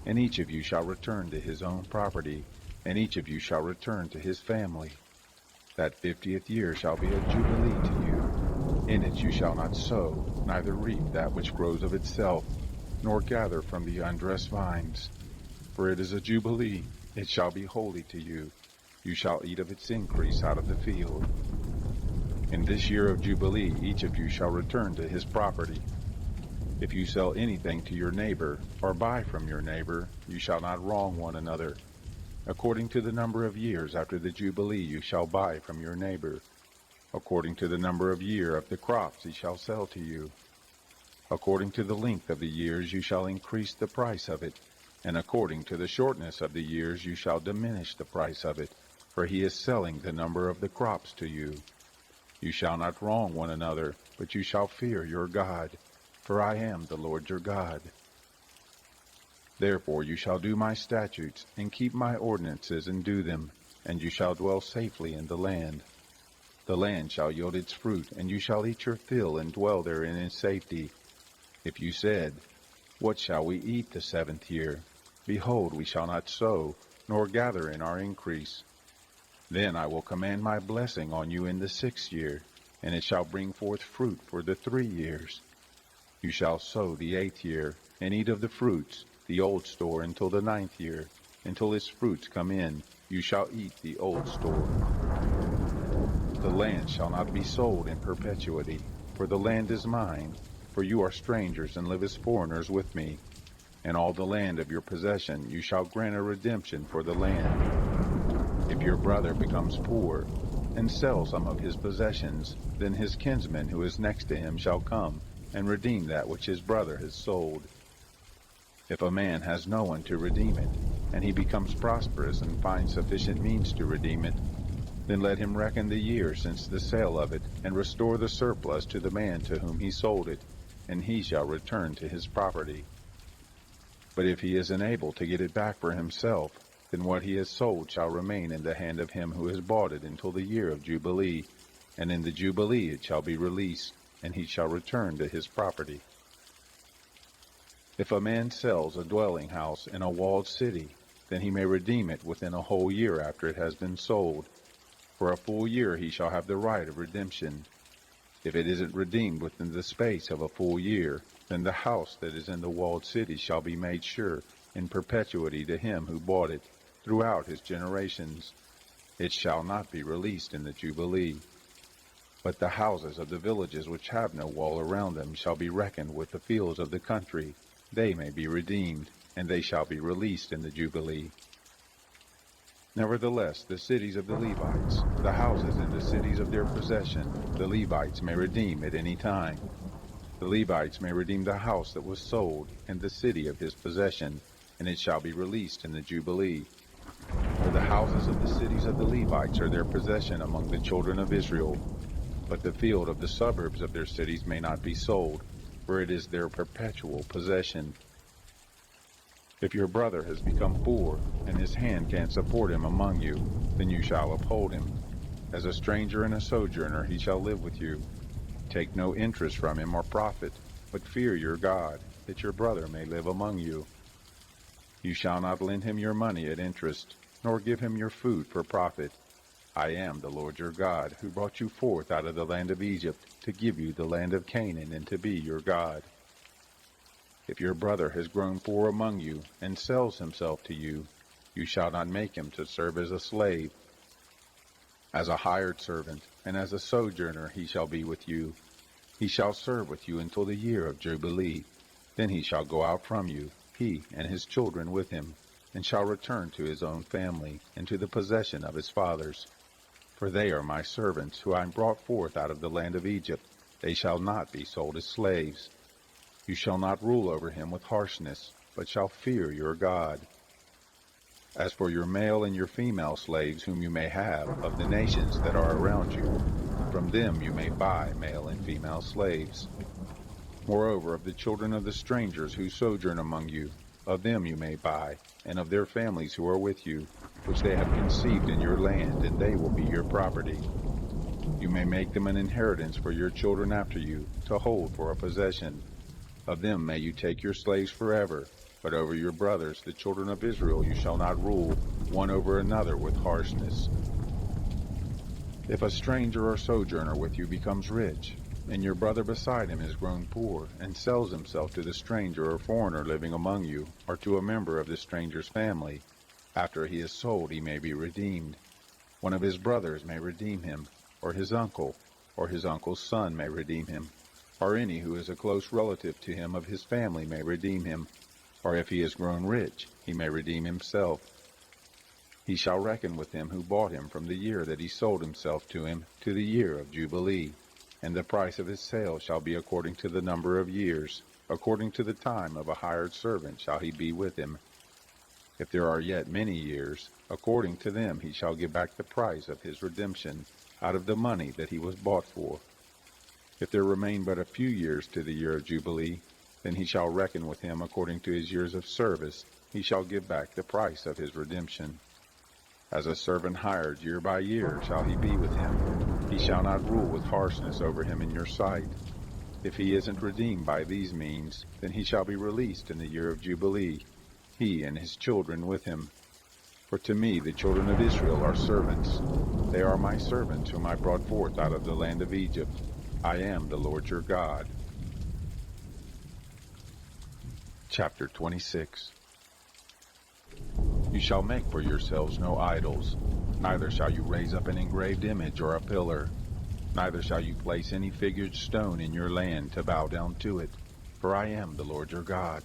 and each of you shall return to his own property, and each of you shall return to his family. That 50th year shall be a jubilee to you. In it you shall not sow, neither reap that which grows of itself, nor gather from the undressed vines. For it is a jubilee, it shall be holy to you. You shall eat of its increase out of the field. In this year of jubilee each of you shall return to his property. If you sell anything to your neighbor, or buy from your neighbor, you shall not wrong one another. According to the number of years after the jubilee you shall buy from your neighbor. According to the number of year of the crops he shall sell to you. According to the length of the years you shall increase the price of it, and according to the shortness of the years you shall diminish the price of it, for he is selling the number of the crops to you. You shall not wrong one another, but you shall fear your God, for I am the Lord your God. Therefore you shall do my statutes, and keep my ordinances, and do them, and you shall dwell safely in the land. The land shall yield its fruit, and you shall eat your fill, and dwell therein in safety. If you said, What shall we eat the 7th year? Behold, we shall not sow, nor gather in our increase. Then I will command my blessing on you in the 6th year, and it shall bring forth fruit for the 3 years. You shall sow the 8th year, and eat of the fruits, the old store, until the 9th year. Until its fruits come in, you shall eat the old store. The land shall not be sold in perpetuity, for the land is mine, for you are strangers and live as foreigners with me. In all the land of your possession you shall grant a redemption for the land. If your brother becomes poor, and sells some of his possessions, then his kinsman who is next to him shall come and redeem that which his brother has sold. If a man has no one to redeem it, and he becomes prosperous and finds sufficient means to redeem it, then let him reckon the year since the sale of it, and restore the surplus to the man to whom he sold it, and he shall return to his property. But if he is unable to get it back for himself, then what he has sold shall remain in the hand of him who has bought it until the year of Jubilee, and in the Jubilee it shall be released, and he shall return to his property. If a man sells a dwelling house in a walled city, then he may redeem it within a whole year after it has been sold. For a full year he shall have the right of redemption. If it isn't redeemed within the space of a full year, then the house that is in the walled city shall be made sure in perpetuity to him who bought it, throughout his generations. It shall not be released in the Jubilee. But the houses of the villages which have no wall around them shall be reckoned with the fields of the country. They may be redeemed, and they shall be released in the Jubilee. Nevertheless, the cities of the Levites, the houses and the cities of their possession, the Levites may redeem at any time. The Levites may redeem the house that was sold, and the city of his possession, and it shall be released in the Jubilee. For the houses of the cities of the Levites are their possession among the children of Israel. But the field of the suburbs of their cities may not be sold, for it is their perpetual possession. If your brother has become poor, and his hand can't support him among you, then you shall uphold him. As a stranger and a sojourner he shall live with you. Take no interest from him or profit, but fear your God, that your brother may live among you. You shall not lend him your money at interest, nor give him your food for profit. I am the Lord your God, who brought you forth out of the land of Egypt, to give you the land of Canaan, and to be your God. If your brother has grown poor among you, and sells himself to you, you shall not make him to serve as a slave. As a hired servant, and as a sojourner he shall be with you. He shall serve with you until the year of Jubilee. Then he shall go out from you, he and his children with him, and shall return to his own family, and to the possession of his fathers. For they are my servants, who I brought forth out of the land of Egypt. They shall not be sold as slaves. You shall not rule over him with harshness, but shall fear your God. As for your male and your female slaves whom you may have of the nations that are around you, from them you may buy male and female slaves. Moreover, of the children of the strangers who sojourn among you, of them you may buy, and of their families who are with you, which they have conceived in your land, and they will be your property. You may make them an inheritance for your children after you, to hold for a possession. Of them may you take your slaves forever, but over your brothers, the children of Israel, you shall not rule, one over another with harshness. If a stranger or sojourner with you becomes rich, and your brother beside him has grown poor, and sells himself to the stranger or foreigner living among you, or to a member of the stranger's family, after he is sold he may be redeemed. One of his brothers may redeem him, or his uncle's son may redeem him, or any who is a close relative to him of his family may redeem him, or if he has grown rich, he may redeem himself. He shall reckon with him who bought him from the year that he sold himself to him to the year of Jubilee, and the price of his sale shall be according to the number of years, according to the time of a hired servant shall he be with him. If there are yet many years, according to them he shall give back the price of his redemption out of the money that he was bought for. If there remain but a few years to the year of Jubilee, then he shall reckon with him according to his years of service. He shall give back the price of his redemption. As a servant hired year by year shall he be with him. He shall not rule with harshness over him in your sight. If he isn't redeemed by these means, then he shall be released in the year of Jubilee, he and his children with him. For to me the children of Israel are servants. They are my servants whom I brought forth out of the land of Egypt. I am the Lord your God. Chapter 26. You shall make for yourselves no idols, neither shall you raise up an engraved image or a pillar, neither shall you place any figured stone in your land to bow down to it, for I am the Lord your God.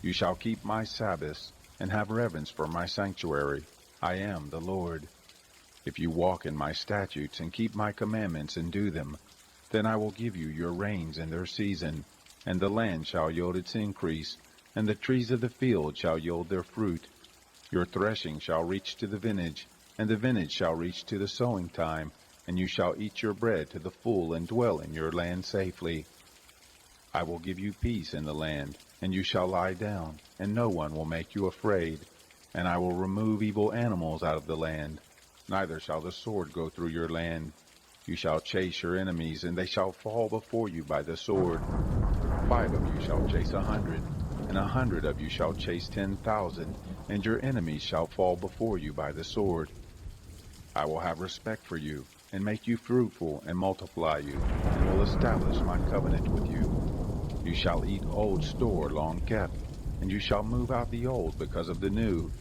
You shall keep my Sabbaths, and have reverence for my sanctuary. I am the Lord. If you walk in my statutes and keep my commandments and do them, then I will give you your rains in their season, and the land shall yield its increase, and the trees of the field shall yield their fruit. Your threshing shall reach to the vintage, and the vintage shall reach to the sowing time, and you shall eat your bread to the full and dwell in your land safely. I will give you peace in the land, and you shall lie down, and no one will make you afraid. And I will remove evil animals out of the land, neither shall the sword go through your land. You shall chase your enemies, and they shall fall before you by the sword. 5 of you shall chase 100, and 100 of you shall chase 10,000, and your enemies shall fall before you by the sword. I will have respect for you, and make you fruitful, and multiply you, and will establish my covenant with you. You shall eat old store long kept, and you shall move out the old because of the new.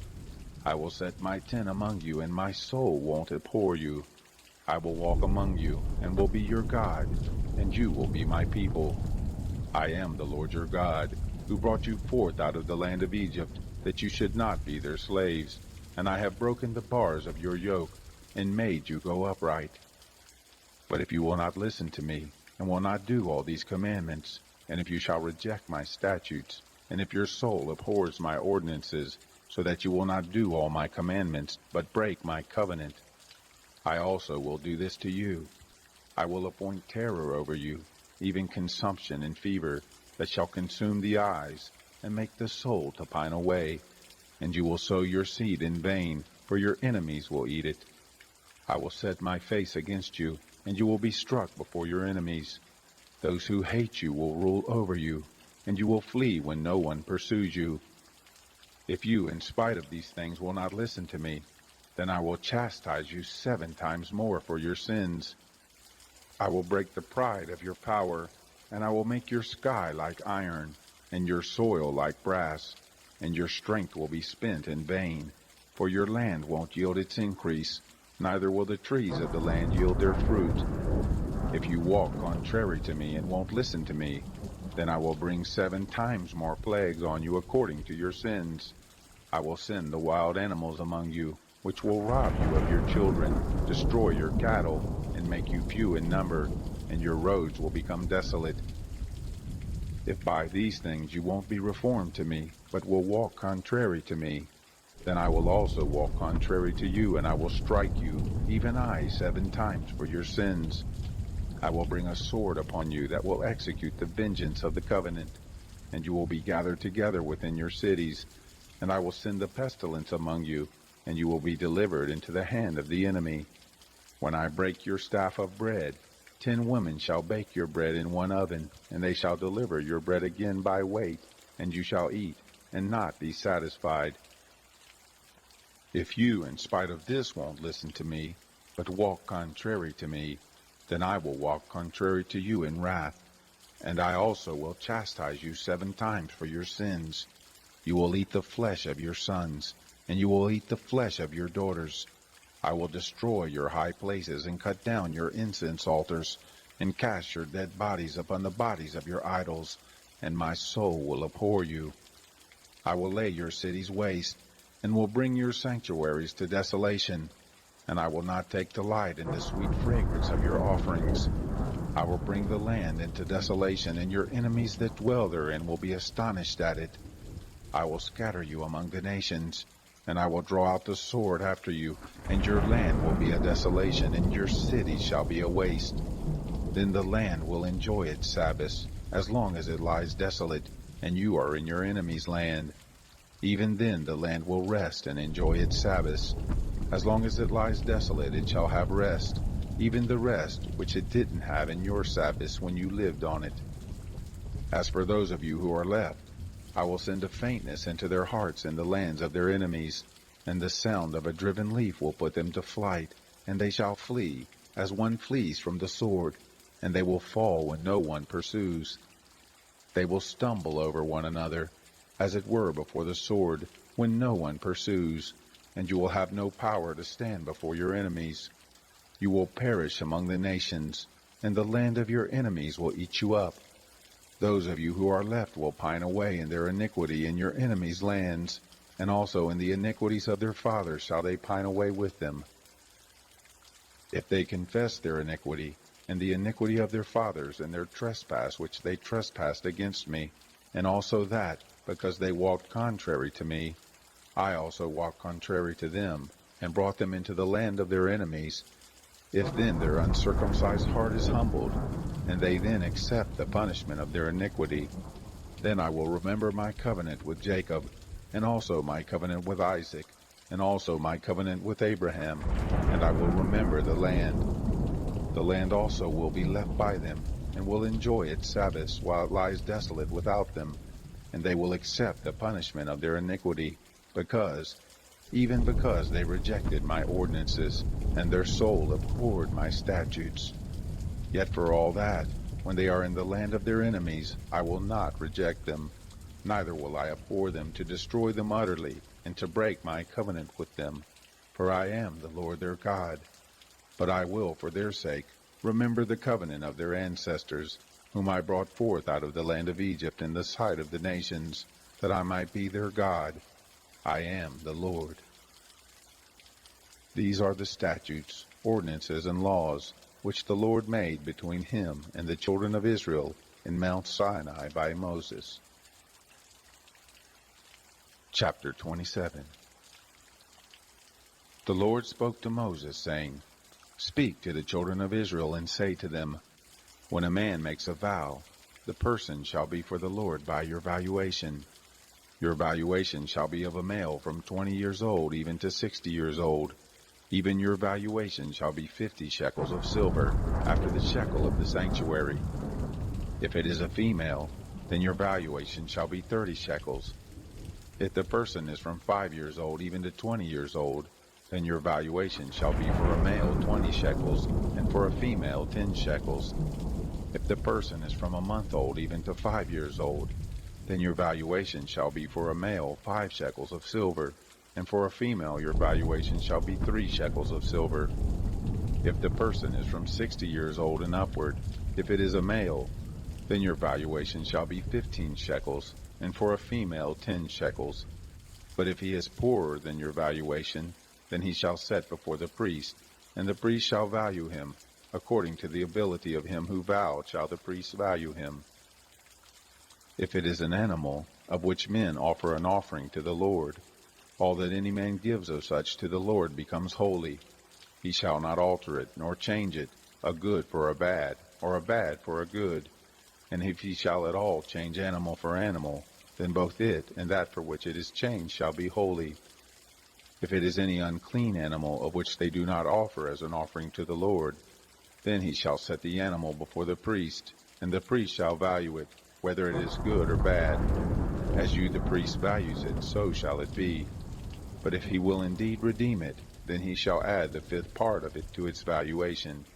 I will set my tent among you, and my soul won't abhor you. I will walk among you, and will be your God, and you will be my people. I am the Lord your God, who brought you forth out of the land of Egypt, that you should not be their slaves. And I have broken the bars of your yoke, and made you go upright. But if you will not listen to me, and will not do all these commandments, and if you shall reject my statutes, and if your soul abhors my ordinances, so that you will not do all my commandments, but break my covenant, I also will do this to you. I will appoint terror over you, even consumption and fever, that shall consume the eyes, and make the soul to pine away. And you will sow your seed in vain, for your enemies will eat it. I will set my face against you, and you will be struck before your enemies. Those who hate you will rule over you, and you will flee when no one pursues you. If you, in spite of these things, will not listen to me, then I will chastise you 7 times more for your sins. I will break the pride of your power, and I will make your sky like iron, and your soil like brass, and your strength will be spent in vain, for your land won't yield its increase, neither will the trees of the land yield their fruit. If you walk contrary to me and won't listen to me, then I will bring 7 times more plagues on you according to your sins. I will send the wild animals among you, which will rob you of your children, destroy your cattle, and make you few in number, and your roads will become desolate. If by these things you won't be reformed to me, but will walk contrary to me, then I will also walk contrary to you, and I will strike you, even I, 7 times for your sins. I will bring a sword upon you that will execute the vengeance of the covenant, and you will be gathered together within your cities, and I will send a pestilence among you, and you will be delivered into the hand of the enemy. When I break your staff of bread, 10 women shall bake your bread in one oven, and they shall deliver your bread again by weight, and you shall eat, and not be satisfied. If you, in spite of this, won't listen to me, but walk contrary to me, then I will walk contrary to you in wrath, and I also will chastise you 7 times for your sins. You will eat the flesh of your sons, and you will eat the flesh of your daughters. I will destroy your high places and cut down your incense altars, and cast your dead bodies upon the bodies of your idols, and my soul will abhor you. I will lay your cities waste, and will bring your sanctuaries to desolation, and I will not take delight in the sweet fragrance of your offerings. I will bring the land into desolation, and your enemies that dwell therein will be astonished at it. I will scatter you among the nations, and I will draw out the sword after you, and your land will be a desolation, and your cities shall be a waste. Then the land will enjoy its Sabbaths, as long as it lies desolate, and you are in your enemy's land. Even then the land will rest and enjoy its Sabbaths. As long as it lies desolate, it shall have rest, even the rest which it didn't have in your Sabbaths when you lived on it. As for those of you who are left, I will send a faintness into their hearts in the lands of their enemies, and the sound of a driven leaf will put them to flight, and they shall flee, as one flees from the sword, and they will fall when no one pursues. They will stumble over one another, as it were before the sword, when no one pursues, and you will have no power to stand before your enemies. You will perish among the nations, and the land of your enemies will eat you up. Those of you who are left will pine away in their iniquity in your enemies' lands, and also in the iniquities of their fathers shall they pine away with them. If they confess their iniquity, and the iniquity of their fathers, and their trespass which they trespassed against me, and also that, because they walked contrary to me, I also walked contrary to them, and brought them into the land of their enemies. If then their uncircumcised heart is humbled, and they then accept the punishment of their iniquity, then I will remember my covenant with Jacob, and also my covenant with Isaac, and also my covenant with Abraham, and I will remember the land. The land also will be left by them, and will enjoy its Sabbaths while it lies desolate without them, and they will accept the punishment of their iniquity, even because they rejected my ordinances, and their soul abhorred my statutes. Yet for all that, when they are in the land of their enemies, I will not reject them, neither will I abhor them to destroy them utterly, and to break my covenant with them. For I am the Lord their God. But I will, for their sake, remember the covenant of their ancestors, whom I brought forth out of the land of Egypt in the sight of the nations, that I might be their God. I am the Lord. These are the statutes, ordinances, and laws, which the Lord made between him and the children of Israel in Mount Sinai by Moses. Chapter 27. The Lord spoke to Moses, saying, Speak to the children of Israel, and say to them, When a man makes a vow, the person shall be for the Lord by your valuation. Your valuation shall be of a male from 20 years old even to 60 years old. Even your valuation shall be 50 shekels of silver, after the shekel of the sanctuary. If it is a female, then your valuation shall be 30 shekels. If the person is from 5 years old even to 20 years old, then your valuation shall be for a male 20 shekels, and for a female 10 shekels. If the person is from a month old even to 5 years old, then your valuation shall be for a male 5 shekels of silver, and for a female your valuation shall be 3 shekels of silver. If the person is from 60 years old and upward, if it is a male, then your valuation shall be 15 shekels, and for a female 10 shekels. But if he is poorer than your valuation, then he shall set before the priest, and the priest shall value him. According to the ability of him who vowed shall the priest value him. If it is an animal, of which men offer an offering to the Lord, all that any man gives of such to the Lord becomes holy. He shall not alter it, nor change it, a good for a bad, or a bad for a good. And if he shall at all change animal for animal, then both it and that for which it is changed shall be holy. If it is any unclean animal of which they do not offer as an offering to the Lord, then he shall set the animal before the priest, and the priest shall value it, whether it is good or bad. As you the priest values it, so shall it be. But if he will indeed redeem it, then he shall add the 5th part of it to its valuation.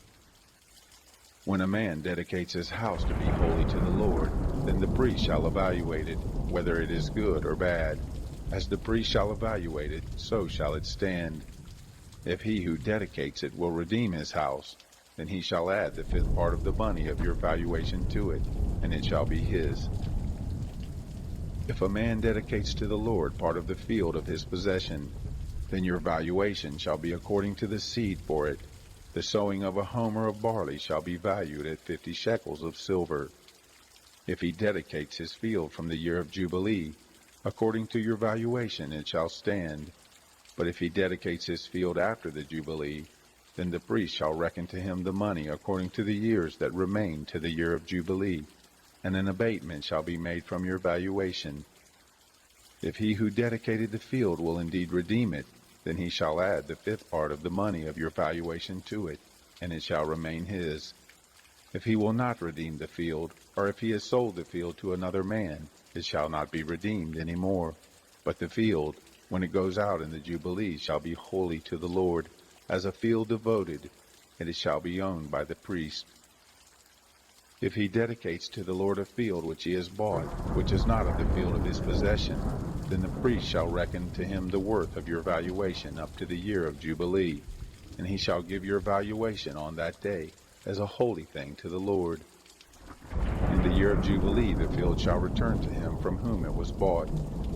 When a man dedicates his house to be holy to the Lord, then the priest shall evaluate it, whether it is good or bad. As the priest shall evaluate it, so shall it stand. If he who dedicates it will redeem his house, then he shall add the 5th part of the money of your valuation to it, and it shall be his. If a man dedicates to the Lord part of the field of his possession, then your valuation shall be according to the seed for it. The sowing of a homer of barley shall be valued at 50 shekels of silver. If he dedicates his field from the year of Jubilee, according to your valuation it shall stand. But if he dedicates his field after the Jubilee, then the priest shall reckon to him the money according to the years that remain to the year of Jubilee, and an abatement shall be made from your valuation. If he who dedicated the field will indeed redeem it, then he shall add the 5th part of the money of your valuation to it, and it shall remain his. If he will not redeem the field, or if he has sold the field to another man, it shall not be redeemed any more. But the field, when it goes out in the Jubilee, shall be holy to the Lord, as a field devoted, and it shall be owned by the priest. If he dedicates to the Lord a field which he has bought, which is not of the field of his possession, then the priest shall reckon to him the worth of your valuation up to the year of Jubilee, and he shall give your valuation on that day as a holy thing to the Lord. In the year of Jubilee the field shall return to him from whom it was bought,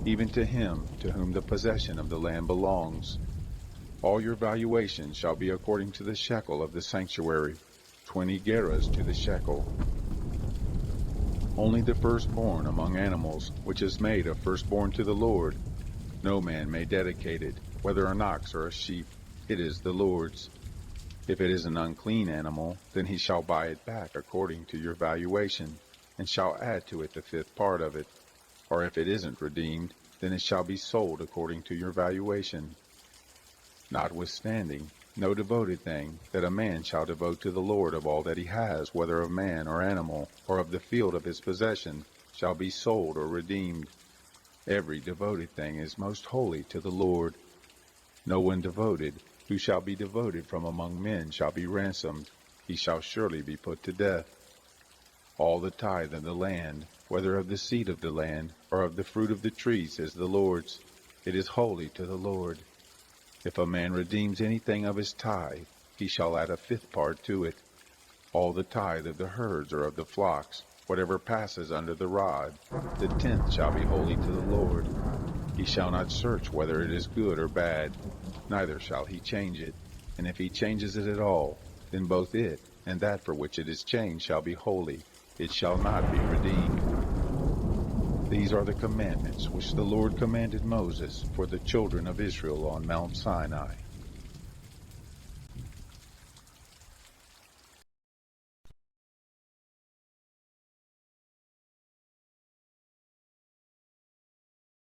even to him to whom the possession of the land belongs. All your valuation shall be according to the shekel of the sanctuary, 20 gerahs to the shekel. Only the firstborn among animals, which is made a firstborn to the Lord, no man may dedicate it, whether an ox or a sheep, it is the Lord's. If it is an unclean animal, then he shall buy it back according to your valuation, and shall add to it the 5th part of it. Or if it isn't redeemed, then it shall be sold according to your valuation. Notwithstanding, no devoted thing that a man shall devote to the Lord of all that he has, whether of man or animal, or of the field of his possession, shall be sold or redeemed. Every devoted thing is most holy to the Lord. No one devoted, who shall be devoted from among men, shall be ransomed. He shall surely be put to death. All the tithe in the land, whether of the seed of the land, or of the fruit of the trees, is the Lord's. It is holy to the Lord. If a man redeems anything of his tithe, he shall add a fifth part to it. All the tithe of the herds or of the flocks, whatever passes under the rod, the tenth shall be holy to the Lord. He shall not search whether it is good or bad, neither shall he change it. And if he changes it at all, then both it and that for which it is changed shall be holy. It shall not be redeemed. These are the commandments which the Lord commanded Moses for the children of Israel on Mount Sinai.